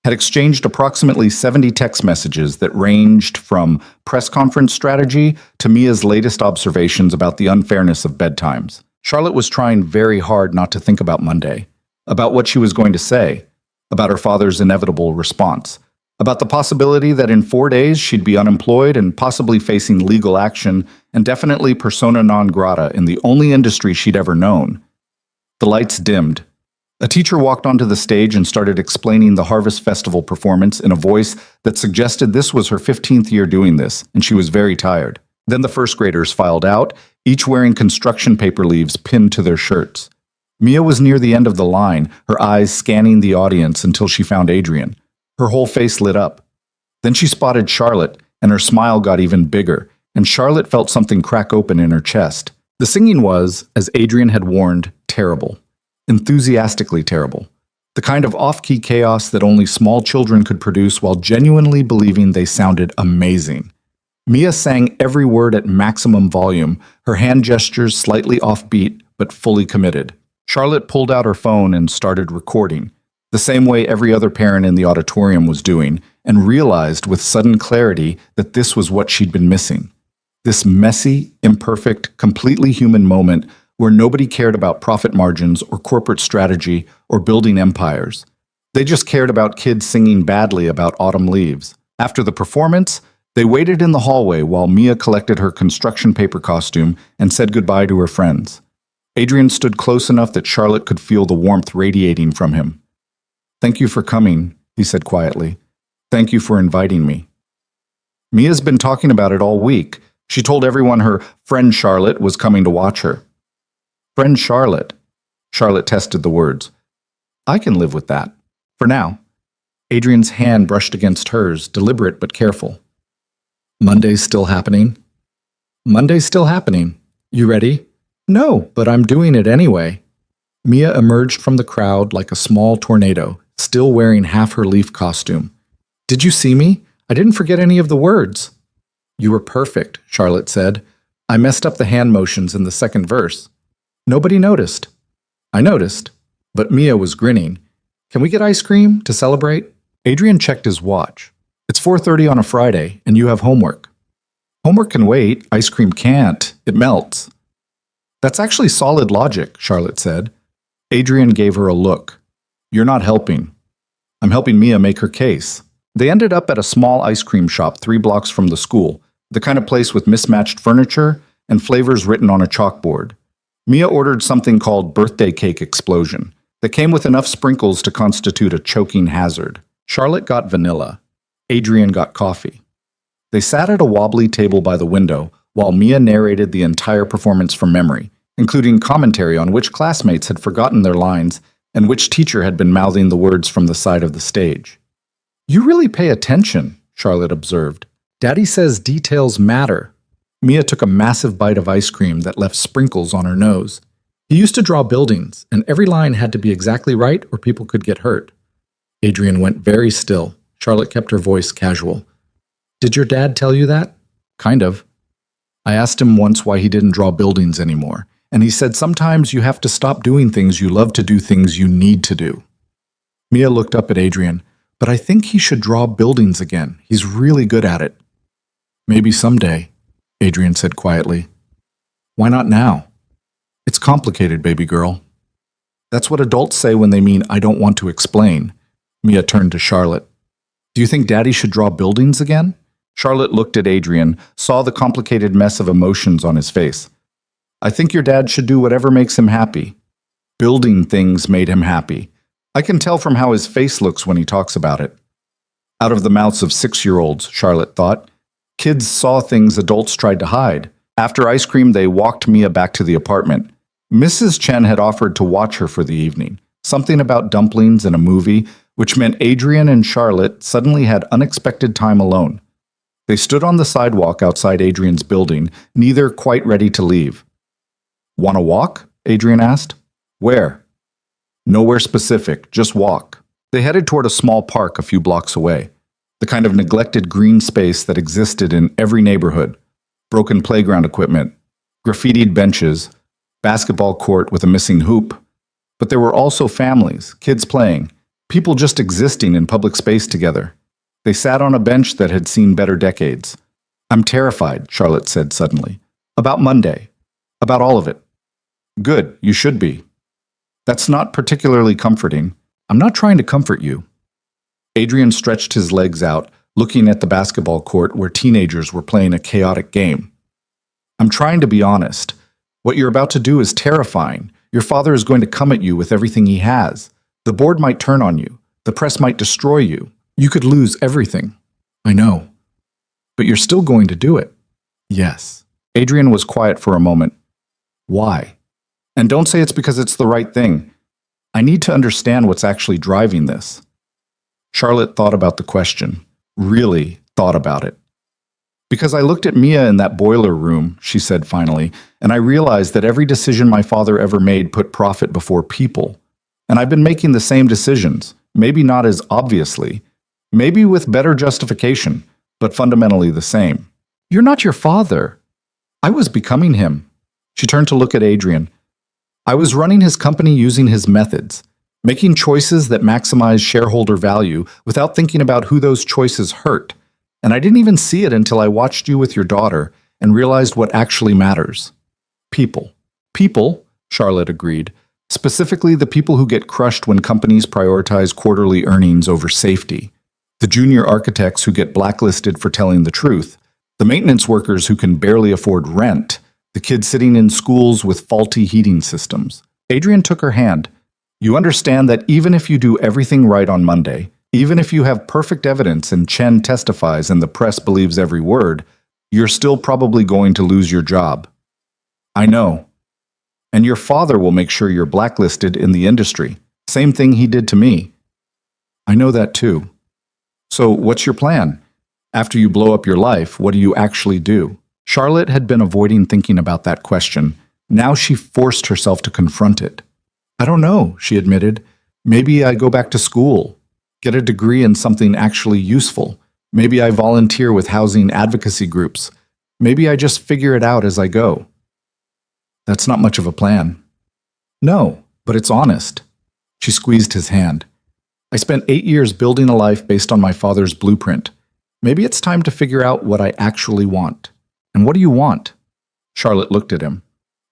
had exchanged approximately 70 text messages that ranged from press conference strategy to Mia's latest observations about the unfairness of bedtimes. Charlotte was trying very hard not to think about Monday, about what she was going to say, about her father's inevitable response, about the possibility that in 4 days she'd be unemployed and possibly facing legal action and definitely persona non grata in the only industry she'd ever known. The lights dimmed. A teacher walked onto the stage and started explaining the Harvest Festival performance in a voice that suggested this was her 15th year doing this, and she was very tired. Then the first graders filed out, each wearing construction paper leaves pinned to their shirts. Mia was near the end of the line, her eyes scanning the audience until she found Adrian. Her whole face lit up. Then she spotted Charlotte, and her smile got even bigger, and Charlotte felt something crack open in her chest. The singing was, as Adrian had warned, terrible. Enthusiastically terrible. The kind of off-key chaos that only small children could produce while genuinely believing they sounded amazing. Mia sang every word at maximum volume, her hand gestures slightly offbeat, but fully committed. Charlotte pulled out her phone and started recording, the same way every other parent in the auditorium was doing, and realized with sudden clarity that this was what she'd been missing. This messy, imperfect, completely human moment where nobody cared about profit margins or corporate strategy or building empires. They just cared about kids singing badly about autumn leaves. After the performance, they waited in the hallway while Mia collected her construction paper costume and said goodbye to her friends. Adrian stood close enough that Charlotte could feel the warmth radiating from him. "Thank you for coming," he said quietly. "Thank you for inviting me." Mia's been talking about it all week. She told everyone her friend Charlotte was coming to watch her. Friend Charlotte. Charlotte tested the words. I can live with that. For now. Adrian's hand brushed against hers, deliberate but careful. Monday's still happening? Monday's still happening. You ready? No, but I'm doing it anyway. Mia emerged from the crowd like a small tornado, still wearing half her leaf costume. Did you see me? I didn't forget any of the words. You were perfect, Charlotte said. I messed up the hand motions in the second verse. Nobody noticed. I noticed, but Mia was grinning. Can we get ice cream to celebrate? Adrian checked his watch. It's 4:30 on a Friday, and you have homework. Homework can wait. Ice cream can't. It melts. That's actually solid logic, Charlotte said. Adrian gave her a look. You're not helping. I'm helping Mia make her case. They ended up at a small ice cream shop 3 blocks from the school, the kind of place with mismatched furniture and flavors written on a chalkboard. Mia ordered something called Birthday Cake Explosion that came with enough sprinkles to constitute a choking hazard. Charlotte got vanilla. Adrian got coffee. They sat at a wobbly table by the window while Mia narrated the entire performance from memory, including commentary on which classmates had forgotten their lines and which teacher had been mouthing the words from the side of the stage. You really pay attention, Charlotte observed. Daddy says details matter. Mia took a massive bite of ice cream that left sprinkles on her nose. He used to draw buildings, and every line had to be exactly right or people could get hurt. Adrian went very still. Charlotte kept her voice casual. Did your dad tell you that? Kind of. I asked him once why he didn't draw buildings anymore, and he said sometimes you have to stop doing things you love to do things you need to do. Mia looked up at Adrian. But I think he should draw buildings again. He's really good at it. Maybe someday, Adrian said quietly. Why not now? It's complicated, baby girl. That's what adults say when they mean I don't want to explain. Mia turned to Charlotte. Do you think Daddy should draw buildings again? Charlotte looked at Adrian, saw the complicated mess of emotions on his face. I think your dad should do whatever makes him happy. Building things made him happy. I can tell from how his face looks when he talks about it. Out of the mouths of 6-year-olds, Charlotte thought. Kids saw things adults tried to hide. After ice cream, they walked Mia back to the apartment. Mrs. Chen had offered to watch her for the evening. Something about dumplings and a movie, which meant Adrian and Charlotte suddenly had unexpected time alone. They stood on the sidewalk outside Adrian's building, neither quite ready to leave. "Want to walk?" Adrian asked. "Where?" "Nowhere specific, just walk." They headed toward a small park a few blocks away, the kind of neglected green space that existed in every neighborhood. Broken playground equipment, graffitied benches, basketball court with a missing hoop. But there were also families, kids playing, people just existing in public space together. They sat on a bench that had seen better decades. "I'm terrified," Charlotte said suddenly. "About Monday. About all of it." "Good, you should be." "That's not particularly comforting." "I'm not trying to comfort you." Adrian stretched his legs out, looking at the basketball court where teenagers were playing a chaotic game. "I'm trying to be honest. What you're about to do is terrifying. Your father is going to come at you with everything he has. The board might turn on you. The press might destroy you. You could lose everything." "I know. But you're still going to do it." "Yes." Adrian was quiet for a moment. "Why? And don't say it's because it's the right thing. I need to understand what's actually driving this." Charlotte thought about the question. Really thought about it. "Because I looked at Mia in that boiler room," she said finally, "and I realized that every decision my father ever made put profit before people. And I've been making the same decisions, maybe not as obviously, maybe with better justification, but fundamentally the same." "You're not your father." "I was becoming him." She turned to look at Adrian. "I was running his company using his methods, making choices that maximize shareholder value without thinking about who those choices hurt. And I didn't even see it until I watched you with your daughter and realized what actually matters. People." "People," Charlotte agreed. "Specifically the people who get crushed when companies prioritize quarterly earnings over safety. The junior architects who get blacklisted for telling the truth. The maintenance workers who can barely afford rent. The kids sitting in schools with faulty heating systems." Adrian took her hand. "You understand that even if you do everything right on Monday, even if you have perfect evidence and Chen testifies and the press believes every word, you're still probably going to lose your job." "I know. And your father will make sure you're blacklisted in the industry. Same thing he did to me." "I know that too. So what's your plan? After you blow up your life, what do you actually do?" Charlotte had been avoiding thinking about that question. Now she forced herself to confront it. "I don't know," she admitted. "Maybe I go back to school, get a degree in something actually useful. Maybe I volunteer with housing advocacy groups. Maybe I just figure it out as I go." "That's not much of a plan." "No, but it's honest." She squeezed his hand. "I spent 8 years building a life based on my father's blueprint. Maybe it's time to figure out what I actually want." "And what do you want?" Charlotte looked at him.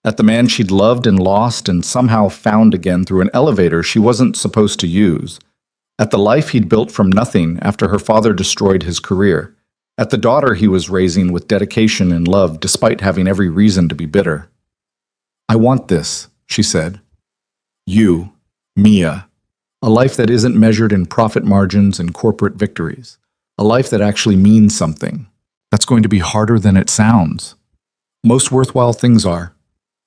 At the man she'd loved and lost and somehow found again through an elevator she wasn't supposed to use. At the life he'd built from nothing after her father destroyed his career. At the daughter he was raising with dedication and love despite having every reason to be bitter. "I want this," she said. "You, Mia. A life that isn't measured in profit margins and corporate victories. A life that actually means something. That's going to be harder than it sounds. Most worthwhile things are."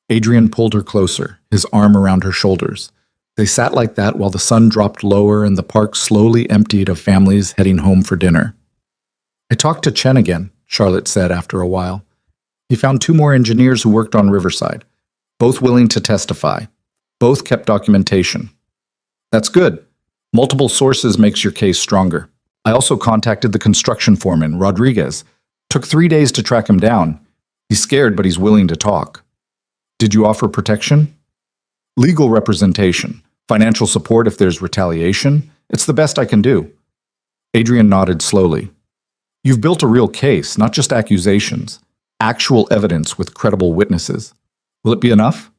Adrian pulled her closer, his arm around her shoulders. They sat like that while the sun dropped lower and the park slowly emptied of families heading home for dinner. "I talked to Chen again," Charlotte said after a while. "He found 2 more engineers who worked on Riverside, both willing to testify. Both kept documentation." "That's good. Multiple sources makes your case stronger. I also contacted the construction foreman, Rodriguez. Took 3 days to track him down. He's scared, but he's willing to talk." "Did you offer protection?" "Legal representation. Financial support if there's retaliation. It's the best I can do." Adrian nodded slowly. "You've built a real case, not just accusations. Actual evidence with credible witnesses. Will it be enough?"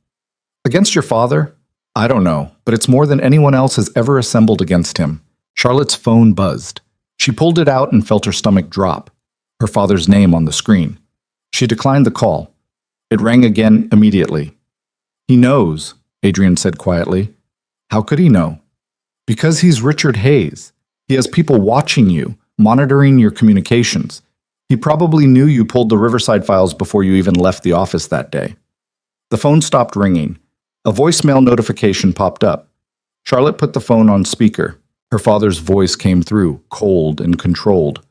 "Against your father? I don't know, but it's more than anyone else has ever assembled against him." Charlotte's phone buzzed. She pulled it out and felt her stomach drop. Her father's name on the screen. She declined the call. It rang again immediately. "He knows," Adrian said quietly. How could he know? Because he's Richard Hayes. He has people watching you, monitoring your communications. He probably knew you pulled the Riverside files before you even left the office that day. The phone stopped ringing. A voicemail notification popped up. Charlotte put the phone on speaker. Her father's voice came through, cold and controlled.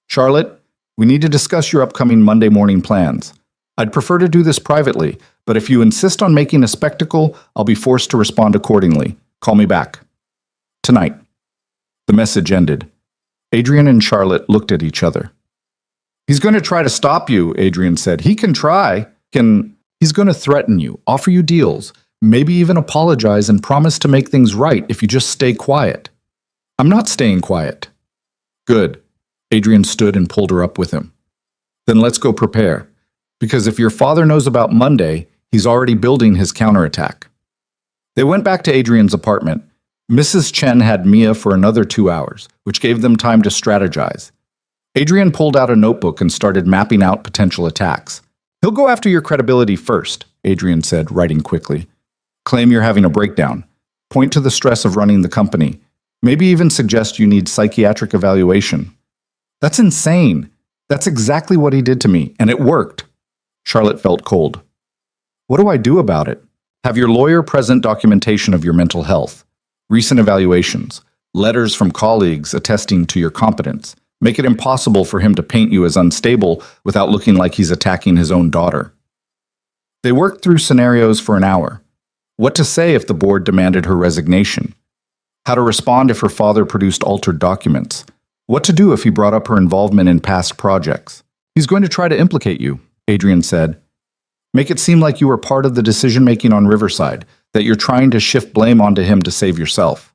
Charlotte, we need to discuss your upcoming Monday morning plans. I'd prefer to do this privately, but if you insist on making a spectacle, I'll be forced to respond accordingly. Call me back. Tonight. The message ended. Adrian and Charlotte looked at each other. He's going to try to stop you, Adrian said. He can try. He's going to threaten you, offer you deals, maybe even apologize and promise to make things right if you just stay quiet. I'm not staying quiet. Good. Adrian stood and pulled her up with him. Then let's go prepare. Because if your father knows about Monday, he's already building his counterattack. They went back to Adrian's apartment. Mrs. Chen had Mia for another 2 hours, which gave them time to strategize. Adrian pulled out a notebook and started mapping out potential attacks. He'll go after your credibility first, Adrian said, writing quickly. Claim you're having a breakdown. Point to the stress of running the company. Maybe even suggest you need psychiatric evaluation. That's insane. That's exactly what he did to me, and it worked. Charlotte felt cold. What do I do about it? Have your lawyer present documentation of your mental health, recent evaluations, letters from colleagues attesting to your competence. Make it impossible for him to paint you as unstable without looking like he's attacking his own daughter. They worked through scenarios for an hour. What to say if the board demanded her resignation? How to respond if her father produced altered documents? What to do if he brought up her involvement in past projects? He's going to try to implicate you, Adrian said. Make it seem like you were part of the decision-making on Riverside, that you're trying to shift blame onto him to save yourself.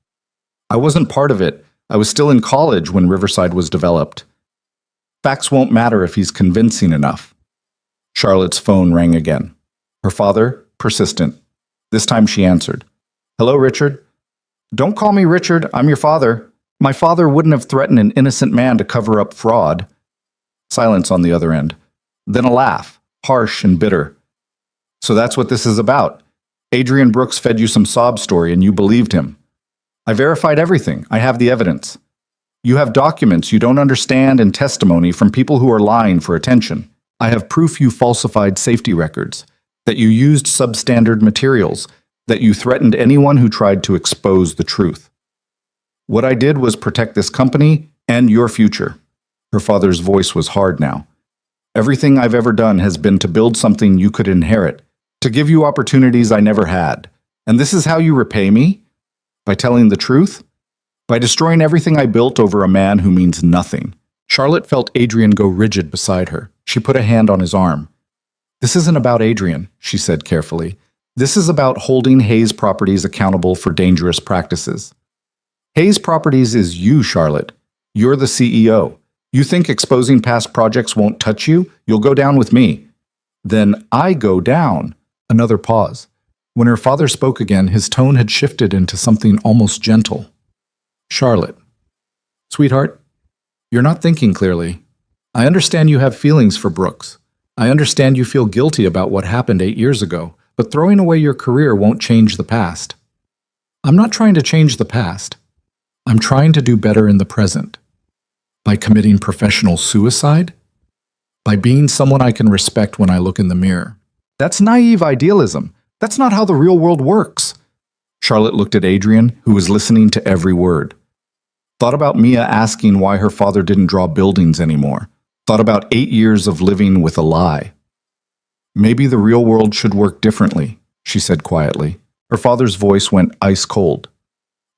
I wasn't part of it. I was still in college when Riverside was developed. Facts won't matter if he's convincing enough. Charlotte's phone rang again. Her father, persistent. This time she answered. Hello, Richard. Don't call me Richard. I'm your father. My father wouldn't have threatened an innocent man to cover up fraud. Silence on the other end. Then a laugh, harsh and bitter. So that's what this is about. Adrian Brooks fed you some sob story and you believed him. I verified everything. I have the evidence. You have documents you don't understand and testimony from people who are lying for attention. I have proof you falsified safety records, that you used substandard materials, that you threatened anyone who tried to expose the truth. What I did was protect this company and your future. Her father's voice was hard now. Everything I've ever done has been to build something you could inherit, to give you opportunities I never had. And this is how you repay me? By telling the truth? By destroying everything I built over a man who means nothing. Charlotte felt Adrian go rigid beside her. She put a hand on his arm. This isn't about Adrian, she said carefully. This is about holding Hayes Properties accountable for dangerous practices. Hayes Properties is you, Charlotte. You're the CEO. You think exposing past projects won't touch you? You'll go down with me. Then I go down. Another pause. When her father spoke again, his tone had shifted into something almost gentle. Charlotte. Sweetheart, you're not thinking clearly. I understand you have feelings for Brooks. I understand you feel guilty about what happened 8 years ago, but throwing away your career won't change the past. I'm not trying to change the past. I'm trying to do better in the present. By committing professional suicide? By being someone I can respect when I look in the mirror. That's naive idealism. That's not how the real world works. Charlotte looked at Adrian, who was listening to every word. Thought about Mia asking why her father didn't draw buildings anymore. Thought about 8 years of living with a lie. Maybe the real world should work differently, she said quietly. Her father's voice went ice cold.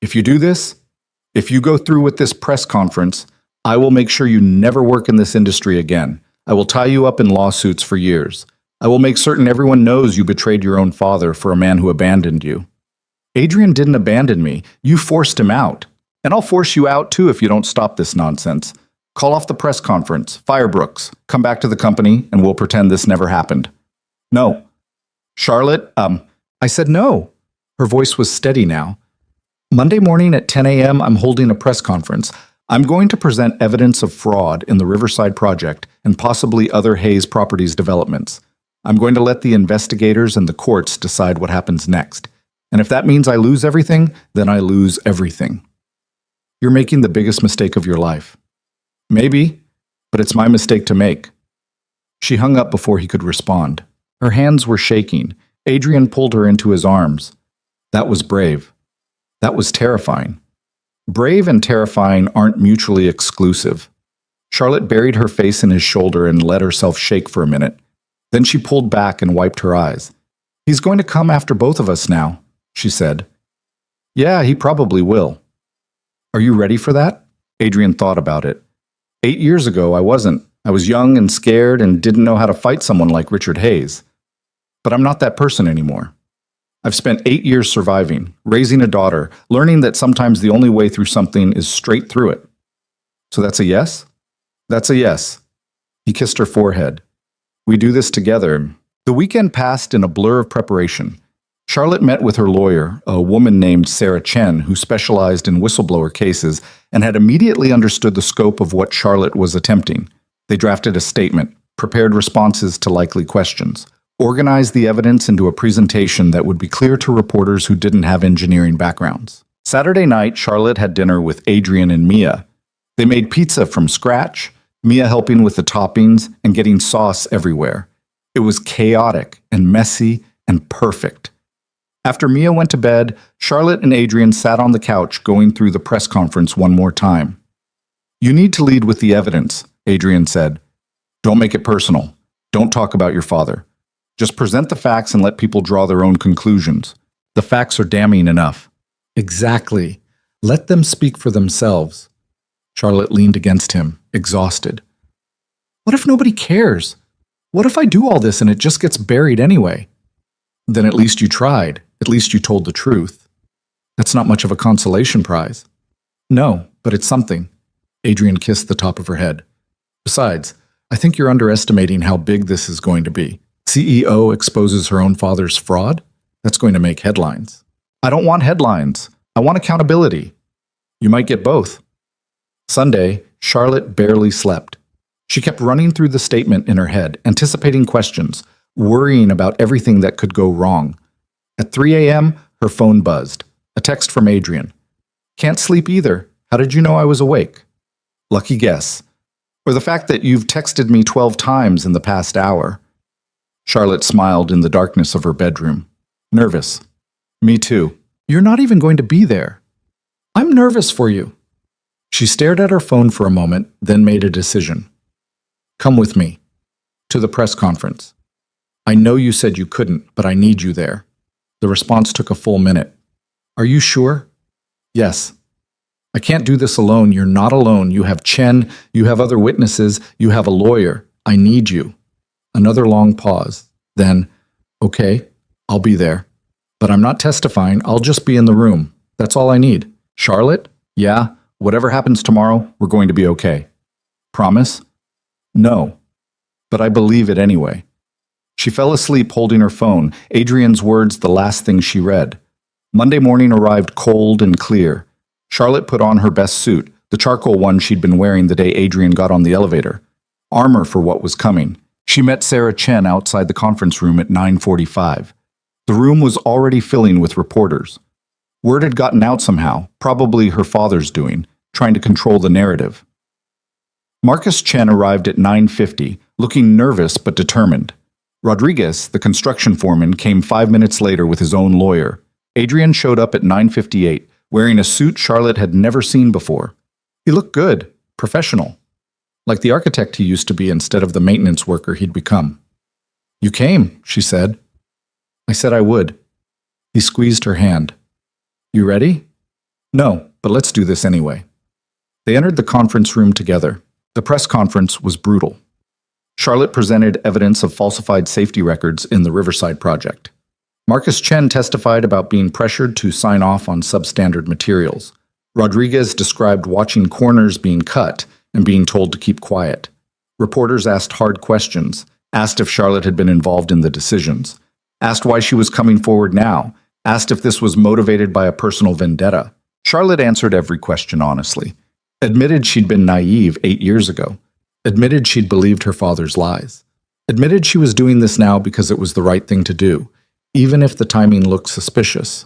If you do this, if you go through with this press conference, I will make sure you never work in this industry again. I will tie you up in lawsuits for years. I will make certain everyone knows you betrayed your own father for a man who abandoned you. Adrian didn't abandon me. You forced him out. And I'll force you out too if you don't stop this nonsense. Call off the press conference. Fire Brooks. Come back to the company and we'll pretend this never happened. No. Charlotte, I said no. Her voice was steady now. Monday morning at 10 a.m., I'm holding a press conference. I'm going to present evidence of fraud in the Riverside project and possibly other Hayes Properties developments. I'm going to let the investigators and the courts decide what happens next. And if that means I lose everything, then I lose everything. You're making the biggest mistake of your life. Maybe, but it's my mistake to make. She hung up before he could respond. Her hands were shaking. Adrian pulled her into his arms. That was brave. That was terrifying. Brave and terrifying aren't mutually exclusive. Charlotte buried her face in his shoulder and let herself shake for a minute. Then she pulled back and wiped her eyes. He's going to come after both of us now, she said. Yeah, he probably will. Are you ready for that? Adrian thought about it. 8 years ago, I wasn't. I was young and scared and didn't know how to fight someone like Richard Hayes. But I'm not that person anymore. I've spent 8 years surviving, raising a daughter, learning that sometimes the only way through something is straight through it. So that's a yes? That's a yes. He kissed her forehead. We do this together. The weekend passed in a blur of preparation. Charlotte met with her lawyer, a woman named Sarah Chen, who specialized in whistleblower cases and had immediately understood the scope of what Charlotte was attempting. They drafted a statement, prepared responses to likely questions, organized the evidence into a presentation that would be clear to reporters who didn't have engineering backgrounds. Saturday night, Charlotte had dinner with Adrian and Mia. They made pizza from scratch, Mia helping with the toppings and getting sauce everywhere. It was chaotic and messy and perfect. After Mia went to bed, Charlotte and Adrian sat on the couch going through the press conference one more time. You need to lead with the evidence, Adrian said. Don't make it personal. Don't talk about your father. Just present the facts and let people draw their own conclusions. The facts are damning enough. Exactly. Let them speak for themselves. Charlotte leaned against him, exhausted. What if nobody cares? What if I do all this and it just gets buried anyway? Then at least you tried. At least you told the truth. That's not much of a consolation prize. No, but it's something. Adrian kissed the top of her head. Besides, I think you're underestimating how big this is going to be. CEO exposes her own father's fraud? That's going to make headlines. I don't want headlines. I want accountability. You might get both. Sunday, Charlotte barely slept. She kept running through the statement in her head, anticipating questions, worrying about everything that could go wrong. At 3 a.m., her phone buzzed. A text from Adrian. Can't sleep either. How did you know I was awake? Lucky guess. Or the fact that you've texted me 12 times in the past hour. Charlotte smiled in the darkness of her bedroom. Nervous. Me too. You're not even going to be there. I'm nervous for you. She stared at her phone for a moment, then made a decision. Come with me. To the press conference. I know you said you couldn't, but I need you there. The response took a full minute. Are you sure? Yes. I can't do this alone. You're not alone. You have Chen. You have other witnesses. You have a lawyer. I need you. Another long pause. Then, okay, I'll be there. But I'm not testifying. I'll just be in the room. That's all I need. Charlotte? Yeah, whatever happens tomorrow, we're going to be okay. Promise? No. But I believe it anyway. She fell asleep holding her phone, Adrian's words the last thing she read. Monday morning arrived cold and clear. Charlotte put on her best suit, the charcoal one she'd been wearing the day Adrian got on the elevator. Armor for what was coming. She met Sarah Chen outside the conference room at 9:45. The room was already filling with reporters. Word had gotten out somehow, probably her father's doing, trying to control the narrative. Marcus Chen arrived at 9:50, looking nervous but determined. Rodriguez, the construction foreman, came 5 minutes later with his own lawyer. Adrian showed up at 9:58, wearing a suit Charlotte had never seen before. He looked good, professional, like the architect he used to be instead of the maintenance worker he'd become. You came, she said. I said I would. He squeezed her hand. You ready? No, but let's do this anyway. They entered the conference room together. The press conference was brutal. Charlotte presented evidence of falsified safety records in the Riverside project. Marcus Chen testified about being pressured to sign off on substandard materials. Rodriguez described watching corners being cut and being told to keep quiet. Reporters asked hard questions, asked if Charlotte had been involved in the decisions, asked why she was coming forward now, asked if this was motivated by a personal vendetta. Charlotte answered every question honestly, admitted she'd been naive 8 years ago, admitted she'd believed her father's lies, admitted she was doing this now because it was the right thing to do, even if the timing looked suspicious.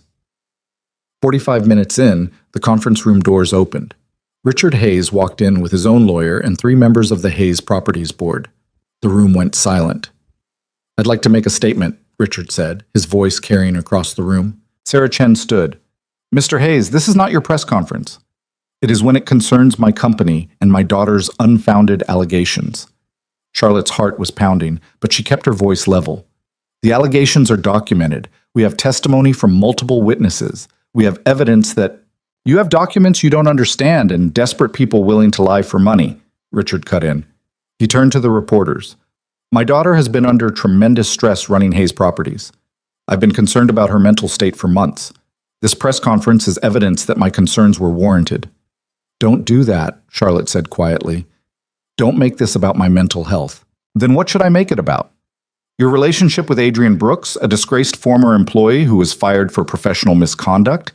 45 minutes in, the conference room doors opened. Richard Hayes walked in with his own lawyer and 3 members of the Hayes Properties Board. The room went silent. "I'd like to make a statement," Richard said, his voice carrying across the room. Sarah Chen stood. "Mr. Hayes, this is not your press conference. It is when it concerns my company and my daughter's unfounded allegations." Charlotte's heart was pounding, but she kept her voice level. "The allegations are documented. We have testimony from multiple witnesses. We have evidence that—" "You have documents you don't understand and desperate people willing to lie for money," Richard cut in. He turned to the reporters. "My daughter has been under tremendous stress running Hayes Properties. I've been concerned about her mental state for months. This press conference is evidence that my concerns were warranted." "Don't do that," Charlotte said quietly. "Don't make this about my mental health." "Then what should I make it about? Your relationship with Adrian Brooks, a disgraced former employee who was fired for professional misconduct?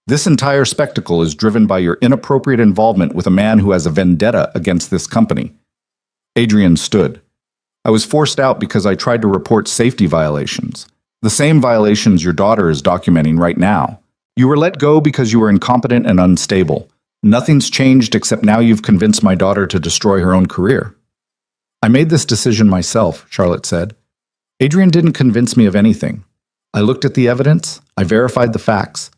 This entire spectacle is driven by your inappropriate involvement with a man who has a vendetta against this company." Adrian stood. "I was forced out because I tried to report safety violations. The same violations your daughter is documenting right now. You were let go because you were incompetent and unstable. Nothing's changed except now you've convinced my daughter to destroy her own career." "I made this decision myself," Charlotte said. "Adrian didn't convince me of anything. I looked at the evidence, I verified the facts.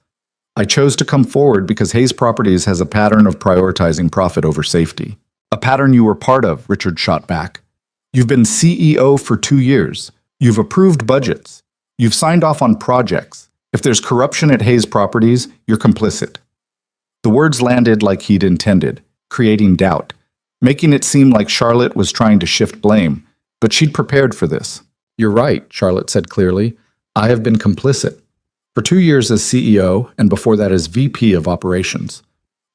I chose to come forward because Hayes Properties has a pattern of prioritizing profit over safety." "A pattern you were part of," Richard shot back. "You've been CEO for 2 years. You've approved budgets. You've signed off on projects. If there's corruption at Hayes Properties, you're complicit." The words landed like he'd intended, creating doubt, making it seem like Charlotte was trying to shift blame, but she'd prepared for this. "You're right," Charlotte said clearly. "I have been complicit. For 2 years as CEO, and before that as VP of Operations.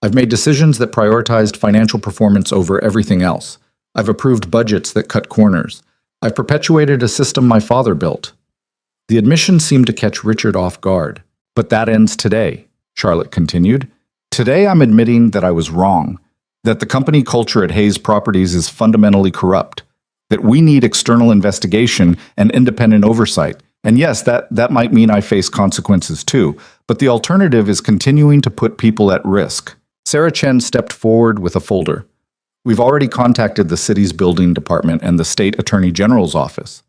I've made decisions that prioritized financial performance over everything else. I've approved budgets that cut corners. I've perpetuated a system my father built." The admission seemed to catch Richard off guard. "But that ends today," Charlotte continued. "Today I'm admitting that I was wrong, that the company culture at Hayes Properties is fundamentally corrupt, that we need external investigation and independent oversight. And yes, that might mean I face consequences too, but the alternative is continuing to put people at risk." Sarah Chen stepped forward with a folder. "We've already contacted the city's building department and the state attorney general's office.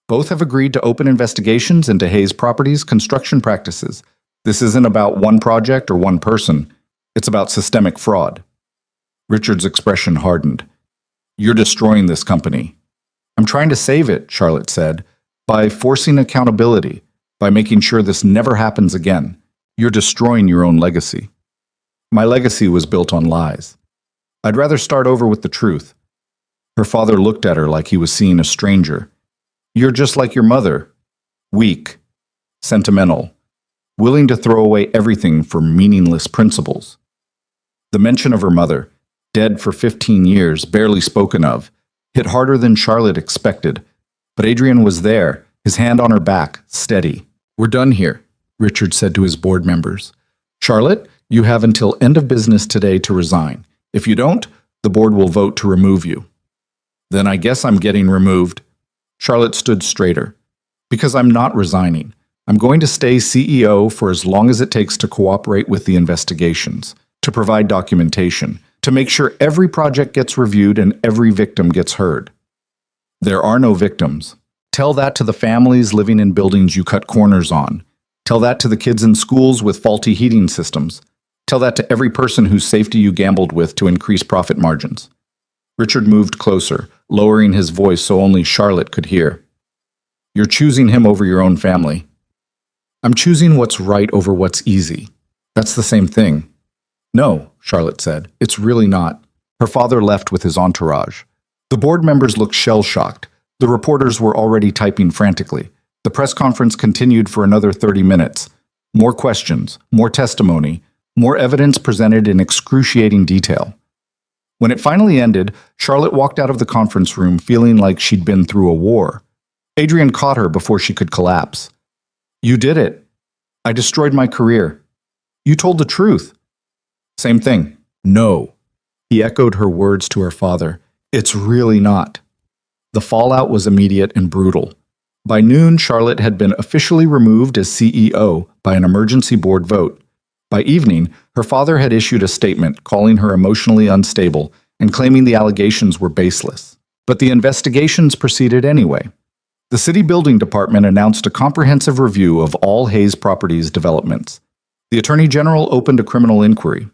Both have agreed to open investigations into Hayes Properties' construction practices. This isn't about one project or one person. It's about systemic fraud." Richard's expression hardened. "You're destroying this company." "I'm trying to save it," Charlotte said, "by forcing accountability, by making sure this never happens again. You're destroying your own legacy." "My legacy was built on lies. I'd rather start over with the truth." Her father looked at her like he was seeing a stranger. "You're just like your mother. Weak, sentimental, willing to throw away everything for meaningless principles." The mention of her mother, dead for 15 years, barely spoken of, hit harder than Charlotte expected. But Adrian was there, his hand on her back, steady. "We're done here," Richard said to his board members. "Charlotte, you have until end of business today to resign. If you don't, the board will vote to remove you." "Then I guess I'm getting removed." Charlotte stood straighter. "Because I'm not resigning. I'm going to stay CEO for as long as it takes to cooperate with the investigations, to provide documentation, to make sure every project gets reviewed and every victim gets heard." "There are no victims. Tell that to the families living in buildings you cut corners on. Tell that to the kids in schools with faulty heating systems. Tell that to every person whose safety you gambled with to increase profit margins." Richard moved closer, lowering his voice so only Charlotte could hear. "You're choosing him over your own family." "I'm choosing what's right over what's easy. That's the same thing." "No," Charlotte said, "it's really not." Her father left with his entourage. The board members looked shell-shocked. The reporters were already typing frantically. The press conference continued for another 30 minutes. More questions, more testimony, more evidence presented in excruciating detail. When it finally ended, Charlotte walked out of the conference room feeling like she'd been through a war. Adrian caught her before she could collapse. "You did it. I destroyed my career. You told the truth." "Same thing." "No." He echoed her words to her father. "It's really not." The fallout was immediate and brutal. By noon, Charlotte had been officially removed as CEO by an emergency board vote. By evening, her father had issued a statement calling her emotionally unstable and claiming the allegations were baseless. But the investigations proceeded anyway. The city building department announced a comprehensive review of all Hayes Properties developments. The Attorney General opened a criminal inquiry.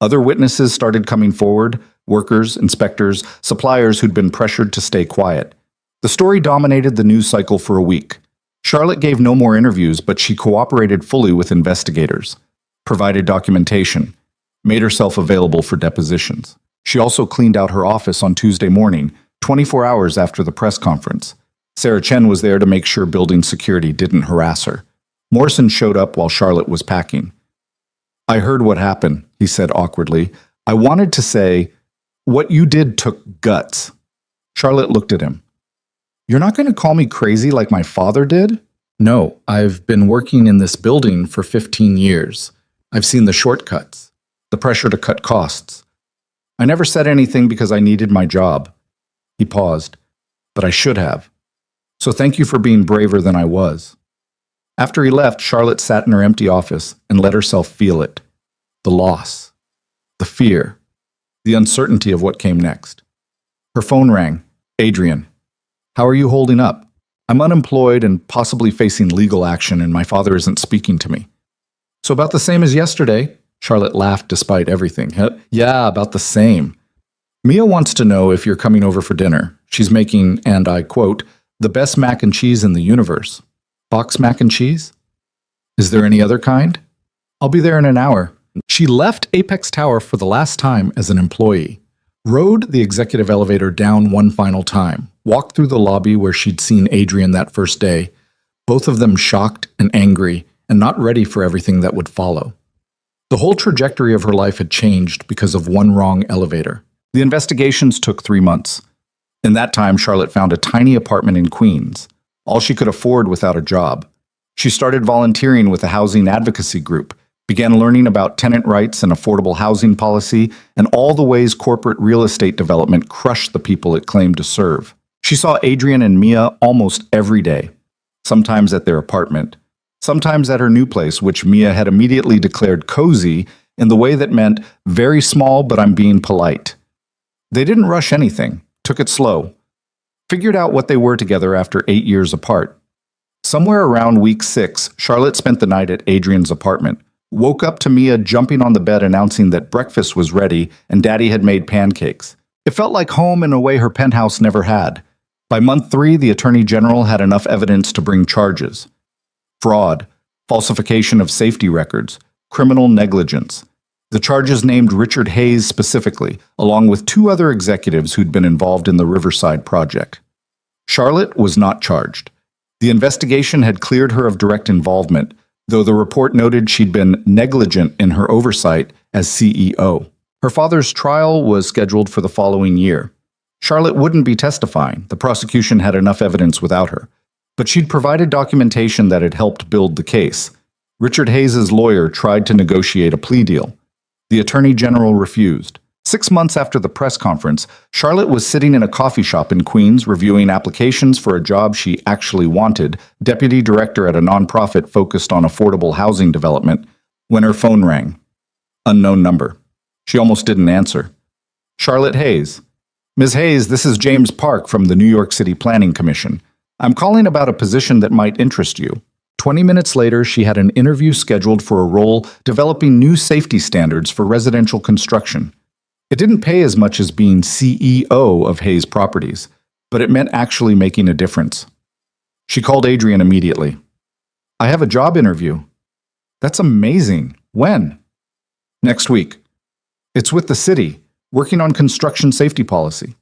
Other witnesses started coming forward, workers, inspectors, suppliers who'd been pressured to stay quiet. The story dominated the news cycle for a week. Charlotte gave no more interviews, but she cooperated fully with investigators, provided documentation, made herself available for depositions. She also cleaned out her office on Tuesday morning, 24 hours after the press conference. Sarah Chen was there to make sure building security didn't harass her. Morrison showed up while Charlotte was packing. "I heard what happened," he said awkwardly. "I wanted to say, what you did took guts." Charlotte looked at him. "You're not going to call me crazy like my father did?" "No, I've been working in this building for 15 years. I've seen the shortcuts, the pressure to cut costs. I never said anything because I needed my job." He paused. "But I should have. So thank you for being braver than I was." After he left, Charlotte sat in her empty office and let herself feel it. The loss, the fear, the uncertainty of what came next. Her phone rang. "Adrian, how are you holding up? I'm unemployed and possibly facing legal action, and my father isn't speaking to me." "So about the same as yesterday." Charlotte laughed despite everything. "Yeah, about the same. Mia wants to know if you're coming over for dinner. She's making, and I quote, the best mac and cheese in the universe." "Box mac and cheese? Is there any other kind?" "I'll be there in an hour." She left Apex Tower for the last time as an employee, rode the executive elevator down one final time, walked through the lobby where she'd seen Adrian that first day, both of them shocked and angry and not ready for everything that would follow. The whole trajectory of her life had changed because of one wrong elevator. The investigations took 3 months. In that time, Charlotte found a tiny apartment in Queens, all she could afford without a job. She started volunteering with a housing advocacy group, began learning about tenant rights and affordable housing policy, and all the ways corporate real estate development crushed the people it claimed to serve. She saw Adrian and Mia almost every day, sometimes at their apartment, sometimes at her new place, which Mia had immediately declared cozy in the way that meant very small, but I'm being polite. They didn't rush anything, took it slow, figured out what they were together after 8 years apart. Somewhere around week 6, Charlotte spent the night at Adrian's apartment, woke up to Mia jumping on the bed announcing that breakfast was ready and Daddy had made pancakes. It felt like home in a way her penthouse never had. By month 3, the Attorney General had enough evidence to bring charges. Fraud, falsification of safety records, criminal negligence. The charges named Richard Hayes specifically, along with 2 other executives who'd been involved in the Riverside project. Charlotte was not charged. The investigation had cleared her of direct involvement, though the report noted she'd been negligent in her oversight as CEO. Her father's trial was scheduled for the following year. Charlotte wouldn't be testifying. The prosecution had enough evidence without her. But she'd provided documentation that had helped build the case. Richard Hayes' lawyer tried to negotiate a plea deal. The Attorney General refused. 6 months after the press conference, Charlotte was sitting in a coffee shop in Queens reviewing applications for a job she actually wanted, deputy director at a nonprofit focused on affordable housing development, when her phone rang. Unknown number. She almost didn't answer. "Charlotte Hayes." "Ms. Hayes, this is James Park from the New York City Planning Commission. I'm calling about a position that might interest you." 20 minutes later, she had an interview scheduled for a role developing new safety standards for residential construction. It didn't pay as much as being CEO of Hayes Properties, but it meant actually making a difference. She called Adrian immediately. "I have a job interview." "That's amazing. When?" "Next week. It's with the city, working on construction safety policy."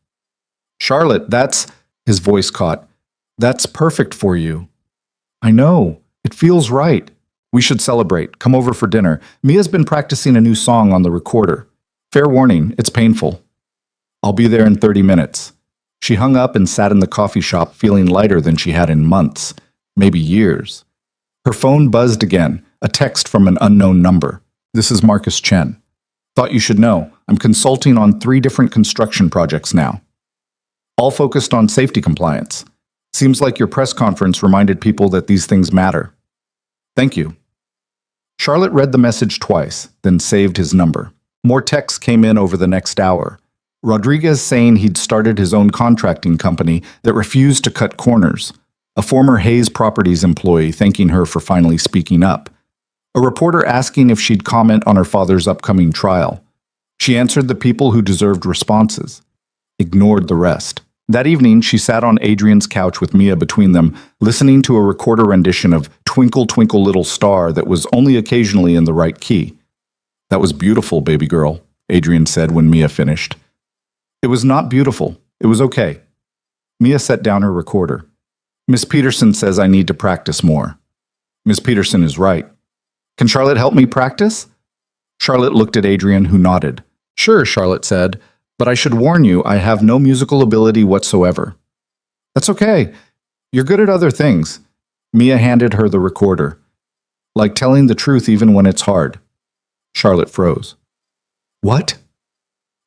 "Charlotte, that's..." His voice caught. "That's perfect for you." "I know. It feels right. We should celebrate. Come over for dinner. Mia's been practicing a new song on the recorder. Fair warning, it's painful." "I'll be there in 30 minutes. She hung up and sat in the coffee shop feeling lighter than she had in months, maybe years. Her phone buzzed again, a text from an unknown number. "This is Marcus Chen. Thought you should know. I'm consulting on 3 different construction projects now. All focused on safety compliance. Seems like your press conference reminded people that these things matter. Thank you." Charlotte read the message twice, then saved his number. More texts came in over the next hour. Rodriguez saying he'd started his own contracting company that refused to cut corners. A former Hayes Properties employee thanking her for finally speaking up. A reporter asking if she'd comment on her father's upcoming trial. She answered the people who deserved responses. Ignored the rest. That evening, she sat on Adrian's couch with Mia between them, listening to a recorder rendition of Twinkle, Twinkle, Little Star that was only occasionally in the right key. That was beautiful, baby girl, Adrian said when Mia finished. It was not beautiful. It was okay. Mia set down her recorder. Miss Peterson says I need to practice more. Miss Peterson is right. Can Charlotte help me practice? Charlotte looked at Adrian, who nodded. Sure, Charlotte said, but I should warn you, I have no musical ability whatsoever. That's okay. You're good at other things. Mia handed her the recorder. Like telling the truth even when it's hard. Charlotte froze. What?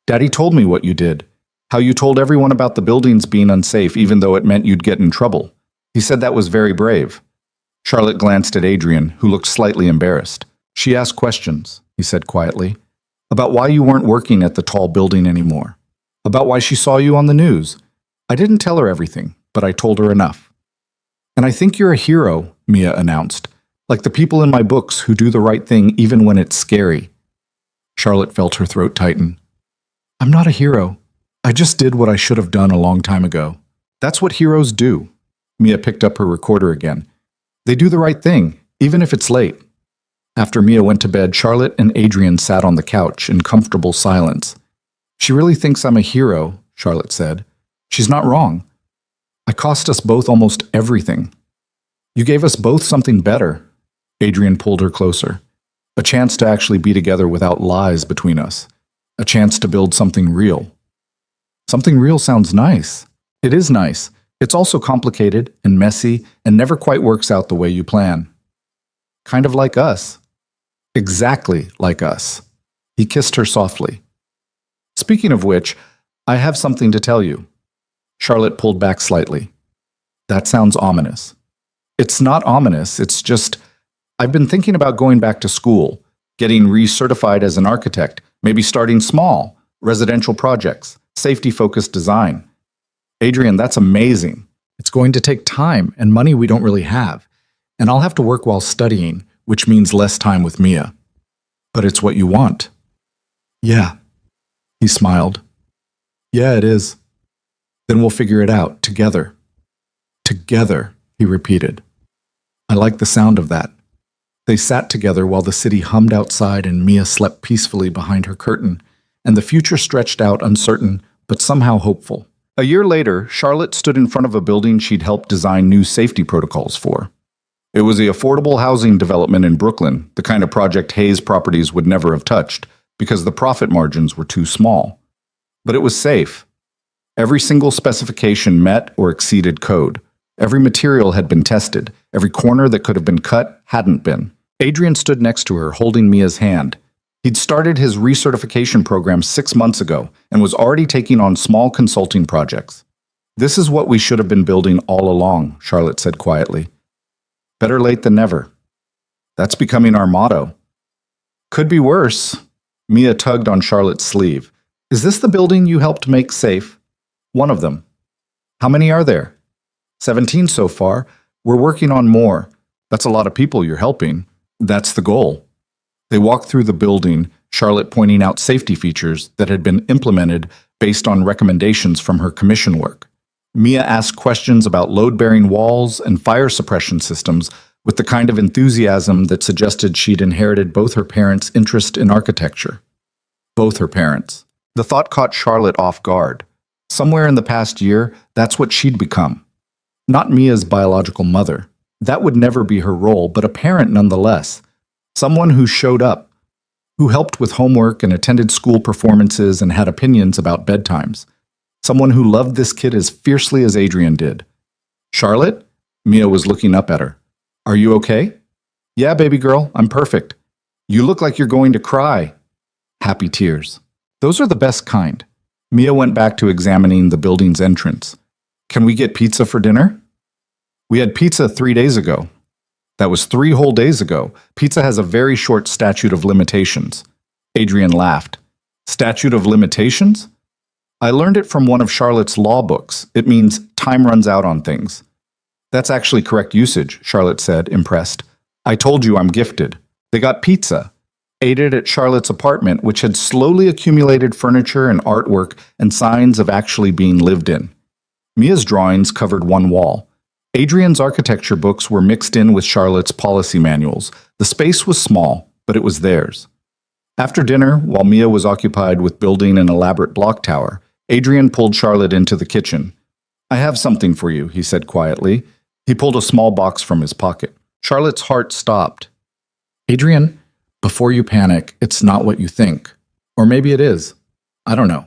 Daddy told me what you did. How you told everyone about the buildings being unsafe even though it meant you'd get in trouble. He said that was very brave. Charlotte glanced at Adrian, who looked slightly embarrassed. She asked questions, he said quietly, about why you weren't working at the tall building anymore, about why she saw you on the news. I didn't tell her everything, but I told her enough. And I think you're a hero, Mia announced, like the people in my books who do the right thing even when it's scary. Charlotte felt her throat tighten. I'm not a hero. I just did what I should have done a long time ago. That's what heroes do. Mia picked up her recorder again. They do the right thing, even if it's late. After Mia went to bed, Charlotte and Adrian sat on the couch in comfortable silence. She really thinks I'm a hero, Charlotte said. She's not wrong. I cost us both almost everything. You gave us both something better. Adrian pulled her closer. A chance to actually be together without lies between us. A chance to build something real. Something real sounds nice. It is nice. It's also complicated and messy and never quite works out the way you plan. Kind of like us. Exactly like us. He kissed her softly. Speaking of which, I have something to tell you. Charlotte pulled back slightly. That sounds ominous. It's not ominous, it's just, I've been thinking about going back to school, getting recertified as an architect, maybe starting small, residential projects, safety-focused design. Adrian, that's amazing. It's going to take time and money we don't really have, and I'll have to work while studying, which means less time with Mia. But it's what you want. Yeah. He smiled. Yeah, it is. Then we'll figure it out, together. Together, he repeated. I like the sound of that. They sat together while the city hummed outside and Mia slept peacefully behind her curtain, and the future stretched out uncertain, but somehow hopeful. A year later, Charlotte stood in front of a building she'd helped design new safety protocols for. It was the affordable housing development in Brooklyn, the kind of project Hayes Properties would never have touched, because the profit margins were too small. But it was safe. Every single specification met or exceeded code. Every material had been tested. Every corner that could have been cut hadn't been. Adrian stood next to her, holding Mia's hand. He'd started his recertification program 6 months ago and was already taking on small consulting projects. This is what we should have been building all along, Charlotte said quietly. Better late than never. That's becoming our motto. Could be worse. Mia tugged on Charlotte's sleeve. Is this the building you helped make safe? One of them. How many are there? 17 so far. We're working on more. That's a lot of people you're helping. That's the goal. They walked through the building, Charlotte pointing out safety features that had been implemented based on recommendations from her commission work. Mia asked questions about load-bearing walls and fire suppression systems with the kind of enthusiasm that suggested she'd inherited both her parents' interest in architecture. Both her parents. The thought caught Charlotte off guard. Somewhere in the past year, that's what she'd become. Not Mia's biological mother. That would never be her role, but a parent nonetheless. Someone who showed up, who helped with homework and attended school performances and had opinions about bedtimes. Someone who loved this kid as fiercely as Adrian did. Charlotte? Mia was looking up at her. Are you okay? Yeah, baby girl, I'm perfect. You look like you're going to cry. Happy tears. Those are the best kind. Mia went back to examining the building's entrance. Can we get pizza for dinner? We had pizza 3 days ago. That was 3 whole days ago. Pizza has a very short statute of limitations. Adrian laughed. Statute of limitations? I learned it from one of Charlotte's law books. It means time runs out on things. That's actually correct usage, Charlotte said, impressed. I told you I'm gifted. They got pizza. Ate it at Charlotte's apartment, which had slowly accumulated furniture and artwork and signs of actually being lived in. Mia's drawings covered one wall. Adrian's architecture books were mixed in with Charlotte's policy manuals. The space was small, but it was theirs. After dinner, while Mia was occupied with building an elaborate block tower, Adrian pulled Charlotte into the kitchen. I have something for you, he said quietly. He pulled a small box from his pocket. Charlotte's heart stopped. Adrian, before you panic, it's not what you think. Or maybe it is. I don't know.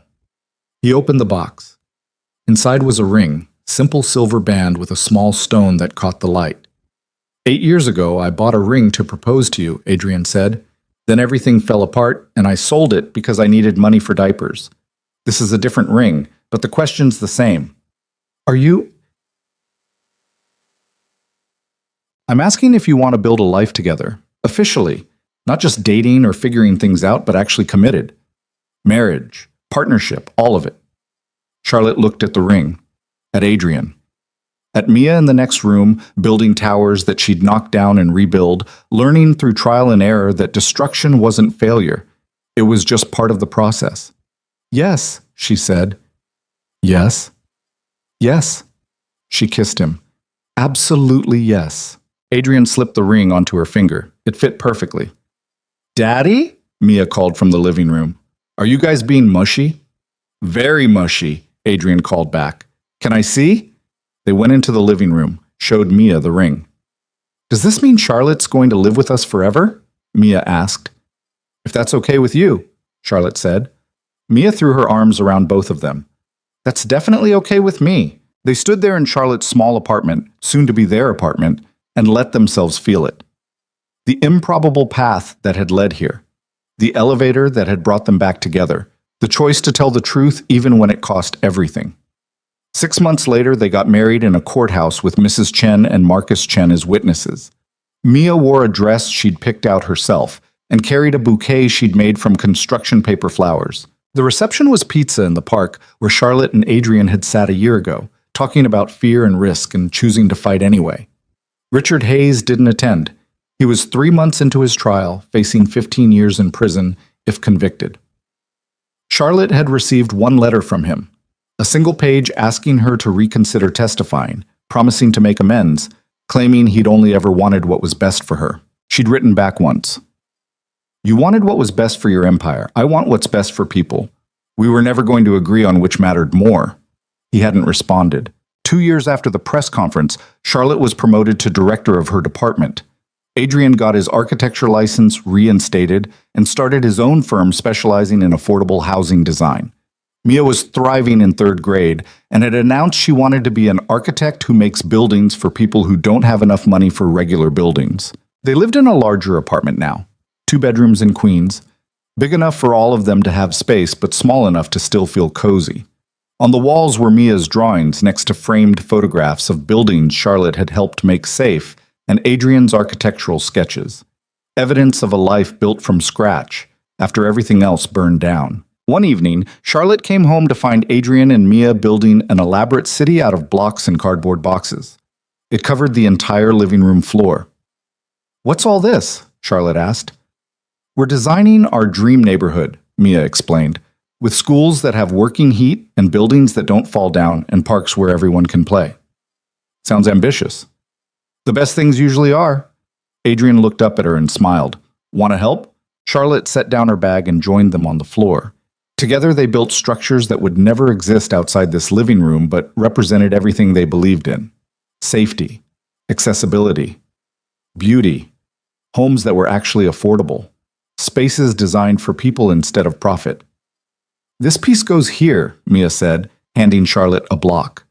He opened the box. Inside was a ring, simple silver band with a small stone that caught the light. 8 years ago, I bought a ring to propose to you, Adrian said. Then everything fell apart, and I sold it because I needed money for diapers. This is a different ring, but the question's the same. Are you... I'm asking if you want to build a life together, officially. Not just dating or figuring things out, but actually committed. Marriage, partnership, all of it. Charlotte looked at the ring, at Adrian, at Mia in the next room, building towers that she'd knock down and rebuild, learning through trial and error that destruction wasn't failure. It was just part of the process. Yes, she said. Yes. Yes. She kissed him. Absolutely yes. Adrian slipped the ring onto her finger. It fit perfectly. Daddy? Mia called from the living room. Are you guys being mushy? Very mushy, Adrian called back. Can I see? They went into the living room, showed Mia the ring. Does this mean Charlotte's going to live with us forever? Mia asked. If that's okay with you, Charlotte said. Mia threw her arms around both of them. That's definitely okay with me. They stood there in Charlotte's small apartment, soon to be their apartment, and let themselves feel it. The improbable path that had led here. The elevator that had brought them back together. The choice to tell the truth even when it cost everything. 6 months later, they got married in a courthouse with Mrs. Chen and Marcus Chen as witnesses. Mia wore a dress she'd picked out herself and carried a bouquet she'd made from construction paper flowers. The reception was pizza in the park where Charlotte and Adrian had sat a year ago, talking about fear and risk and choosing to fight anyway. Richard Hayes didn't attend. He was 3 months into his trial, facing 15 years in prison if convicted. Charlotte had received one letter from him, a single page asking her to reconsider testifying, promising to make amends, claiming he'd only ever wanted what was best for her. She'd written back once. You wanted what was best for your empire. I want what's best for people. We were never going to agree on which mattered more. He hadn't responded. 2 years after the press conference, Charlotte was promoted to director of her department. Adrian got his architecture license reinstated and started his own firm specializing in affordable housing design. Mia was thriving in 3rd grade and had announced she wanted to be an architect who makes buildings for people who don't have enough money for regular buildings. They lived in a larger apartment now, 2 bedrooms in Queens, big enough for all of them to have space but small enough to still feel cozy. On the walls were Mia's drawings next to framed photographs of buildings Charlotte had helped make safe and Adrian's architectural sketches, evidence of a life built from scratch after everything else burned down. One evening, Charlotte came home to find Adrian and Mia building an elaborate city out of blocks and cardboard boxes. It covered the entire living room floor. What's all this? Charlotte asked. We're designing our dream neighborhood, Mia explained, with schools that have working heat and buildings that don't fall down and parks where everyone can play. Sounds ambitious. The best things usually are. Adrian looked up at her and smiled. Want to help? Charlotte set down her bag and joined them on the floor. Together they built structures that would never exist outside this living room but represented everything they believed in. Safety, accessibility, beauty, homes that were actually affordable, spaces designed for people instead of profit. This piece goes here, Mia said, handing Charlotte a block.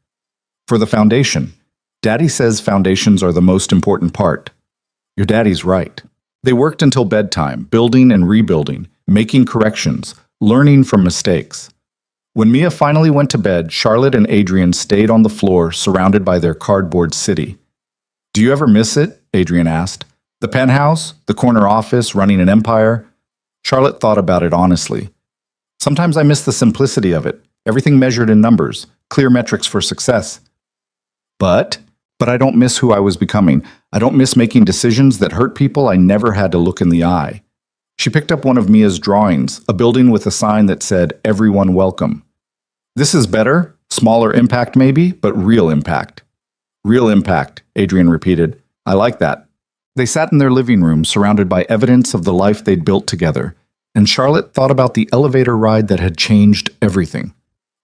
For the foundation. Daddy says foundations are the most important part. Your daddy's right. They worked until bedtime, building and rebuilding, making corrections, learning from mistakes. When Mia finally went to bed, Charlotte and Adrian stayed on the floor, surrounded by their cardboard city. Do you ever miss it? Adrian asked. The penthouse? The corner office? Running an empire? Charlotte thought about it honestly. Sometimes I miss the simplicity of it. Everything measured in numbers, clear metrics for success. But I don't miss who I was becoming. I don't miss making decisions that hurt people I never had to look in the eye. She picked up one of Mia's drawings, a building with a sign that said, "Everyone welcome." This is better, smaller impact maybe, but real impact. Real impact, Adrian repeated. I like that. They sat in their living room, surrounded by evidence of the life they'd built together, and Charlotte thought about the elevator ride that had changed everything.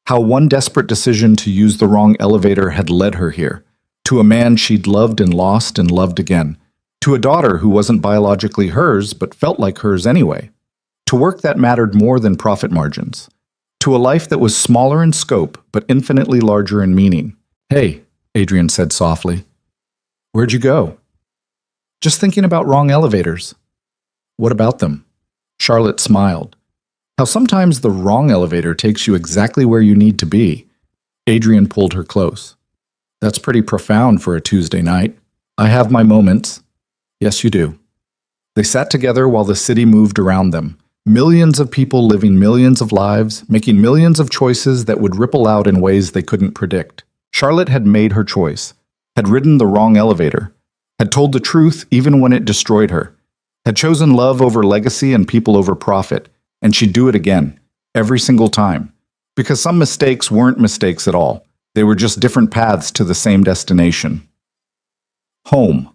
How one desperate decision to use the wrong elevator had led her here, to a man she'd loved and loved again, to a daughter who wasn't biologically hers but felt like hers anyway, to work that mattered more than profit margins, to a life that was smaller in scope but infinitely larger in meaning. Hey, Adrian said softly. Where'd you go? Just thinking about wrong elevators. What about them? Charlotte smiled. How sometimes the wrong elevator takes you exactly where you need to be. Adrian pulled her close. That's pretty profound for a Tuesday night. I have my moments. Yes, you do. They sat together while the city moved around them. Millions of people living millions of lives, making millions of choices that would ripple out in ways they couldn't predict. Charlotte had made her choice, had ridden the wrong elevator, had told the truth even when it destroyed her, had chosen love over legacy and people over profit, and she'd do it again, every single time. Because some mistakes weren't mistakes at all. They were just different paths to the same destination. Home.